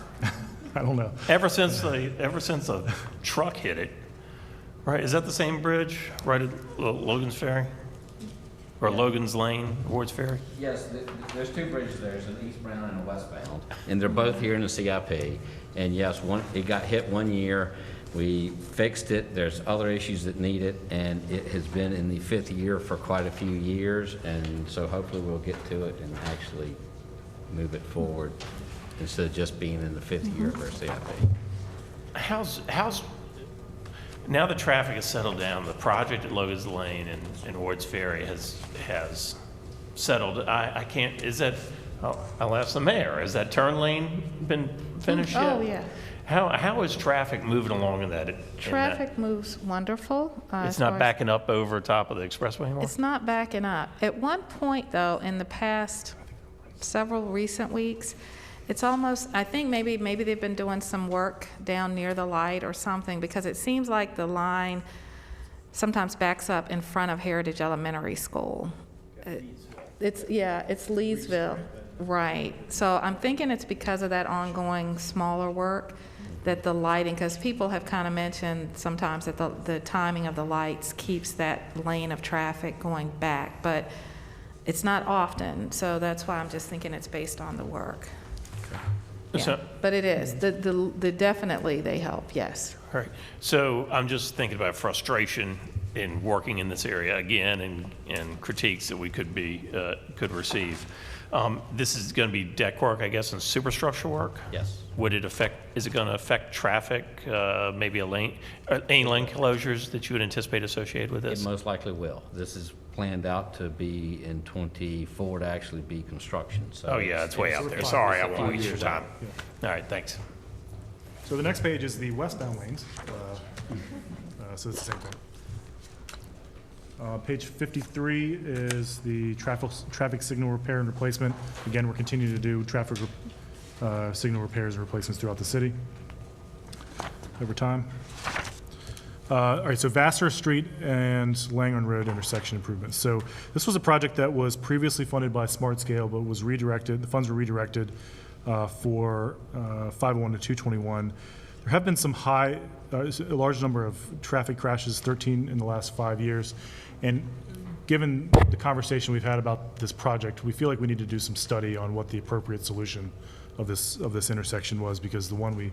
I don't know. Ever since a truck hit it, right? Is that the same bridge right at Logan's Ferry? Or Logan's Lane, Ward's Ferry? Yes, there's two bridges there, there's an eastbound and a westbound, and they're both here in the CIP. And yes, it got hit one year, we fixed it, there's other issues that need it, and it has been in the 5th year for quite a few years, and so hopefully we'll get to it and actually move it forward instead of just being in the 5th year of our CIP. How's now the traffic has settled down, the project at Logan's Lane and Ward's Ferry has settled. I can't, is that, I'll ask the mayor, has that turn lane been finished yet? Oh, yeah. How is traffic moving along in that? Traffic moves wonderful. It's not backing up over top of the expressway anymore? It's not backing up. At one point, though, in the past several recent weeks, it's almost, I think maybe they've been doing some work down near the light or something, because it seems like the line sometimes backs up in front of Heritage Elementary School. It's Leesville, right. So I'm thinking it's because of that ongoing smaller work that the lighting, because people have kind of mentioned sometimes that the timing of the lights keeps that lane of traffic going back, but it's not often, so that's why I'm just thinking it's based on the work. Yeah, So, but it is. The definitely they help, yes. all right. So I'm just thinking about frustration in working in this area again, and critiques that we could receive. This is going to be deck work, I guess, and superstructure work? Yes. Is it going to affect traffic, maybe lane closures that you would anticipate associated with this? It most likely will. This is planned out to be in '24 to actually be construction, so. Oh, yeah, it's way out there. Sorry, I won't waste your time. All right, thanks. So the next page is the westbound lanes. So it's the same thing. Page 53 is the traffic signal repair and replacement. Again, we're continuing to do traffic signal repairs and replacements throughout the city over time. All right, so Vassar Street and Langren Road intersection improvements. So this was a project that was previously funded by Smart Scale, but was redirected. The funds were redirected for 501 to 221. There have been some a large number of traffic crashes, 13 in the last 5 years. And given the conversation we've had about this project, we feel like we need to do some study on what the appropriate solution of this intersection was, because the one we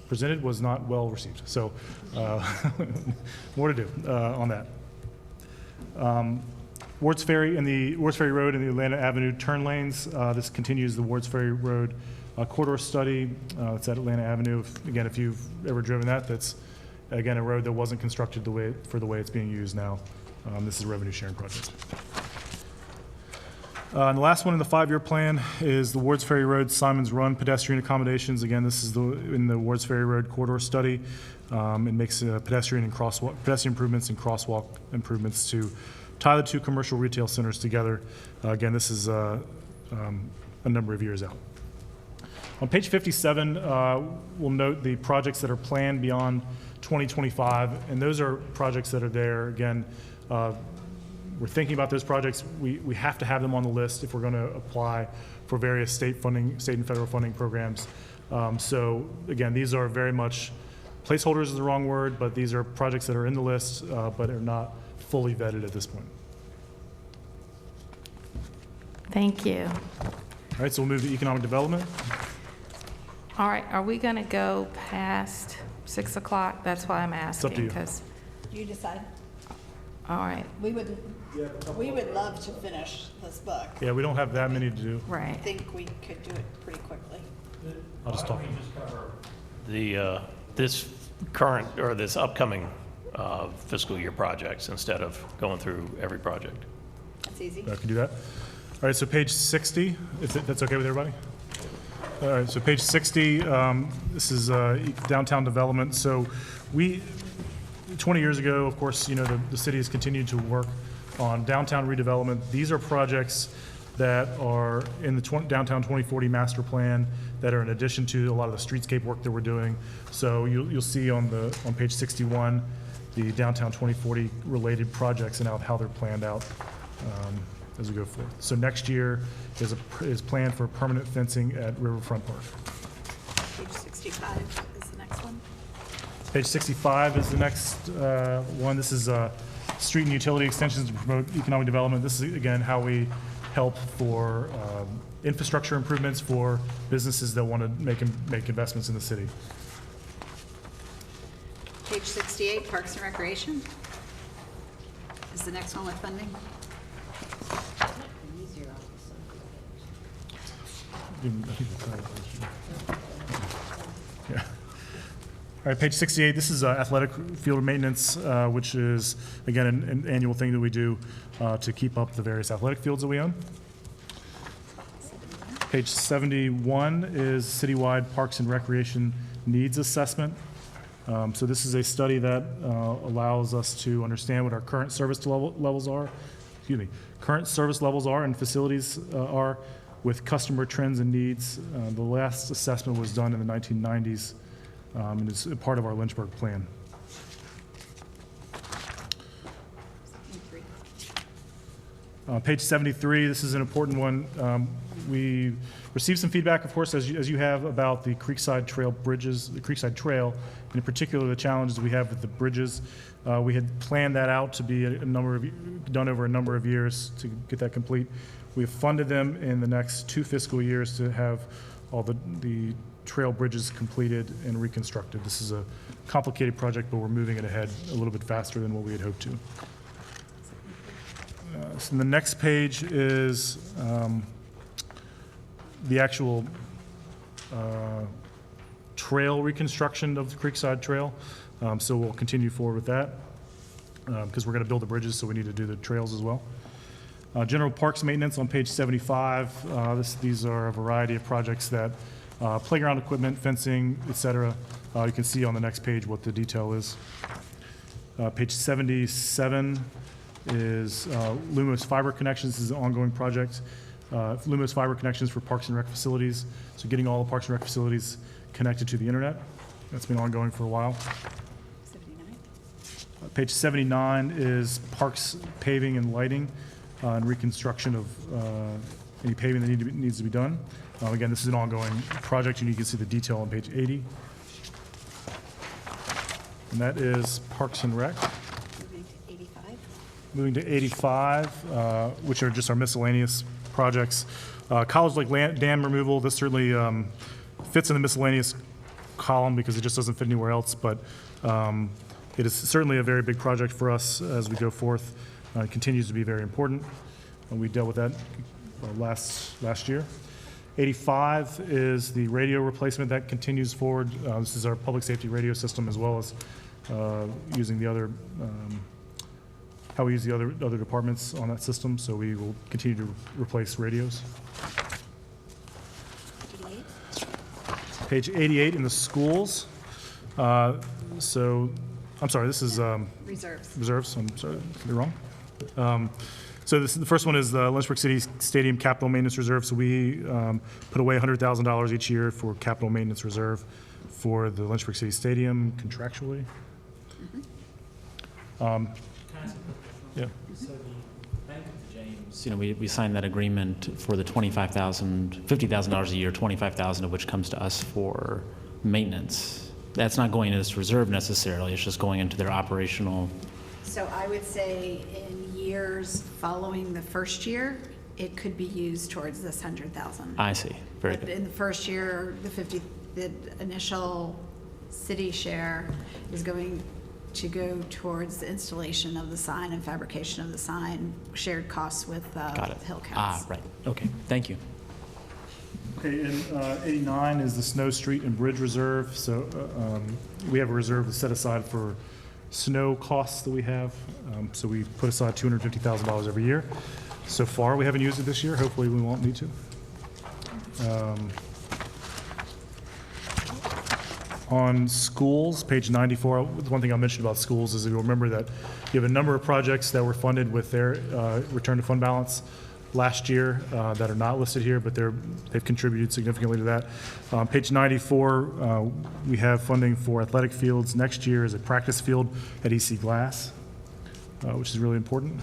presented was not well received. So more to do on that. Wards Ferry Road and the Atlanta Avenue turn lanes. This continues the Wards Ferry Road corridor study. It's at Atlanta Avenue. Again, if you've ever driven that, that's again a road that wasn't constructed for the way it's being used now. This is a revenue sharing project. And the last one in the 5-year plan is the Wards Ferry Road Simons Run pedestrian accommodations. Again, this is in the Wards Ferry Road corridor study. It makes pedestrian improvements and crosswalk improvements to tie the two commercial retail centers together. Again, this is a number of years out. On page 57, we'll note the projects that are planned beyond 2025, and those are projects that are there. Again, we're thinking about those projects. We have to have them on the list if we're going to apply for various state and federal funding programs. So again, these are very much, placeholders is the wrong word, but these are projects that are in the list, but are not fully vetted at this point. Thank you. All right, so we'll move to economic development. All right, are we going to go past 6 o'clock? That's why I'm asking. up to you. Because, You decide. all right, We would love to finish this book. Yeah, we don't have that many to do. I right. think we could do it pretty quickly. I'll just talk. This current, or this upcoming fiscal year projects instead of going through every project. That's easy. I can do that. All right, so page 60, if that's okay with everybody? All right, so page 60, this is downtown development. So 20 years ago, of course, the city has continued to work on downtown redevelopment. These are projects that are in the downtown 2040 master plan that are in addition to a lot of the streetscape work that we're doing. So you'll see on page 61 the downtown 2040 related projects and how they're planned out as we go forward. So next year is planned for permanent fencing at Riverfront Park. Page 65 is the next one. Page 65 is the next one. This is street and utility extensions to promote economic development. This is, again, how we help for infrastructure improvements for businesses that want to make investments in the city. Page 68, Parks and Recreation is the next one with funding. Yeah. All right, page 68, this is athletic field maintenance, which is, again, an annual thing that we do to keep up the various athletic fields that we own. Page 71 is citywide parks and recreation needs assessment. So this is a study that allows us to understand what our current service levels are, current service levels are and facilities are with customer trends and needs. The last assessment was done in the 1990s, and it's a part of our Lynchburg plan. Page 73, this is an important one. We received some feedback, of course, as you have, about the Creekside Trail bridges, the Creekside Trail, and in particular the challenges we have with the bridges. We had planned that out to be done over a number of years to get that complete. We have funded them in the next 2 fiscal years to have all the trail bridges completed and reconstructed. This is a complicated project, but we're moving it ahead a little bit faster than what we had hoped to. So the next page is the actual trail reconstruction of the Creekside Trail. So we'll continue forward with that because we're going to build the bridges, so we need to do the trails as well. General parks maintenance on page 75. These are a variety of projects that playground equipment, fencing, etc. You can see on the next page what the detail is. Page 77 is Lumos Fiber Connections. This is an ongoing project. Lumos Fiber Connections for parks and rec facilities. So getting all the parks and rec facilities connected to the internet. That's been ongoing for a while. 79. Page 79 is parks paving and lighting and reconstruction of any paving that needs to be done. Again, this is an ongoing project, and you can see the detail on page 80. And that is Parks and Rec. Moving to 85. Moving to 85, which are just our miscellaneous projects. College Lake Dam removal, this certainly fits in the miscellaneous column because it just doesn't fit anywhere else, but it is certainly a very big project for us as we go forth. It continues to be very important. We dealt with that last year. 85 is the radio replacement that continues forward. This is our public safety radio system, as well as using the other, how we use the other departments on that system. So we will continue to replace radios. 88. Page 88 in the schools. So, I'm sorry, this is Reserves. reserves. I'm sorry, you're wrong. So the first one is the Lynchburg City Stadium Capital Maintenance Reserve. So we put away $100,000 each year for capital maintenance reserve for the Lynchburg City Stadium contractually. Yeah. So the Bank of James, we signed that agreement for the $50,000 a year, $25,000 of which comes to us for maintenance. That's not going into this reserve necessarily. It's just going into their operational. So I would say in years following the first year, it could be used towards this 100,000. I see. Very But good. in the first year, the initial city share is going to go towards the installation of the sign and fabrication of the sign, shared costs with Got it. Hill Counts. Right. Okay. Thank you. Okay, and 89 is the Snow Street and Bridge Reserve. So we have a reserve that's set aside for snow costs that we have. So we put aside $250,000 every year. So far, we haven't used it this year. Hopefully, we won't need to. On schools, page 94, one thing I mentioned about schools is you'll remember that you have a number of projects that were funded with their return to fund balance. last year that are not listed here, but they've contributed significantly to that. Page 94, we have funding for athletic fields. Next year is a practice field at EC Glass, which is really important.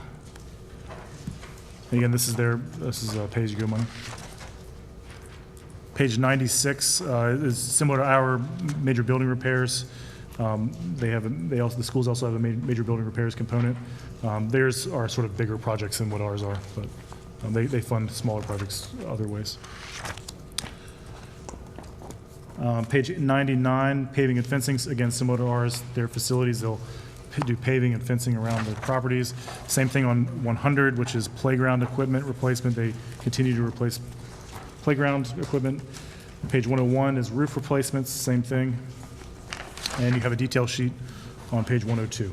And again, this is pay-as-you-go money. Page 96 is similar to our major building repairs. The schools also have a major building repairs component. Theirs are sort of bigger projects than what ours are, but they fund smaller projects other ways. Page 99, paving and fencing, again, similar to ours. Their facilities, they'll do paving and fencing around their properties. Same thing on 100, which is playground equipment replacement. They continue to replace playground equipment. Page 101 is roof replacements, same thing. And you have a detail sheet on page 102.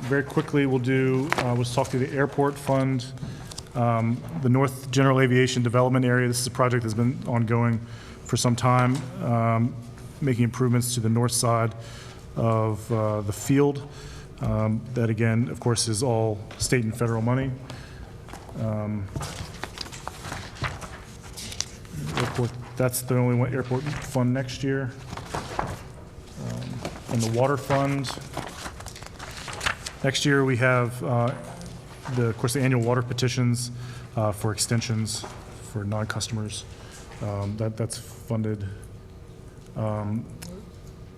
Very quickly, we'll talk through the airport fund, the North General Aviation Development Area. This is a project that's been ongoing for some time, making improvements to the north side of the field. That again, of course, is all state and federal money. Airport, that's the only one airport fund next year. And the water fund, next year we have, of course, the annual water petitions for extensions for non-customers. That's funded.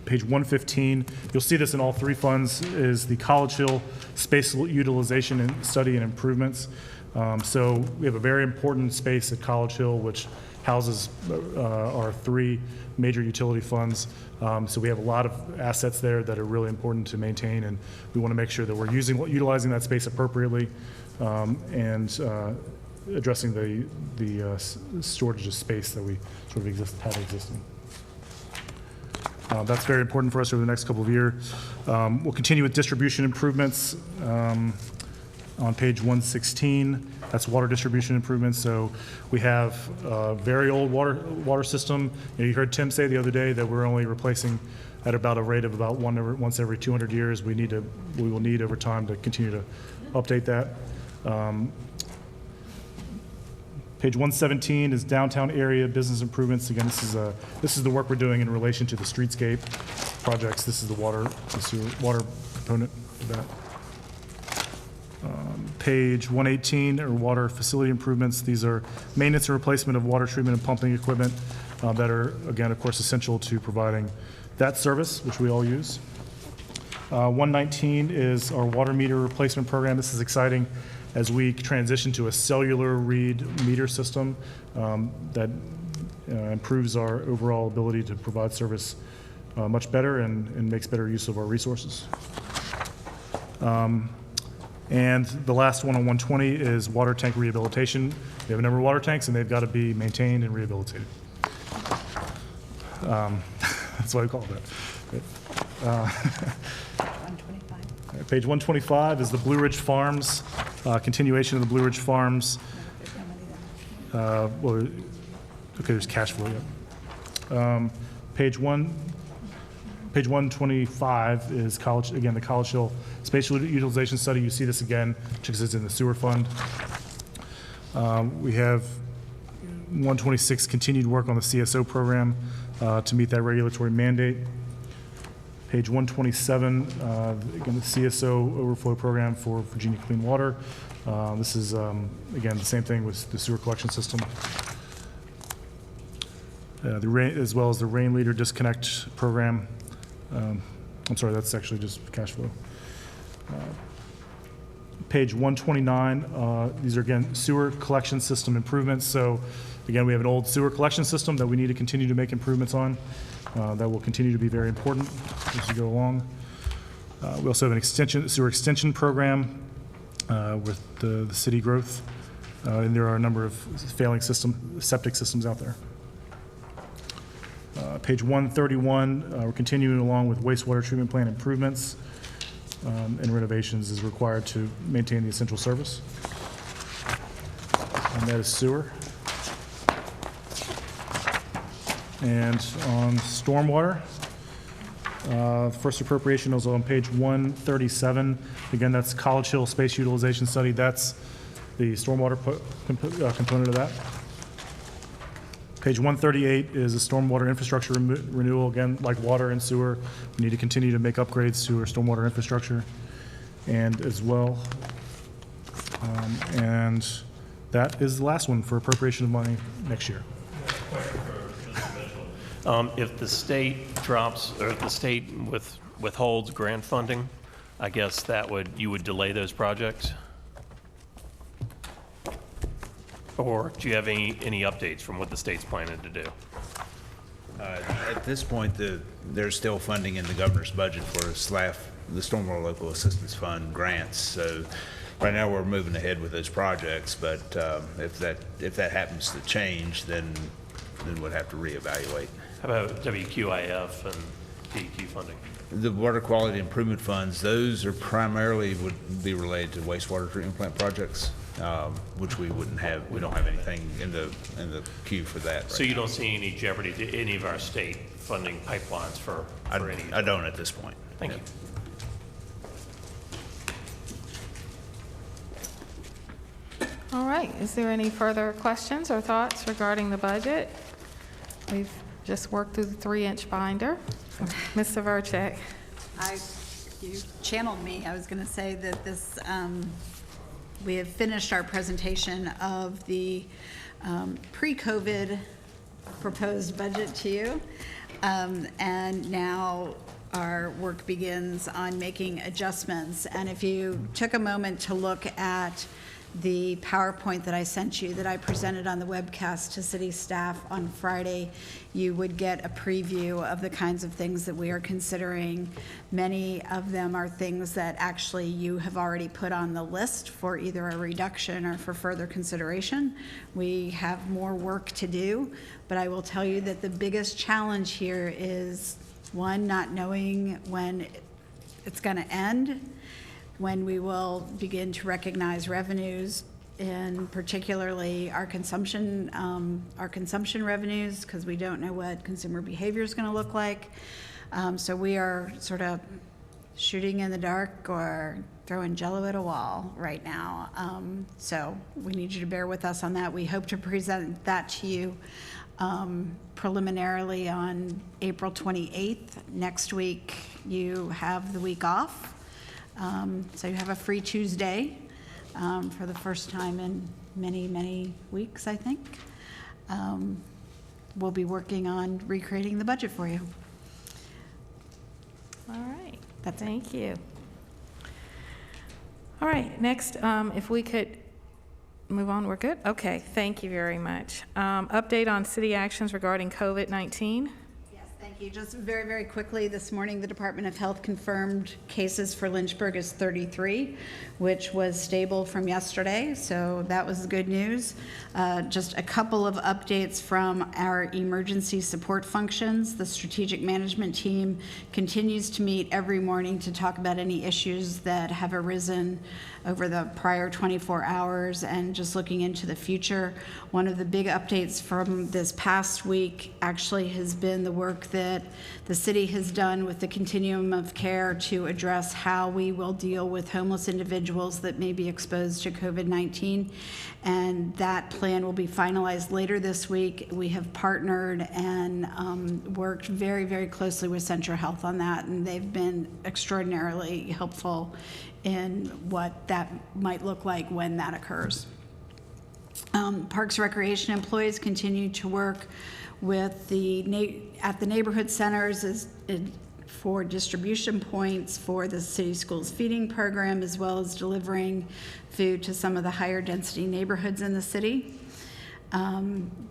Page 115, you'll see this in all three funds, is the College Hill space utilization and study and improvements. So we have a very important space at College Hill, which houses our three major utility funds. So we have a lot of assets there that are really important to maintain, and we want to make sure that we're utilizing that space appropriately and addressing the shortage of space that we sort of have existing. That's very important for us over the next couple of years. We'll continue with distribution improvements on page 116. That's water distribution improvements. So we have a very old water system. You heard Tim say the other day that we're only replacing at about a rate of about once every 200 years. We will need over time to continue to update that. Page 117 is downtown area business improvements. Again, this is the work we're doing in relation to the streetscape projects. This is the water component of that. Page 118 are water facility improvements. These are maintenance and replacement of water treatment and pumping equipment that are, again, of course, essential to providing that service, which we all use. 119 is our water meter replacement program. This is exciting as we transition to a cellular read meter system that improves our overall ability to provide service much better and makes better use of our resources. And the last one on 120 is water tank rehabilitation. We have a number of water tanks, and they've got to be maintained and rehabilitated. That's what I call that. Page 125 is the Blue Ridge Farms, continuation of the Blue Ridge Farms. Okay, there's cash flow. Yeah. Page 125 is the College Hill Spatial Utilization Study. You see this again, because it's in the sewer fund. We have 126 continued work on the CSO program to meet that regulatory mandate. Page 127, again, the CSO overflow program for Virginia Clean Water. This is, again, the same thing with the sewer collection system. As well as the Rain Leader Disconnect program. I'm sorry, that's actually just cash flow. Page 129, these are, again, sewer collection system improvements. So, again, we have an old sewer collection system that we need to continue to make improvements on. That will continue to be very important as we go along. We also have an sewer extension program with the city growth. And there are a number of failing septic systems out there. Page 131, we're continuing along with wastewater treatment plant improvements and renovations is required to maintain the essential service. And that is sewer. And on stormwater, first appropriation is on page 137. Again, that's College Hill Space Utilization Study. That's the stormwater component of that. Page 138 is a stormwater infrastructure renewal. Again, like water and sewer, we need to continue to make upgrades to our stormwater infrastructure and as well. And that is the last one for appropriation of money next year. If the state drops, or if the state withholds grant funding, I guess you would delay those projects? Or do you have any updates from what the state's planning to do? At this point, there's still funding in the governor's budget for SLAF, the Stormwater Local Assistance Fund grants. So right now we're moving ahead with those projects, but if that happens to change, then we'll have to reevaluate. How about WQIF and DEQ funding? The water quality improvement funds, those are primarily would be related to wastewater treatment plant projects, which we don't have anything in the queue for that. So you don't see any jeopardy to any of our state funding pipelines for any? I don't at this point. Thank you. All right, is there any further questions or thoughts regarding the budget? We've just worked through the 3-inch binder. Ms. Severcek. You channeled me. I was going to say that this, we have finished our presentation of the pre-COVID proposed budget to you. And now our work begins on making adjustments. And if you took a moment to look at the PowerPoint that I sent you, that I presented on the webcast to city staff on Friday, you would get a preview of the kinds of things that we are considering. Many of them are things that actually you have already put on the list for either a reduction or for further consideration. We have more work to do, but I will tell you that the biggest challenge here is, one, not knowing when it's going to end, when we will begin to recognize revenues, and particularly our consumption revenues, because we don't know what consumer behavior is going to look like. So we are sort of shooting in the dark or throwing jello at a wall right now. So we need you to bear with us on that. We hope to present that to you preliminarily on April 28th. Next week, you have the week off. So you have a free Tuesday for the first time in many, many weeks, I think. We'll be working on recreating the budget for you. All right, thank you. All right, next, if we could move on, we're good? Okay, thank you very much. Update on city actions regarding COVID-19. Thank you. Just very, very quickly, this morning the Department of Health confirmed cases for Lynchburg is 33, which was stable from yesterday, so that was good news. Just a couple of updates from our emergency support functions. The strategic management team continues to meet every morning to talk about any issues that have arisen over the prior 24 hours and just looking into the future. One of the big updates from this past week actually has been the work that the city has done with the continuum of care to address how we will deal with homeless individuals that may be exposed to COVID-19. And that plan will be finalized later this week. We have partnered and worked very, very closely with Central Health on that, and they've been extraordinarily helpful in what that might look like when that occurs. Parks Recreation employees continue to work with at the neighborhood centers for distribution points for the city schools feeding program, as well as delivering food to some of the higher density neighborhoods in the city.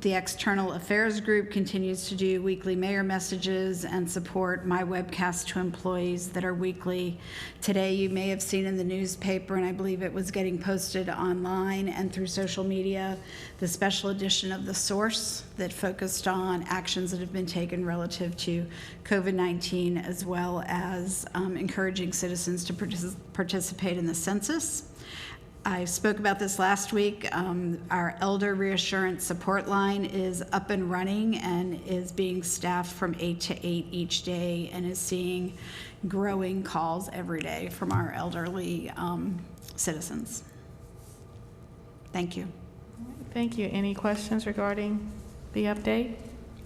The External Affairs Group continues to do weekly mayor messages and support my webcast to employees that are weekly. Today, you may have seen in the newspaper, and I believe it was getting posted online and through social media, the special edition of The Source that focused on actions that have been taken relative to COVID-19, as well as encouraging citizens to participate in the census. I spoke about this last week. Our Elder Reassurance Support Line is up and running and is being staffed from 8 to 8 each day and is seeing growing calls every day from our elderly citizens. Thank you. Thank you. Any questions regarding the update?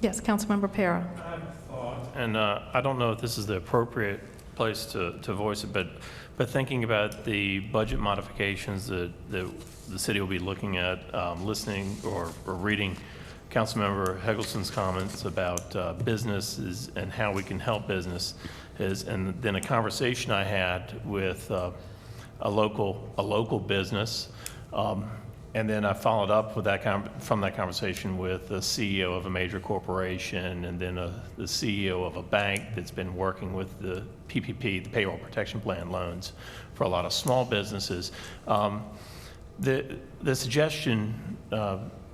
Yes, Councilmember Para. I have a thought, and I don't know if this is the appropriate place to voice it, but thinking about the budget modifications that the city will be looking at, listening or reading Councilmember Heggleston's comments about businesses and how we can help businesses, and then a conversation I had with a local business. And then I followed up with from that conversation with the CEO of a major corporation, and then the CEO of a bank that's been working with the PPP, the Payroll Protection Plan loans, for a lot of small businesses. The suggestion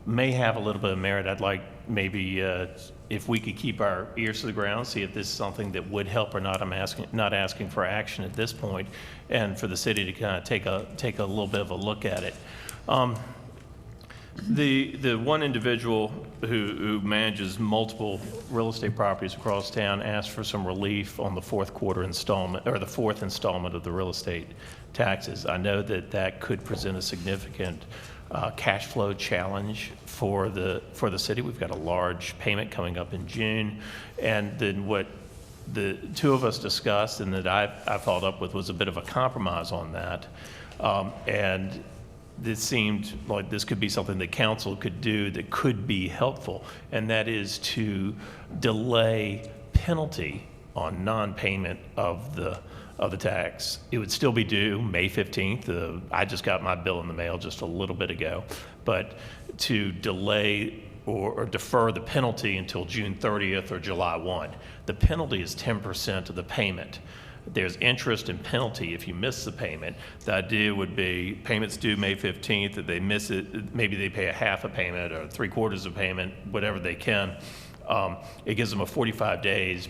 may have a little bit of merit. I'd like maybe if we could keep our ears to the ground, see if this is something that would help or not. I'm not asking for action at this point, and for the city to kind of take a little bit of a look at it. The one individual who manages multiple real estate properties across town asked for some relief on the fourth installment of the real estate taxes. I know that could present a significant cash flow challenge for the city. We've got a large payment coming up in June, and then what the two of us discussed and that I followed up with was a bit of a compromise on that, and this seemed like this could be something that council could do that could be helpful, and that is to delay penalty on non-payment of the tax. It would still be due May 15th. I just got my bill in the mail just a little bit ago, but to delay or defer the penalty until June 30th or July 1. The penalty is 10% of the payment. There's interest and penalty if you miss the payment. The idea would be payments due May 15th. If they miss it, maybe they pay a half a payment or 3/4 of a payment, whatever they can. It gives them a 45 days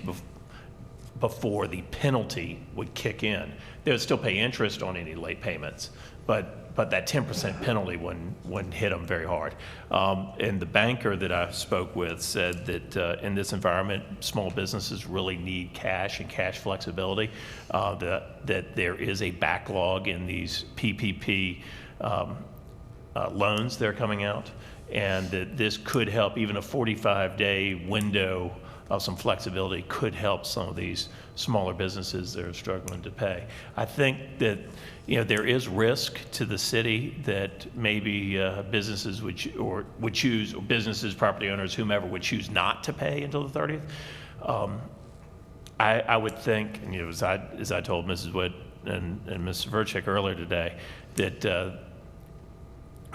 before the penalty would kick in. They would still pay interest on any late payments, but that 10% penalty wouldn't hit them very hard. And the banker that I spoke with said that in this environment, small businesses really need cash and cash flexibility, that there is a backlog in these PPP loans that are coming out, and that this could help. Even a 45-day window of some flexibility could help some of these smaller businesses that are struggling to pay. I think that there is risk to the city that maybe businesses would choose, or businesses, property owners, whomever would choose not to pay until the 30th. I would think, and as I told Mrs. Wood and Mr. Verchek earlier today, that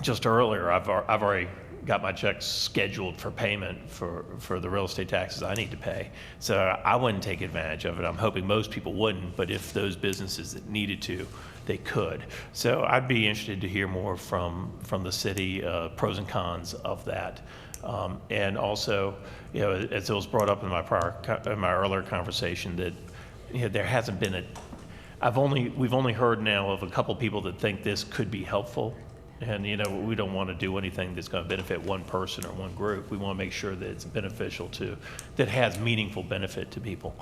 just earlier I've already got my checks scheduled for payment for the real estate taxes I need to pay. So I wouldn't take advantage of it. I'm hoping most people wouldn't, but if those businesses that needed to, they could. So I'd be interested to hear more from the city, pros and cons of that. And also, as it was brought up in my earlier conversation, that there hasn't been we've only heard now of a couple people that think this could be helpful. And, we don't want to do anything that's going to benefit one person or one group. We want to make sure that it's beneficial that has meaningful benefit to people.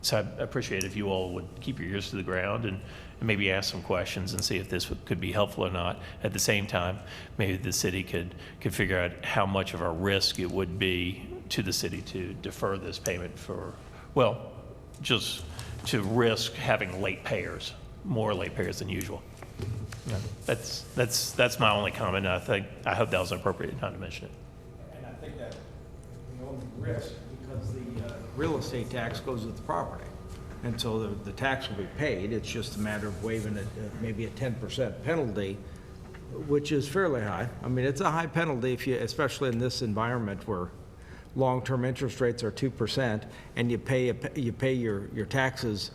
So I appreciate if you all would keep your ears to the ground and maybe ask some questions and see if this could be helpful or not. At the same time, maybe the city could figure out how much of a risk it would be to the city to defer this payment just to risk having more late payers than usual. Yeah, that's my only comment. I hope that was an appropriate time to mention it. And I think that the only risk, because the real estate tax goes with the property, and so the tax will be paid. It's just a matter of waiving it, maybe a 10% penalty, which is fairly high. I mean, it's a high penalty especially in this environment where long-term interest rates are 2%, and you pay your taxes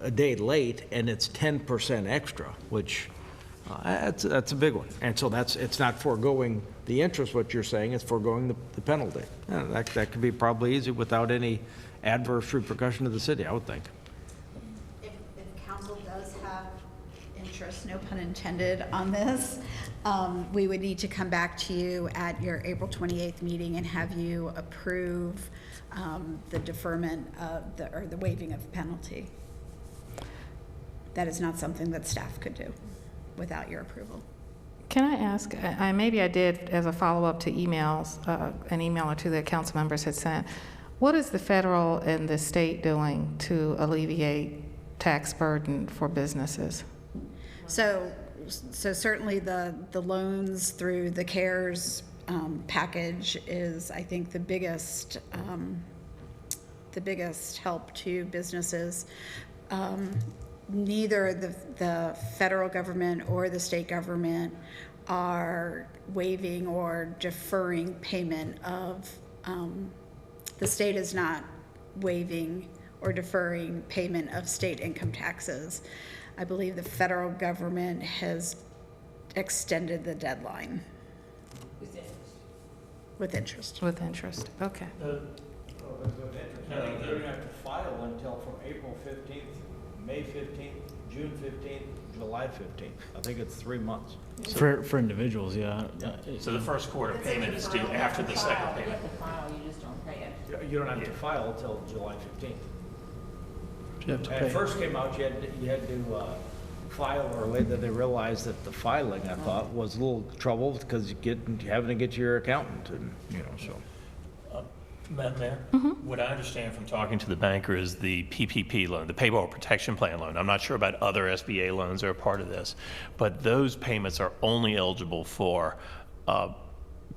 a day late, and it's 10% extra, which that's a big one. And so it's not foregoing the interest, what you're saying, it's foregoing the penalty. Yeah, that could be probably easy without any adverse repercussion to the city, I would think. If council does have interest, no pun intended, on this, we would need to come back to you at your April 28th meeting and have you approve the deferment of the waiving of penalty. That is not something that staff could do without your approval. Can I ask, maybe I did as a follow-up to emails, an email or two that council members had sent. What is the federal and the state doing to alleviate tax burden for businesses? So certainly the loans through the CARES package is, I think, the biggest help to businesses. Neither the federal government or the state government are waiving or deferring payment of, the state is not waiving or deferring payment of state income taxes. I believe the federal government has extended the deadline. With interest. With interest, okay. You don't have to file until from April 15th, May 15th, June 15th, July 15th. I think it's 3 months. For individuals, yeah. So the first quarter payment is due after the second payment. You just don't pay it. You don't have to file until July 15th. You have to When pay. it first came out, you had to file, or later they realized that the filing, I thought, was a little trouble because you're having to get your accountant, and, so. Madam Mayor, what I understand from talking to the banker is the PPP loan, the Payroll Protection Plan loan. I'm not sure about other SBA loans that are part of this, but those payments are only eligible for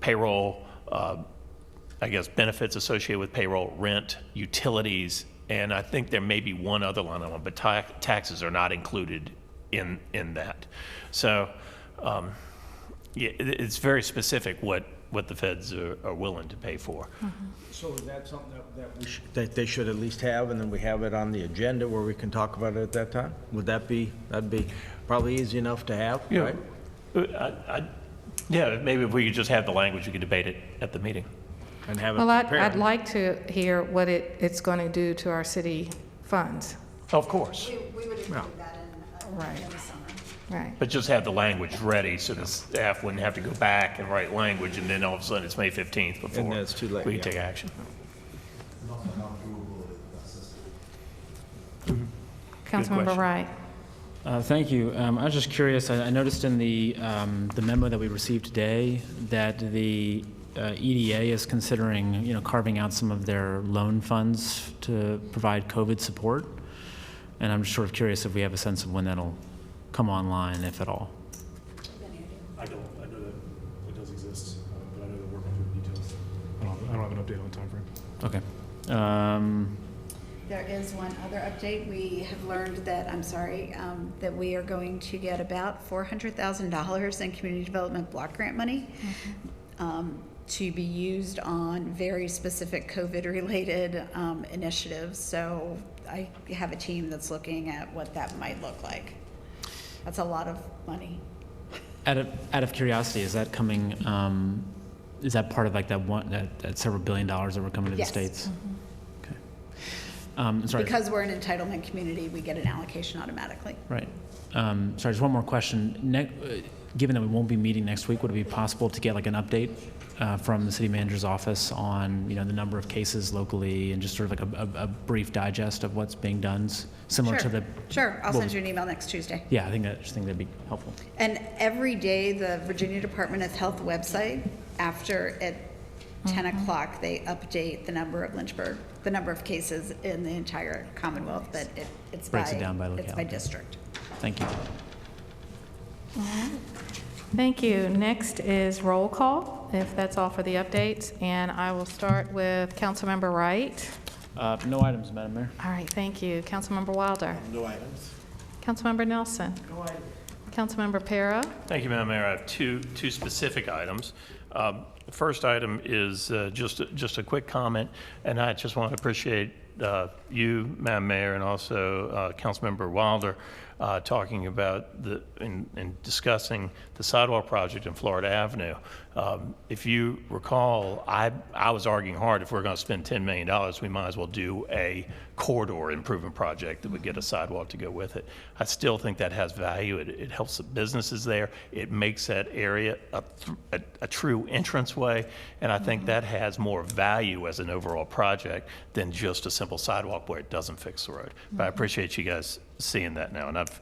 payroll, I guess, benefits associated with payroll, rent, utilities, and I think there may be one other line item, but taxes are not included in that. So yeah, it's very specific what the feds are willing to pay for. So is that something that they should at least have, and then we have it on the agenda where we can talk about it at that time? That'd be probably easy enough to have, right? Yeah, maybe if we could just have the language, we could debate it at the meeting. And have it Well, prepared. I'd like to hear what it's going to do to our city funds. Of course, We would include that Right. in the summer. Right. but just have the language ready so the staff wouldn't have to go back and write language, and then all of a sudden it's May 15th before then it's too late, we can yeah. take action. Councilmember question. Wright. Thank you. I was just curious, I noticed in the memo that we received today that the EDA is considering, carving out some of their loan funds to provide COVID support. And I'm just sort of curious if we have a sense of when that'll come online, if at all. I don't. I know that it does exist, but I know they're working through the details. I don't have an update on the timeframe. Okay. There is one other update. We have learned that, that we are going to get about $400,000 in community development block grant money to be used on very specific COVID-related initiatives. So I have a team that's looking at what that might look like. That's a lot of money. Out of curiosity, is that coming, is that part of like that several $billion that were coming to the Yes. states? Okay. Sorry. Because we're an entitlement community, we get an allocation automatically. Right. Sorry, just one more question. Given that we won't be meeting next week, would it be possible to get like an update from the city manager's office on, the number of cases locally and just sort of like a brief digest of what's being done, similar to the... Sure, I'll send you an email next Tuesday. Yeah, I just think that'd be helpful. And every day, the Virginia Department of Health website, after at 10 o'clock, they update the number of Lynchburg, the number of cases in the entire Commonwealth, but it's Breaks it down by it's by locality. district. Thank you. Thank you. Next is roll call, if that's all for the updates. And I will start with Councilmember Wright. No items, Madam Mayor. All right, thank you. Councilmember Wilder. No items. Councilmember Nelson. Councilmember Para. Thank you, Madam Mayor. I have two specific items. The first item is just a quick comment, and I just want to appreciate you, Madam Mayor, and also Councilmember Wilder talking about and discussing the sidewalk project in Florida Avenue. If you recall, I was arguing hard, if we're going to spend $10 million, we might as well do a corridor improvement project that would get a sidewalk to go with it. I still think that has value. It helps the businesses there. It makes that area a true entranceway, and I think that has more value as an overall project than just a simple sidewalk where it doesn't fix the road. But I appreciate you guys seeing that now, and I've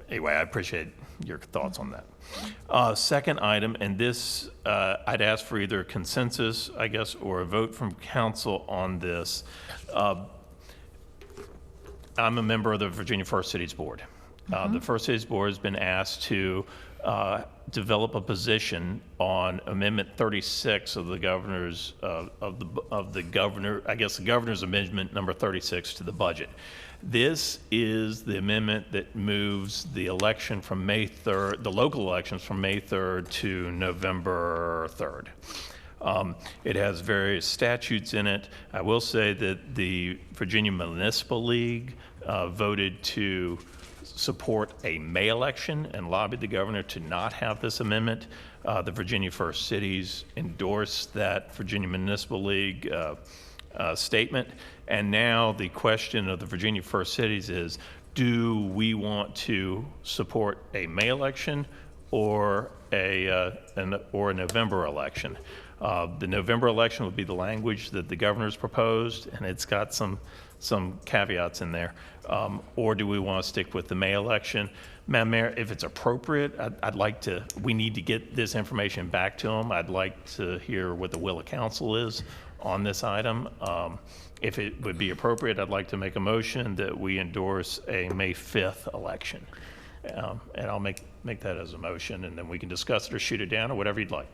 anyway, I appreciate your thoughts on that. Second item, and this, I'd ask for either consensus, I guess, or a vote from council on this. I'm a member of the Virginia First Cities Board. The First Cities Board has been asked to develop a position on Amendment 36 of the governor's of the governor, I guess the governor's amendment number 36 to the budget. This is the amendment that moves the election from May 3rd, the local elections from May 3rd to November 3rd. It has various statutes in it. I will say that the Virginia Municipal League voted to support a May election and lobbied the governor to not have this amendment. The Virginia First Cities endorsed that Virginia Municipal League statement. And now the question of the Virginia First Cities is, do we want to support a May election or a November election? The November election would be the language that the governor's proposed, and it's got some caveats in there. Or do we want to stick with the May election? Madam Mayor, if it's appropriate, we need to get this information back to them. I'd like to hear what the will of council is on this item. If it would be appropriate, I'd like to make a motion that we endorse a May 5th election. And I'll make that as a motion, and then we can discuss it or shoot it down or whatever you'd like.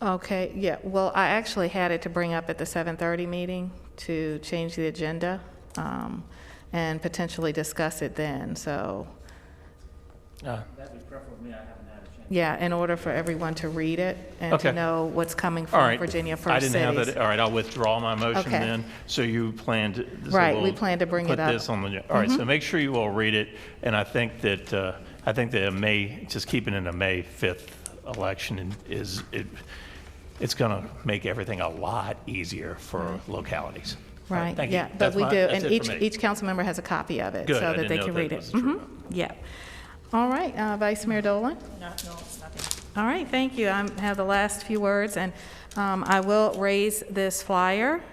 Okay, yeah, well, I actually had it to bring up at the 7:30 meeting to change the agenda and potentially discuss it then, so. That'd be preferable for me. I haven't had a chance. Yeah, in order for everyone to read it and Okay. to know what's coming All from right. Virginia First I Cities. didn't have that. All right, I'll withdraw my motion Okay. then. So you plan to. So Right, we we'll plan to bring it put up. this on the. All right, so make sure you all read it. And I think that just keeping it a May 5th election it's going to make everything a lot easier for localities. All Right, thank yeah, you. but That's we my- do, that's and it for me. each council member has a copy of it Good, so I that didn't they know can that read it. was true. Yeah. All right, Vice Mayor Dolan? No, nothing. All right, thank you. I have the last few words, and I will raise this flyer.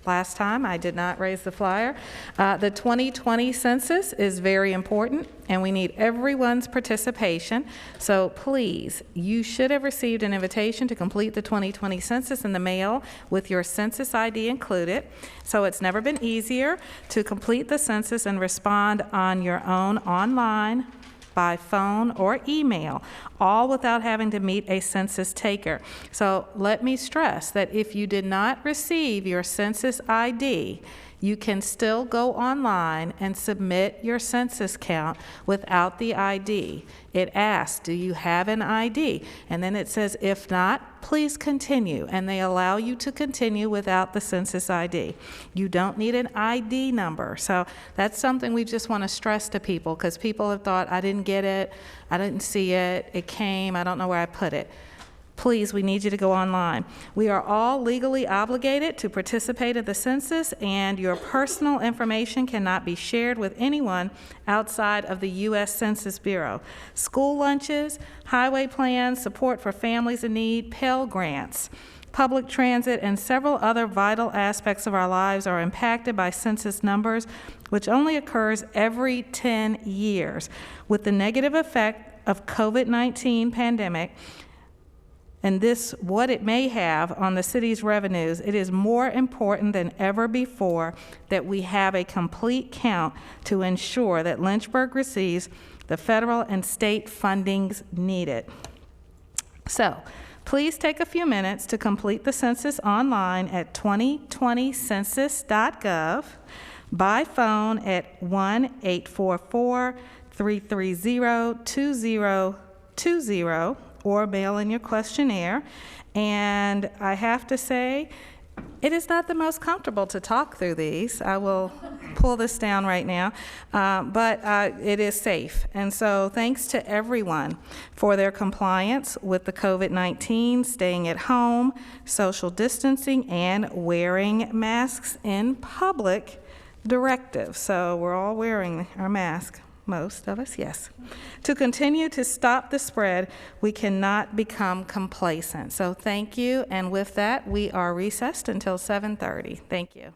Last time, I did not raise the flyer. The 2020 census is very important, and we need everyone's participation. So please, you should have received an invitation to complete the 2020 census in the mail with your census ID included. So it's never been easier to complete the census and respond on your own online, by phone or email, all without having to meet a census taker. So let me stress that if you did not receive your census ID, you can still go online and submit your census count without the ID. It asks, do you have an ID? And then it says, if not, please continue. And they allow you to continue without the census ID. You don't need an ID number. So that's something we just want to stress to people, because people have thought, I didn't get it, I didn't see it, it came, I don't know where I put it. Please, we need you to go online. We are all legally obligated to participate in the census, and your personal information cannot be shared with anyone outside of the U.S. Census Bureau. School lunches, highway plans, support for families in need, Pell Grants, public transit, and several other vital aspects of our lives are impacted by census numbers, which only occurs every 10 years. With the negative effect of COVID-19 pandemic, and what it may have on the city's revenues, it is more important than ever before that we have a complete count to ensure that Lynchburg receives the federal and state fundings needed. So, please take a few minutes to complete the census online at 2020census.gov, by phone at 1-844-330-2020, or mail in your questionnaire. And I have to say, it is not the most comfortable to talk through these. I will pull this down right now, but it is safe. And so thanks to everyone for their compliance with the COVID-19, staying at home, social distancing, and wearing masks in public directive. So we're all wearing our mask. Most of us, yes. To continue to stop the spread, we cannot become complacent. So thank you, and with that, we are recessed until 7:30. Thank you.